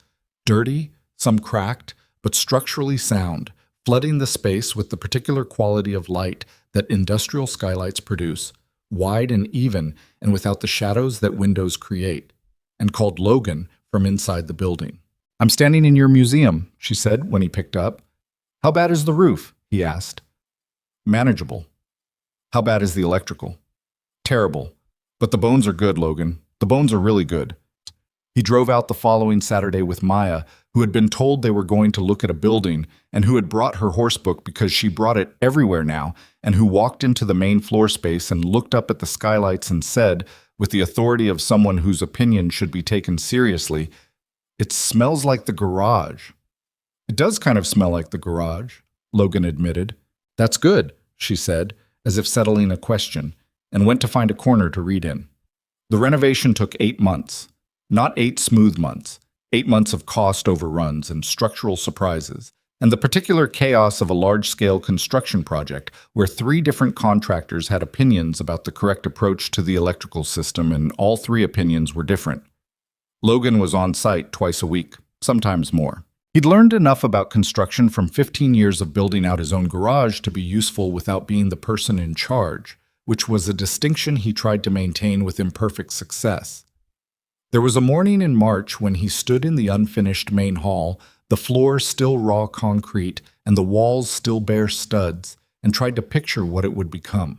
Dirty, some cracked, but structurally sound, flooding the space with the particular quality of light that industrial skylights produce, wide and even and without the shadows that windows create, and called Logan from inside the building. "I'm standing in your museum," she said when he picked up. "How bad is the roof?" he asked. "Manageable." "How bad is the electrical?" "Terrible. But the bones are good, Logan. The bones are really good." He drove out the following Saturday with Maya, who had been told they were going to look at a building and who had brought her horsebook because she brought it everywhere now, and who walked into the main floor space and looked up at the skylights and said, with the authority of someone whose opinion should be taken seriously, "It smells like the garage." "It does kind of smell like the garage," Logan admitted. "That's good," she said, as if settling a question, and went to find a corner to read in. The renovation took 8 months. Not 8 smooth months, 8 months of cost overruns and structural surprises, and the particular chaos of a large-scale construction project where 3 different contractors had opinions about the correct approach to the electrical system, and all 3 opinions were different. Logan was on site twice a week, sometimes more. He'd learned enough about construction from 15 years of building out his own garage to be useful without being the person in charge, which was a distinction he tried to maintain with imperfect success. There was a morning in March when he stood in the unfinished main hall, the floor still raw concrete and the walls still bare studs, and tried to picture what it would become.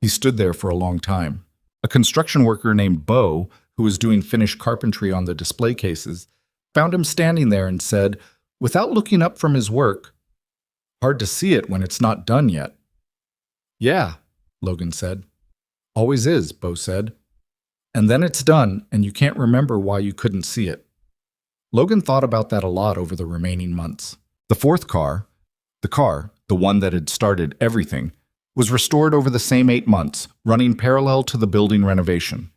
He stood there for a long time. A construction worker named Bo, who was doing finished carpentry on the display cases, found him standing there and said, without looking up from his work, "Hard to see it when it's not done yet." "Yeah," Logan said. "Always is," Bo said. "And then it's done, and you can't remember why you couldn't see it." Logan thought about that a lot over the remaining months. The 4th car, the one that had started everything, was restored over the same 8 months, running parallel to the building renovation.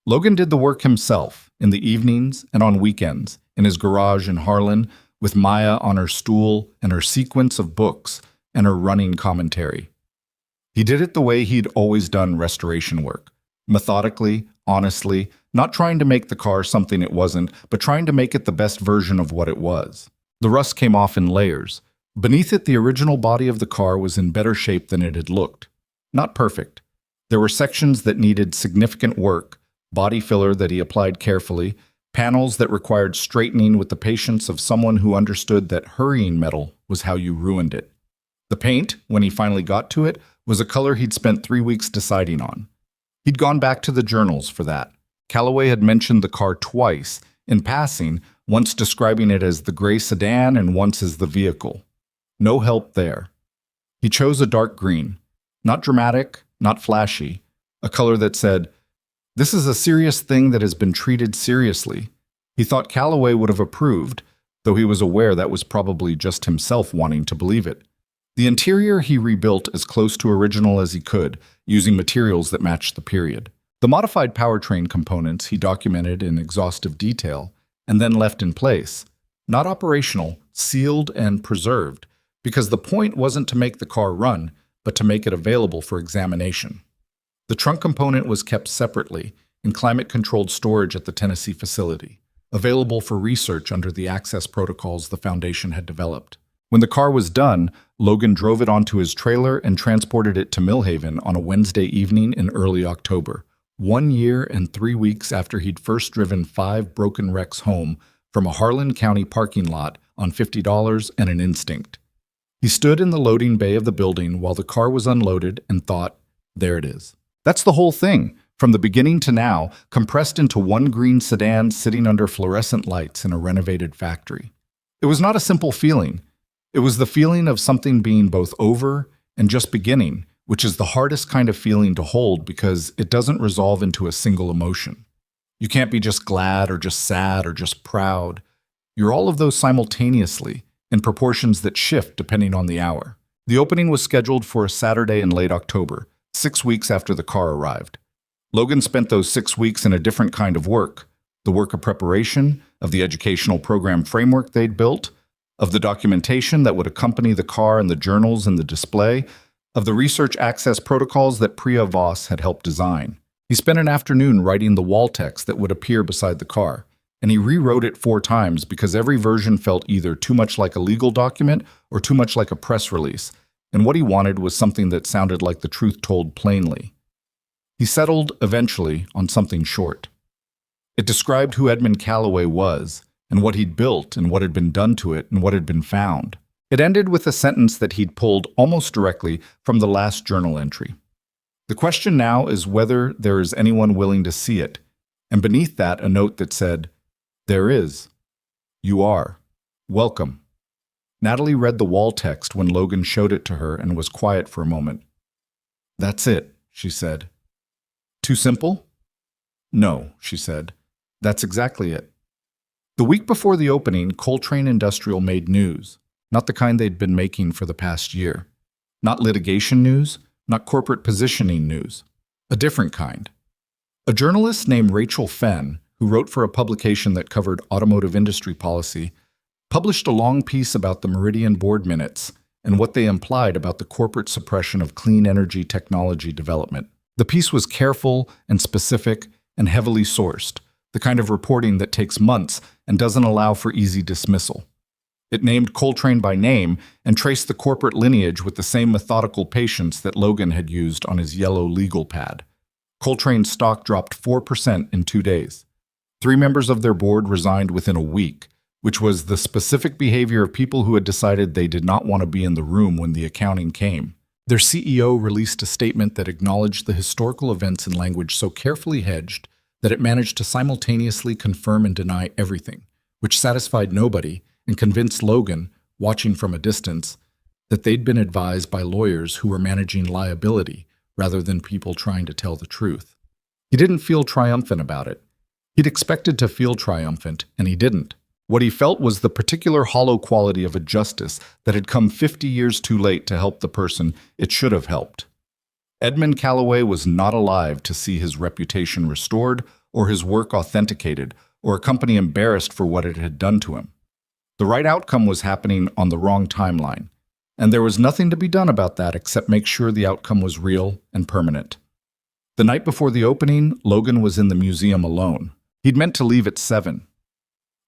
Logan did the work himself, in the evenings and on weekends, in his garage in Harlan, with Maya on her stool and her sequence of books and her running commentary. He did it the way he'd always done restoration work, methodically, honestly, not trying to make the car something it wasn't, but trying to make it the best version of what it was. The rust came off in layers. Beneath it, the original body of the car was in better shape than it had looked. Not perfect. There were sections that needed significant work, body filler that he applied carefully, panels that required straightening with the patience of someone who understood that hurrying metal was how you ruined it. The paint, when he finally got to it, was a color he'd spent 3 weeks deciding on. He'd gone back to the journals for that. Callaway had mentioned the car twice, in passing, once describing it as the gray sedan and once as the vehicle. No help there. He chose a dark green. Not dramatic, not flashy. A color that said, "This is a serious thing that has been treated seriously." He thought Callaway would have approved, though he was aware that was probably just himself wanting to believe it. The interior he rebuilt as close to original as he could, using materials that matched the period. The modified powertrain components he documented in exhaustive detail and then left in place, not operational, sealed and preserved, because the point wasn't to make the car run, but to make it available for examination. The trunk component was kept separately, in climate-controlled storage at the Tennessee facility, available for research under the access protocols the Foundation had developed. When the car was done, Logan drove it onto his trailer and transported it to Millhaven on a Wednesday evening in early October, 1 year and 3 weeks after he'd first driven 5 broken wrecks home from a Harlan County parking lot on $50 and an instinct. He stood in the loading bay of the building while the car was unloaded and thought, there it is. That's the whole thing, from the beginning to now, compressed into one green sedan sitting under fluorescent lights in a renovated factory. It was not a simple feeling. It was the feeling of something being both over and just beginning, which is the hardest kind of feeling to hold because it doesn't resolve into a single emotion. You can't be just glad or just sad or just proud. You're all of those simultaneously, in proportions that shift depending on the hour. The opening was scheduled for a Saturday in late October, 6 weeks after the car arrived. Logan spent those 6 weeks in a different kind of work, the work of preparation, of the educational program framework they'd built, of the documentation that would accompany the car and the journals and the display, of the research access protocols that Priya Voss had helped design. He spent an afternoon writing the wall text that would appear beside the car, and he rewrote it 4 times because every version felt either too much like a legal document or too much like a press release, and what he wanted was something that sounded like the truth told plainly. He settled, eventually, on something short. It described who Edmund Callaway was, and what he'd built, and what had been done to it, and what had been found. It ended with a sentence that he'd pulled almost directly from the last journal entry. The question now is whether there is anyone willing to see it, and beneath that a note that said, "There is. You are. Welcome." Natalie read the wall text when Logan showed it to her and was quiet for a moment. "That's it," she said. "Too simple?" "No," she said. "That's exactly it." The week before the opening, Coltrane Industrial made news, not the kind they'd been making for the past year. Not litigation news, not corporate positioning news. A different kind. A journalist named Rachel Fenn, who wrote for a publication that covered automotive industry policy, published a long piece about the Meridian board minutes and what they implied about the corporate suppression of clean energy technology development. The piece was careful and specific and heavily sourced, the kind of reporting that takes months and doesn't allow for easy dismissal. It named Coltrane by name and traced the corporate lineage with the same methodical patience that Logan had used on his yellow legal pad. Coltrane's stock dropped 4% in 2 days. 3 members of their board resigned within a week, which was the specific behavior of people who had decided they did not want to be in the room when the accounting came. Their CEO released a statement that acknowledged the historical events in language so carefully hedged that it managed to simultaneously confirm and deny everything, which satisfied nobody and convinced Logan, watching from a distance, that they'd been advised by lawyers who were managing liability rather than people trying to tell the truth. He didn't feel triumphant about it. He'd expected to feel triumphant, and he didn't. What he felt was the particular hollow quality of a justice that had come 50 years too late to help the person it should have helped. Edmund Callaway was not alive to see his reputation restored, or his work authenticated, or a company embarrassed for what it had done to him. The right outcome was happening on the wrong timeline, and there was nothing to be done about that except make sure the outcome was real and permanent. The night before the opening, Logan was in the museum alone. He'd meant to leave at 7.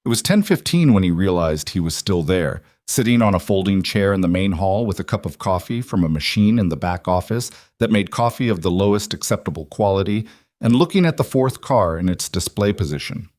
It was 10:15 when he realized he was still there, sitting on a folding chair in the main hall with a cup of coffee from a machine in the back office that made coffee of the lowest acceptable quality, and looking at the 4th car in its display position.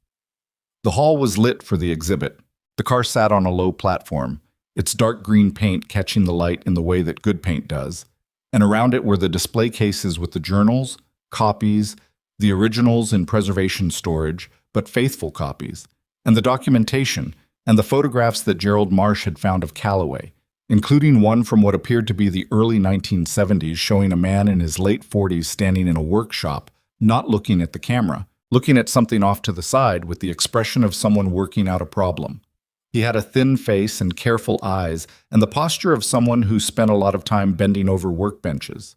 The hall was lit for the exhibit. The car sat on a low platform, its dark green paint catching the light in the way that good paint does, and around it were the display cases with the journals, copies, the originals in preservation storage, but faithful copies, and the documentation, and the photographs that Gerald Marsh had found of Callaway, including one from what appeared to be the early 1970s showing a man in his late 40s standing in a workshop, not looking at the camera, looking at something off to the side with the expression of someone working out a problem. He had a thin face and careful eyes, and the posture of someone who spent a lot of time bending over workbenches.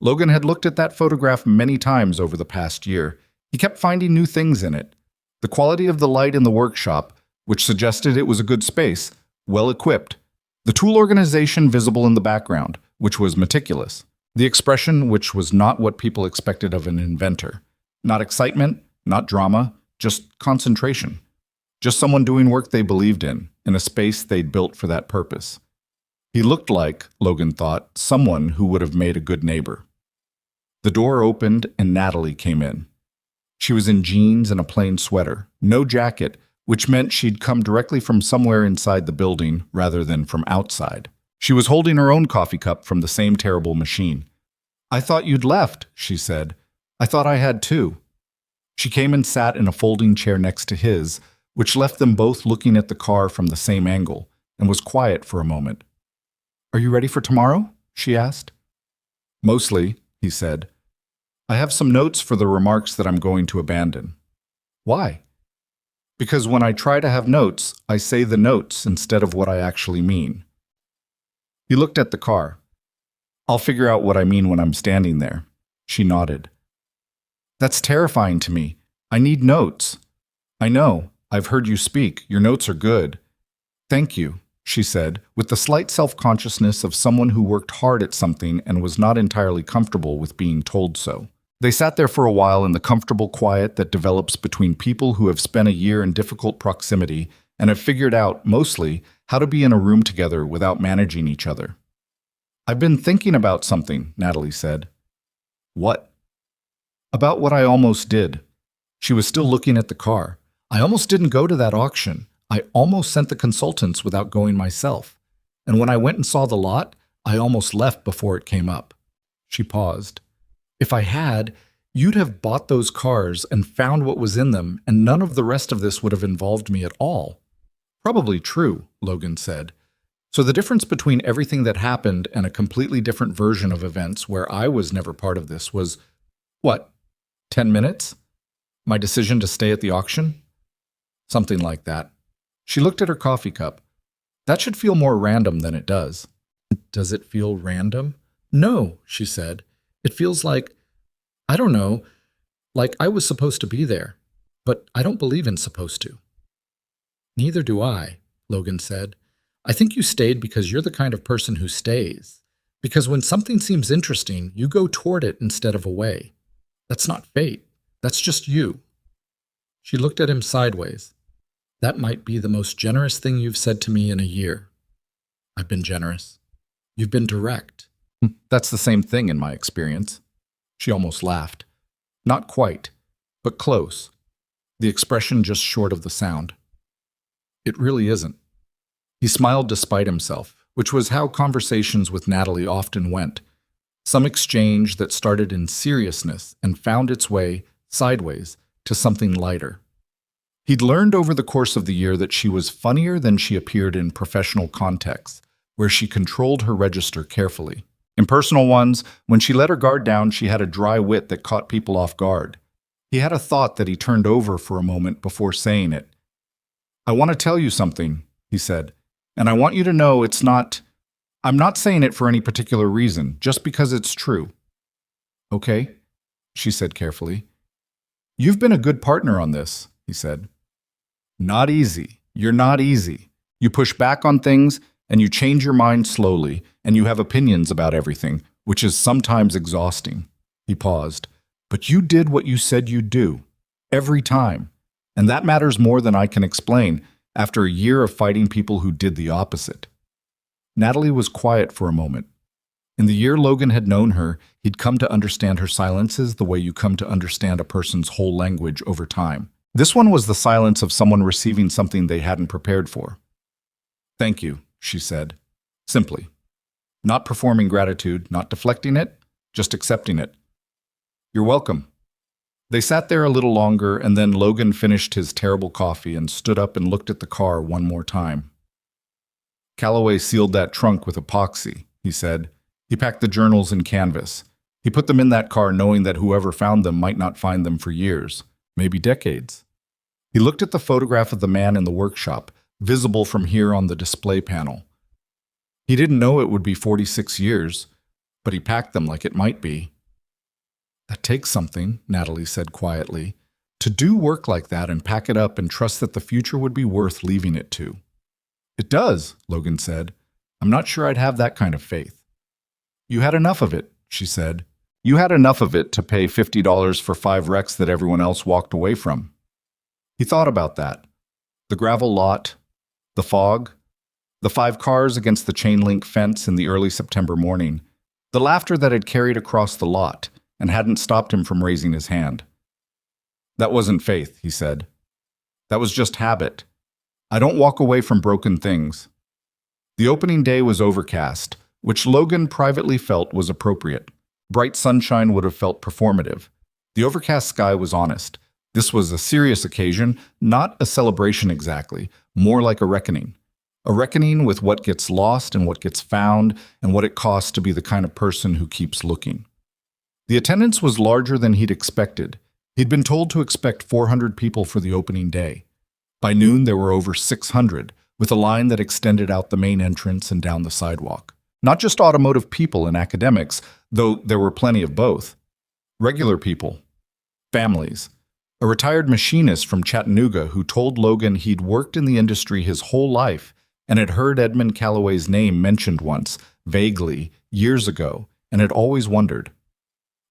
Logan had looked at that photograph many times over the past year. He kept finding new things in it. The quality of the light in the workshop, which suggested it was a good space, well-equipped. The tool organization visible in the background, which was meticulous. The expression, which was not what people expected of an inventor. Not excitement, not drama, just concentration. Just someone doing work they believed in a space they'd built for that purpose. He looked like, Logan thought, someone who would have made a good neighbor. The door opened and Natalie came in. She was in jeans and a plain sweater, no jacket, which meant she'd come directly from somewhere inside the building rather than from outside. She was holding her own coffee cup from the same terrible machine. "I thought you'd left," she said. "I thought I had too." She came and sat in a folding chair next to his, which left them both looking at the car from the same angle, and was quiet for a moment. "Are you ready for tomorrow?" she asked. "Mostly," he said. "I have some notes for the remarks that I'm going to abandon." "Why?" "Because when I try to have notes, I say the notes instead of what I actually mean." He looked at the car. "I'll figure out what I mean when I'm standing there." She nodded. "That's terrifying to me. I need notes." "I know. I've heard you speak. Your notes are good." "Thank you," she said, with the slight self-consciousness of someone who worked hard at something and was not entirely comfortable with being told so. They sat there for a while in the comfortable quiet that develops between people who have spent a year in difficult proximity and have figured out, mostly, how to be in a room together without managing each other. "I've been thinking about something," Natalie said. "What?" "About what I almost did." She was still looking at the car. "I almost didn't go to that auction. I almost sent the consultants without going myself. And when I went and saw the lot, I almost left before it came up." She paused. "If I had, you'd have bought those cars and found what was in them, and none of the rest of this would have involved me at all." "Probably true," Logan said. "So the difference between everything that happened and a completely different version of events where I was never part of this was, what, 10 minutes? My decision to stay at the auction?" "Something like that." She looked at her coffee cup. "That should feel more random than it does." "Does it feel random?" "No," she said. "It feels like, I don't know, like I was supposed to be there. But I don't believe in supposed to." "Neither do I," Logan said. "I think you stayed because you're the kind of person who stays. Because when something seems interesting, you go toward it instead of away. That's not fate. That's just you." She looked at him sideways. "That might be the most generous thing you've said to me in a year." "I've been generous." "You've been direct." "That's the same thing in my experience." She almost laughed. Not quite, but close. The expression just short of the sound. "It really isn't." He smiled despite himself, which was how conversations with Natalie often went. Some exchange that started in seriousness and found its way, sideways, to something lighter. He'd learned over the course of the year that she was funnier than she appeared in professional contexts, where she controlled her register carefully. In personal ones, when she let her guard down, she had a dry wit that caught people off guard. He had a thought that he turned over for a moment before saying it. "I want to tell you something," he said, "and I want you to know I'm not saying it for any particular reason, just because it's true." "Okay," she said carefully. "You've been a good partner on this," he said. "Not easy. You're not easy. You push back on things, and you change your mind slowly, and you have opinions about everything, which is sometimes exhausting." He paused. "But you did what you said you'd do. Every time. And that matters more than I can explain, after a year of fighting people who did the opposite." Natalie was quiet for a moment. In the year Logan had known her, he'd come to understand her silences the way you come to understand a person's whole language over time. This one was the silence of someone receiving something they hadn't prepared for. "Thank you," she said, simply. Not performing gratitude, not deflecting it, just accepting it. "You're welcome." They sat there a little longer, and then Logan finished his terrible coffee and stood up and looked at the car one more time. "Calloway sealed that trunk with epoxy," he said. "He packed the journals in canvas. He put them in that car knowing that whoever found them might not find them for years, maybe decades." He looked at the photograph of the man in the workshop, visible from here on the display panel. He didn't know it would be 46 years, but he packed them like it might be. "That takes something," Natalie said quietly. "To do work like that and pack it up and trust that the future would be worth leaving it to." "It does," Logan said. "I'm not sure I'd have that kind of faith." "You had enough of it," she said. "You had enough of it to pay $50 for 5 wrecks that everyone else walked away from." He thought about that. The gravel lot, the fog, the 5 cars against the chain-link fence in the early September morning, the laughter that had carried across the lot and hadn't stopped him from raising his hand. "That wasn't faith," he said. "That was just habit. I don't walk away from broken things." The opening day was overcast, which Logan privately felt was appropriate. Bright sunshine would have felt performative. The overcast sky was honest. This was a serious occasion, not a celebration exactly, more like a reckoning. A reckoning with what gets lost and what gets found and what it costs to be the kind of person who keeps looking. The attendance was larger than he'd expected. He'd been told to expect 400 people for the opening day. By noon, there were over 600, with a line that extended out the main entrance and down the sidewalk. Not just automotive people and academics, though there were plenty of both. Regular people. Families. A retired machinist from Chattanooga who told Logan he'd worked in the industry his whole life and had heard Edmund Calloway's name mentioned once, vaguely, years ago, and had always wondered.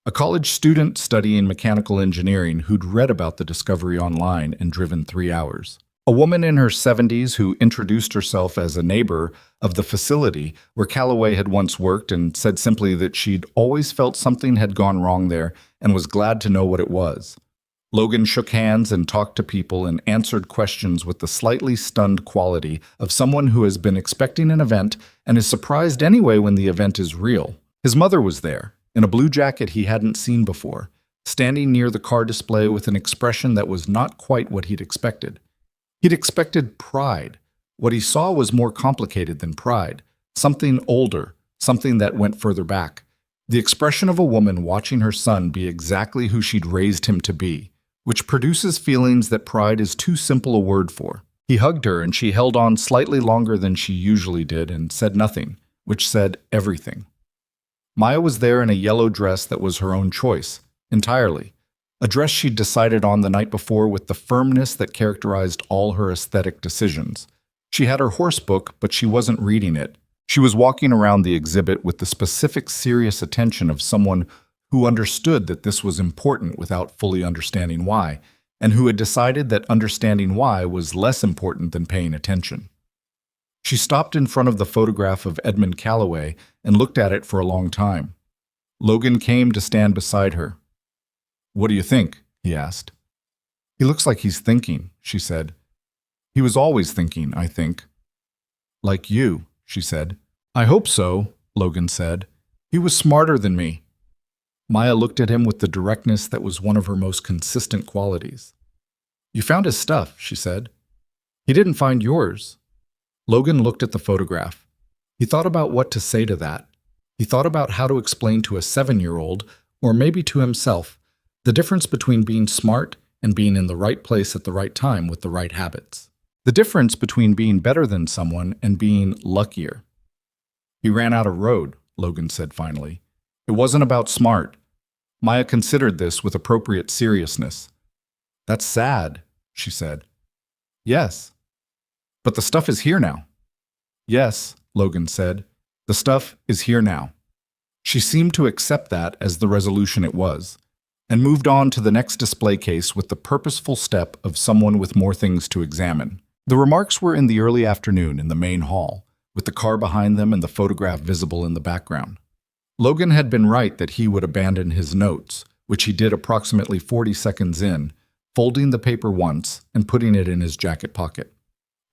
A college student studying mechanical engineering who'd read about the discovery online and driven 3 hours. A woman in her 70s who introduced herself as a neighbor of the facility where Calloway had once worked and said simply that she'd always felt something had gone wrong there and was glad to know what it was. Logan shook hands and talked to people and answered questions with the slightly stunned quality of someone who has been expecting an event and is surprised anyway when the event is real. His mother was there, in a blue jacket he hadn't seen before, standing near the car display with an expression that was not quite what he'd expected. He'd expected pride. What he saw was more complicated than pride, something older, something that went further back. The expression of a woman watching her son be exactly who she'd raised him to be, which produces feelings that pride is too simple a word for. He hugged her and she held on slightly longer than she usually did and said nothing, which said everything. Maya was there in a yellow dress that was her own choice, entirely. A dress she'd decided on the night before with the firmness that characterized all her aesthetic decisions. She had her horse book, but she wasn't reading it. She was walking around the exhibit with the specific serious attention of someone who understood that this was important without fully understanding why, and who had decided that understanding why was less important than paying attention. She stopped in front of the photograph of Edmund Calloway and looked at it for a long time. Logan came to stand beside her. "What do you think?" he asked. "He looks like he's thinking," she said. "He was always thinking, I think." "Like you," she said. "I hope so," Logan said. "He was smarter than me." Maya looked at him with the directness that was one of her most consistent qualities. "You found his stuff," she said. "He didn't find yours." Logan looked at the photograph. He thought about what to say to that. He thought about how to explain to a 7-year-old, or maybe to himself, the difference between being smart and being in the right place at the right time with the right habits. The difference between being better than someone and being luckier. "He ran out of road," Logan said finally. "It wasn't about smart." Maya considered this with appropriate seriousness. "That's sad," she said. "Yes." "But the stuff is here now." "Yes," Logan said. "The stuff is here now." She seemed to accept that as the resolution it was, and moved on to the next display case with the purposeful step of someone with more things to examine. The remarks were in the early afternoon in the main hall, with the car behind them and the photograph visible in the background. Logan had been right that he would abandon his notes, which he did approximately 40 seconds in, folding the paper once and putting it in his jacket pocket.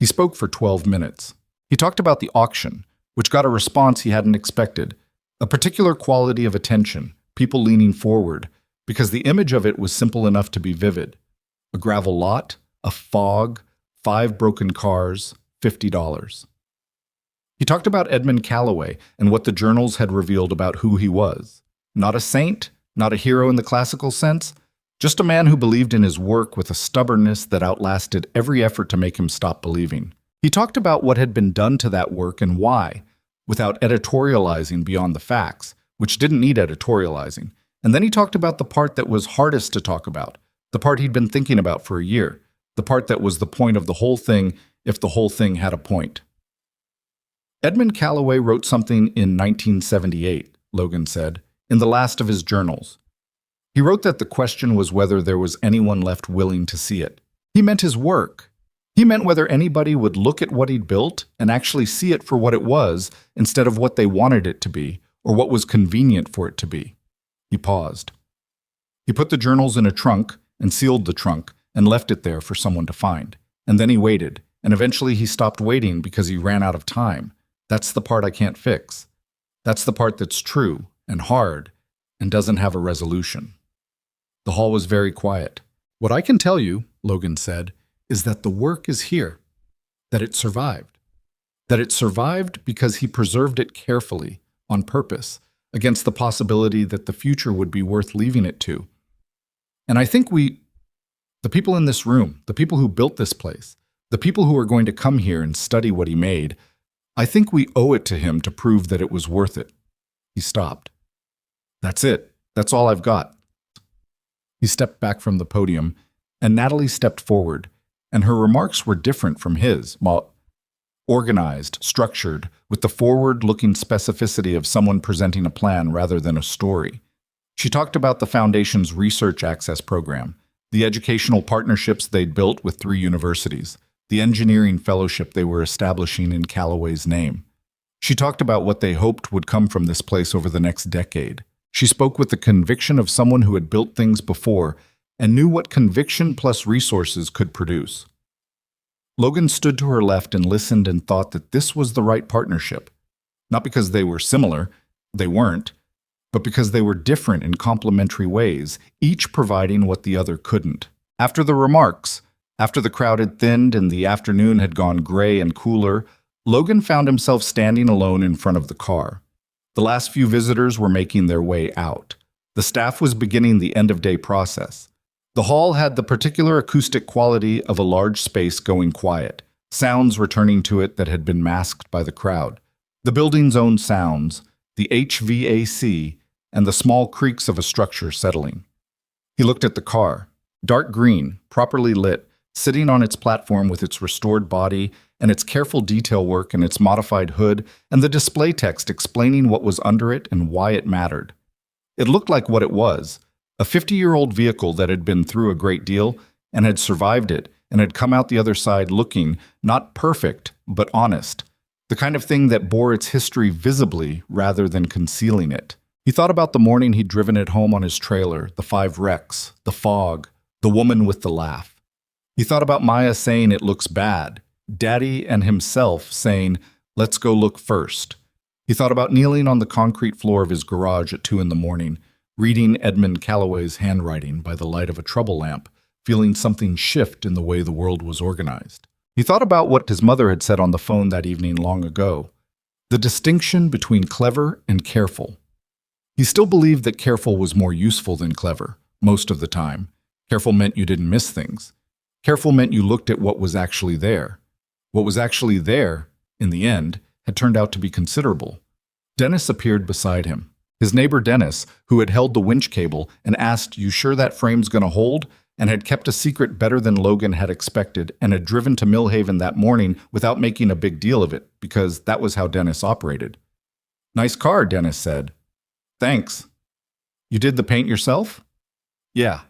He spoke for 12 minutes. He talked about the auction, which got a response he hadn't expected, a particular quality of attention, people leaning forward, because the image of it was simple enough to be vivid. A gravel lot, a fog, 5 broken cars, $50. He talked about Edmund Calloway and what the journals had revealed about who he was. Not a saint, not a hero in the classical sense, just a man who believed in his work with a stubbornness that outlasted every effort to make him stop believing. He talked about what had been done to that work and why, without editorializing beyond the facts, which didn't need editorializing. And then he talked about the part that was hardest to talk about, the part he'd been thinking about for a year, the part that was the point of the whole thing if the whole thing had a point. Edmund Calloway wrote something in 1978, Logan said, in the last of his journals. He wrote that the question was whether there was anyone left willing to see it. He meant his work. He meant whether anybody would look at what he'd built and actually see it for what it was instead of what they wanted it to be or what was convenient for it to be. He paused. He put the journals in a trunk and sealed the trunk and left it there for someone to find. And then he waited, and eventually he stopped waiting because he ran out of time. That's the part I can't fix. That's the part that's true and hard and doesn't have a resolution. The hall was very quiet. "What I can tell you," Logan said, "is that the work is here, that it survived. That it survived because he preserved it carefully, on purpose, against the possibility that the future would be worth leaving it to. And I think the people in this room, the people who built this place, the people who are going to come here and study what he made, I think we owe it to him to prove that it was worth it." He stopped. "That's it. That's all I've got." He stepped back from the podium, and Natalie stepped forward, and her remarks were different from his, organized, structured, with the forward-looking specificity of someone presenting a plan rather than a story. She talked about the Foundation's Research Access Program, the educational partnerships they'd built with 3 universities, the engineering fellowship they were establishing in Callaway's name. She talked about what they hoped would come from this place over the next decade. She spoke with the conviction of someone who had built things before and knew what conviction plus resources could produce. Logan stood to her left and listened and thought that this was the right partnership. Not because they were similar, they weren't, but because they were different in complementary ways, each providing what the other couldn't. After the remarks, after the crowd had thinned and the afternoon had gone gray and cooler, Logan found himself standing alone in front of the car. The last few visitors were making their way out. The staff was beginning the end-of-day process. The hall had the particular acoustic quality of a large space going quiet, sounds returning to it that had been masked by the crowd. The building's own sounds, the HVAC, and the small creaks of a structure settling. He looked at the car, dark green, properly lit, sitting on its platform with its restored body and its careful detail work and its modified hood and the display text explaining what was under it and why it mattered. It looked like what it was, a 50-year-old vehicle that had been through a great deal and had survived it and had come out the other side looking not perfect, but honest, the kind of thing that bore its history visibly rather than concealing it. He thought about the morning he'd driven it home on his trailer, the 5 wrecks, the fog, the woman with the laugh. He thought about Maya saying it looks bad, Daddy and himself saying, let's go look first. He thought about kneeling on the concrete floor of his garage at 2 a.m, reading Edmund Callaway's handwriting by the light of a trouble lamp, feeling something shift in the way the world was organized. He thought about what his mother had said on the phone that evening long ago, the distinction between clever and careful. He still believed that careful was more useful than clever, most of the time. Careful meant you didn't miss things. Careful meant you looked at what was actually there. What was actually there, in the end, had turned out to be considerable. Dennis appeared beside him. His neighbor Dennis, who had held the winch cable and asked, "You sure that frame's gonna hold?" and had kept a secret better than Logan had expected and had driven to Millhaven that morning without making a big deal of it, because that was how Dennis operated. "Nice car," Dennis said. "Thanks. You did the paint yourself?" "Yeah."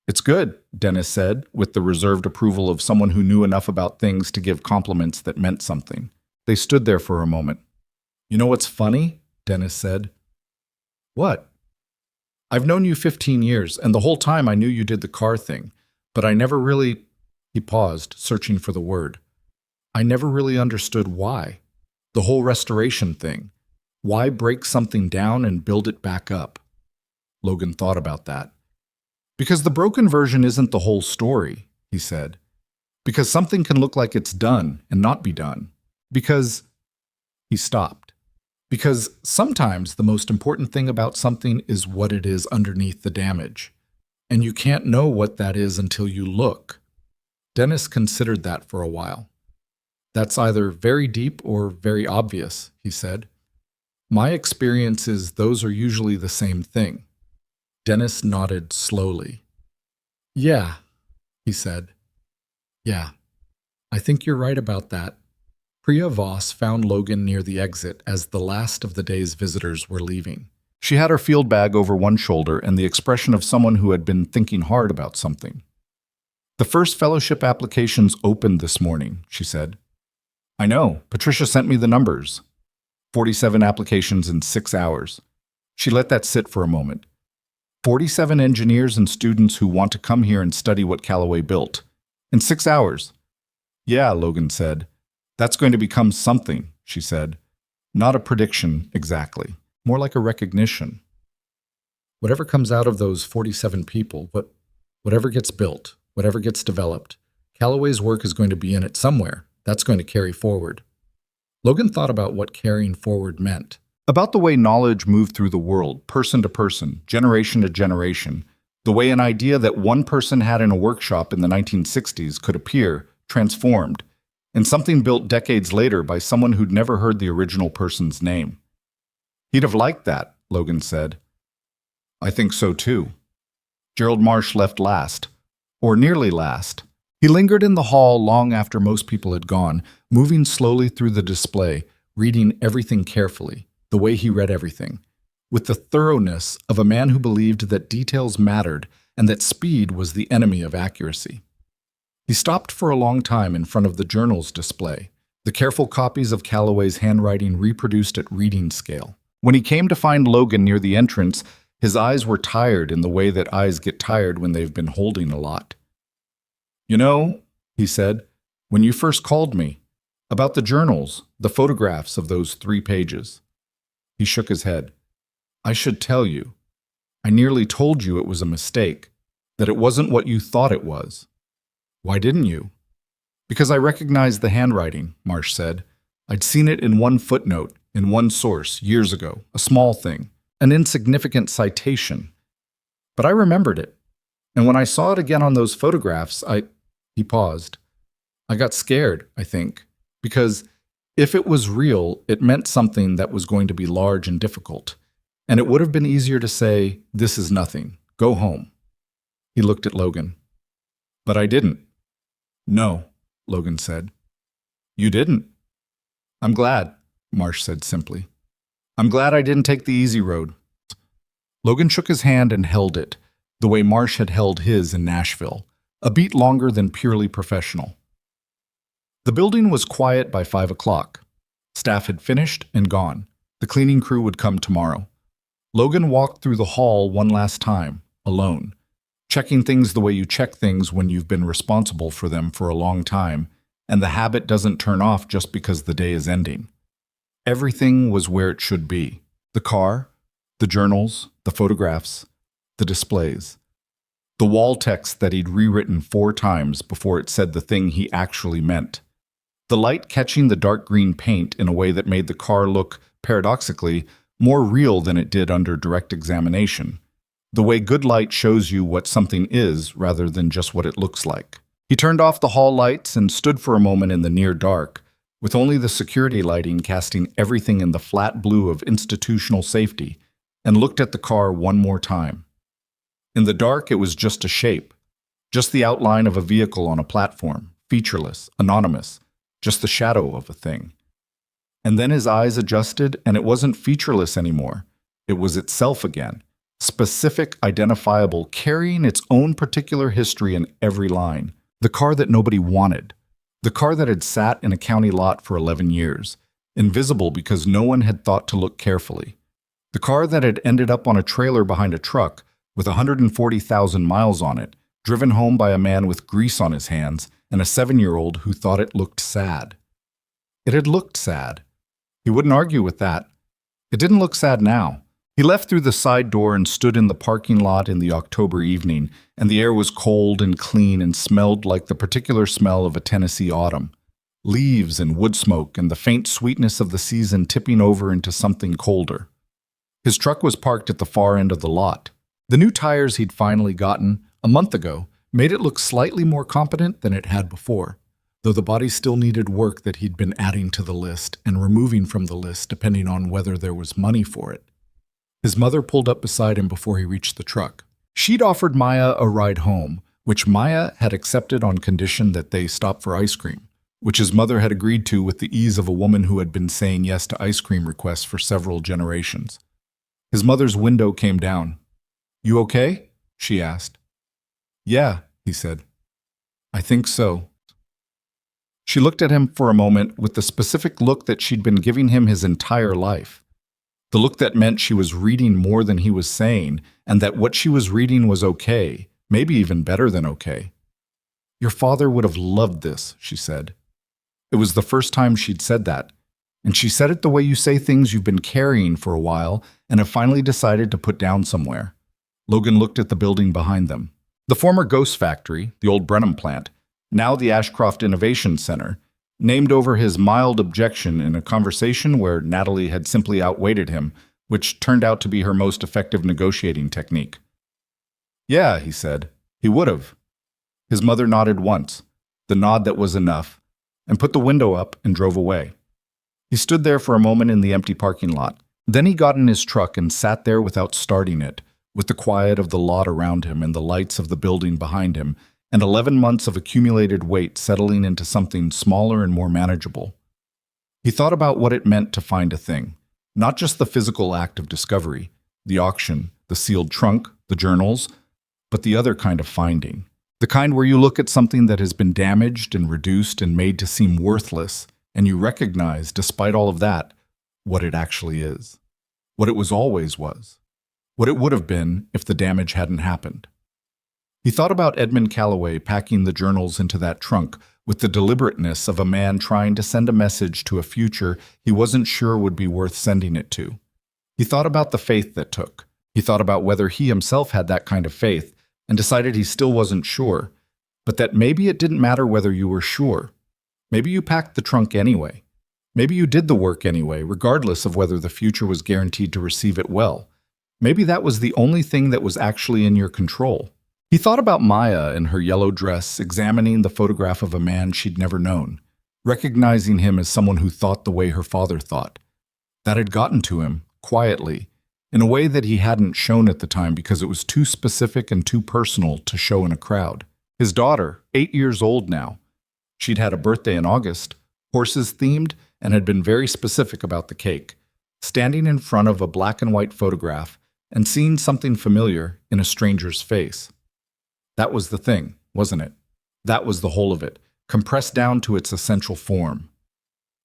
"It's good," Dennis said, with the reserved approval of someone who knew enough about things to give compliments that meant something. They stood there for a moment. "You know what's funny?" Dennis said. "What?" "I've known you 15 years, and the whole time I knew you did the car thing, but I never really—" He paused, searching for the word. "I never really understood why. The whole restoration thing. Why break something down and build it back up?" Logan thought about that. "Because the broken version isn't the whole story," he said. "Because something can look like it's done and not be done. Because—" He stopped. "Because sometimes the most important thing about something is what it is underneath the damage. And you can't know what that is until you look." Dennis considered that for a while. "That's either very deep or very obvious," he said. "My experience is those are usually the same thing." Dennis nodded slowly. "Yeah," he said. "Yeah, I think you're right about that." Priya Voss found Logan near the exit as the last of the day's visitors were leaving. She had her field bag over one shoulder and the expression of someone who had been thinking hard about something. "The first fellowship applications opened this morning," she said. "I know. Patricia sent me the numbers. 47 applications in 6 hours. She let that sit for a moment. 47 engineers and students who want to come here and study what Callaway built. In 6 hours. "Yeah," Logan said. "That's going to become something," she said. "Not a prediction, exactly. More like a recognition. Whatever comes out of those 47 people, whatever gets built, whatever gets developed, Callaway's work is going to be in it somewhere. That's going to carry forward." Logan thought about what carrying forward meant. About the way knowledge moved through the world, person to person, generation to generation. The way an idea that one person had in a workshop in the 1960s could appear, transformed, and something built decades later by someone who'd never heard the original person's name. "He'd have liked that," Logan said. "I think so too." Gerald Marsh left last, or nearly last. He lingered in the hall long after most people had gone, moving slowly through the display, reading everything carefully, the way he read everything. with the thoroughness of a man who believed that details mattered and that speed was the enemy of accuracy. He stopped for a long time in front of the journal's display, the careful copies of Calloway's handwriting reproduced at reading scale. When he came to find Logan near the entrance, his eyes were tired in the way that eyes get tired when they've been holding a lot. "You know," he said, "when you first called me, about the journals, the photographs of those 3 pages. He shook his head. "I should tell you. I nearly told you it was a mistake, that it wasn't what you thought it was." "Why didn't you?" "Because I recognized the handwriting," Marsh said. "I'd seen it in one footnote, in one source, years ago, a small thing, an insignificant citation. But I remembered it. And when I saw it again on those photographs, He paused. "I got scared, I think, because if it was real, it meant something that was going to be large and difficult. And it would have been easier to say, 'This is nothing. Go home.'" He looked at Logan. "But I didn't." "No," Logan said. "You didn't." "I'm glad," Marsh said simply. "I'm glad I didn't take the easy road." Logan shook his hand and held it, the way Marsh had held his in Nashville, a beat longer than purely professional. The building was quiet by 5 o'clock. Staff had finished and gone. The cleaning crew would come tomorrow. Logan walked through the hall one last time, alone, checking things the way you check things when you've been responsible for them for a long time, and the habit doesn't turn off just because the day is ending. Everything was where it should be. The car, the journals, the photographs, the displays. The wall text that he'd rewritten 4 times before it said the thing he actually meant. The light catching the dark green paint in a way that made the car look, paradoxically, more real than it did under direct examination. The way good light shows you what something is rather than just what it looks like. He turned off the hall lights and stood for a moment in the near dark, with only the security lighting casting everything in the flat blue of institutional safety, and looked at the car one more time. In the dark, it was just a shape, just the outline of a vehicle on a platform, featureless, anonymous, just the shadow of a thing. And then his eyes adjusted, and it wasn't featureless anymore. It was itself again, specific, identifiable, carrying its own particular history in every line. The car that nobody wanted. The car that had sat in a county lot for 11 years, invisible because no one had thought to look carefully. The car that had ended up on a trailer behind a truck with 140,000 miles on it, driven home by a man with grease on his hands and a 7-year-old who thought it looked sad. It had looked sad. He wouldn't argue with that. It didn't look sad now. He left through the side door and stood in the parking lot in the October evening, and the air was cold and clean and smelled like the particular smell of a Tennessee autumn. Leaves and wood smoke and the faint sweetness of the season tipping over into something colder. His truck was parked at the far end of the lot. The new tires he'd finally gotten, a month ago, made it look slightly more competent than it had before, though the body still needed work that he'd been adding to the list and removing from the list depending on whether there was money for it. His mother pulled up beside him before he reached the truck. She'd offered Maya a ride home, which Maya had accepted on condition that they stop for ice cream, which his mother had agreed to with the ease of a woman who had been saying yes to ice cream requests for several generations. His mother's window came down. "You okay?" she asked. "Yeah," he said. "I think so." She looked at him for a moment with the specific look that she'd been giving him his entire life. The look that meant she was reading more than he was saying, and that what she was reading was okay, maybe even better than okay. "Your father would have loved this," she said. It was the first time she'd said that, and she said it the way you say things you've been carrying for a while and have finally decided to put down somewhere. Logan looked at the building behind them. The former Ghost Factory, the old Brenham plant, now the Ashcroft Innovation Center, named over his mild objection in a conversation where Natalie had simply outweighted him, which turned out to be her most effective negotiating technique. "Yeah," he said, "he would have." His mother nodded once, the nod that was enough, and put the window up and drove away. He stood there for a moment in the empty parking lot. Then he got in his truck and sat there without starting it, with the quiet of the lot around him and the lights of the building behind him, and 11 months of accumulated weight settling into something smaller and more manageable. He thought about what it meant to find a thing, not just the physical act of discovery, the auction, the sealed trunk, the journals, but the other kind of finding. The kind where you look at something that has been damaged and reduced and made to seem worthless, and you recognize, despite all of that, what it actually is. What it always was. What it would have been if the damage hadn't happened. He thought about Edmund Callaway packing the journals into that trunk with the deliberateness of a man trying to send a message to a future he wasn't sure would be worth sending it to. He thought about the faith that took. He thought about whether he himself had that kind of faith and decided he still wasn't sure, but that maybe it didn't matter whether you were sure. Maybe you packed the trunk anyway. Maybe you did the work anyway, regardless of whether the future was guaranteed to receive it well. Maybe that was the only thing that was actually in your control. He thought about Maya in her yellow dress, examining the photograph of a man she'd never known, recognizing him as someone who thought the way her father thought. That had gotten to him, quietly, in a way that he hadn't shown at the time because it was too specific and too personal to show in a crowd. His daughter, 8 years old now. She'd had a birthday in August, horses themed, and had been very specific about the cake, standing in front of a black and white photograph and seeing something familiar in a stranger's face. That was the thing, wasn't it? That was the whole of it, compressed down to its essential form.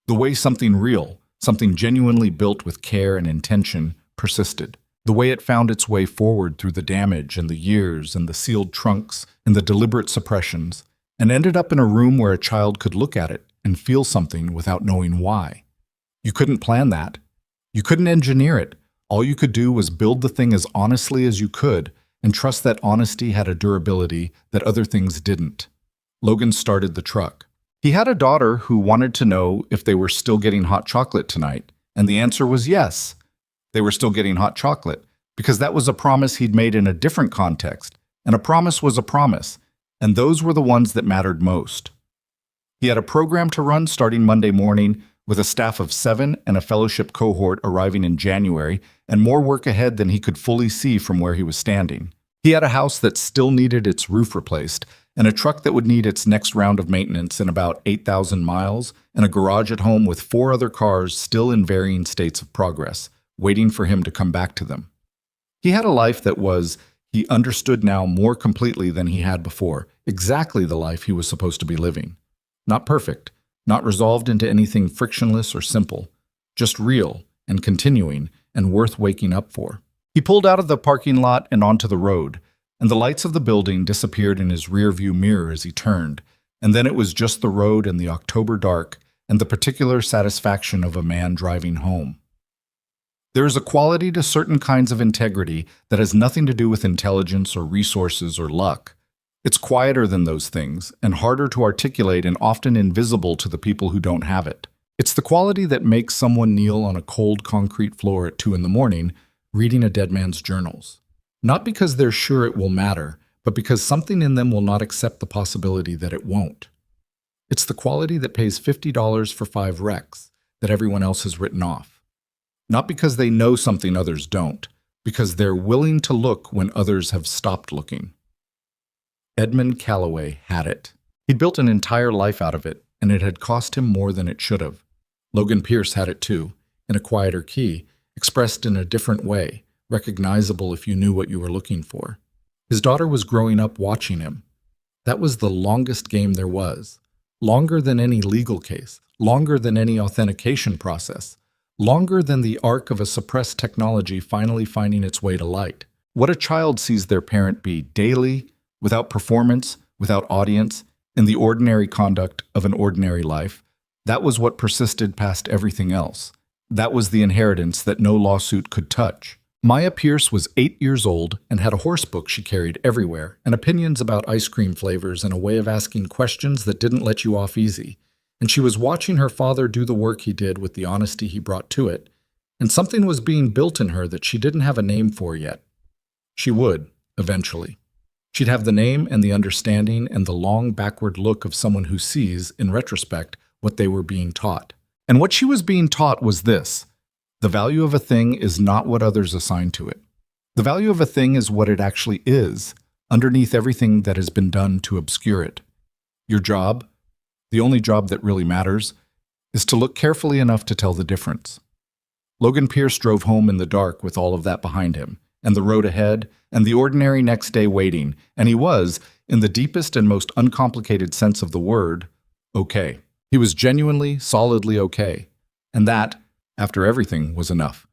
The way something real, something genuinely built with care and intention, persisted. The way it found its way forward through the damage and the years and the sealed trunks and the deliberate suppressions, and ended up in a room where a child could look at it and feel something without knowing why. You couldn't plan that. You couldn't engineer it. All you could do was build the thing as honestly as you could and trust that honesty had a durability that other things didn't. Logan started the truck. He had a daughter who wanted to know if they were still getting hot chocolate tonight, and the answer was yes. They were still getting hot chocolate, because that was a promise he'd made in a different context, and a promise was a promise, and those were the ones that mattered most. He had a program to run starting Monday morning, with a staff of 7 and a fellowship cohort arriving in January, and more work ahead than he could fully see from where he was standing. He had a house that still needed its roof replaced, and a truck that would need its next round of maintenance in about 8,000 miles, and a garage at home with 4 other cars still in varying states of progress, waiting for him to come back to them. He had a life that was, he understood now more completely than he had before, exactly the life he was supposed to be living. Not perfect, not resolved into anything frictionless or simple, just real and continuing and worth waking up for. He pulled out of the parking lot and onto the road, and the lights of the building disappeared in his rearview mirror as he turned, and then it was just the road and the October dark and the particular satisfaction of a man driving home. There is a quality to certain kinds of integrity that has nothing to do with intelligence or resources or luck. It's quieter than those things and harder to articulate and often invisible to the people who don't have it. It's the quality that makes someone kneel on a cold concrete floor at 2 a.m, reading a dead man's journals. Not because they're sure it will matter, but because something in them will not accept the possibility that it won't. It's the quality that pays $50 for 5 wrecks that everyone else has written off. Not because they know something others don't, because they're willing to look when others have stopped looking. Edmund Callaway had it. He'd built an entire life out of it, and it had cost him more than it should have. Logan Pierce had it too, in a quieter key, expressed in a different way, recognizable if you knew what you were looking for. His daughter was growing up watching him. That was the longest game there was. Longer than any legal case, longer than any authentication process, longer than the arc of a suppressed technology finally finding its way to light. What a child sees their parent be daily, without performance, without audience, in the ordinary conduct of an ordinary life, that was what persisted past everything else. That was the inheritance that no lawsuit could touch. Maya Pierce was 8 years old and had a horse book she carried everywhere, and opinions about ice cream flavors and a way of asking questions that didn't let you off easy. And she was watching her father do the work he did with the honesty he brought to it, and something was being built in her that she didn't have a name for yet. She would, eventually. She'd have the name and the understanding and the long backward look of someone who sees, in retrospect, what they were being taught. And what she was being taught was this: the value of a thing is not what others assign to it. The value of a thing is what it actually is, underneath everything that has been done to obscure it. Your job, the only job that really matters, is to look carefully enough to tell the difference. Logan Pierce drove home in the dark with all of that behind him, and the road ahead, and the ordinary next day waiting, and he was, in the deepest and most uncomplicated sense of the word, okay. He was genuinely, solidly okay. And that, after everything, was enough.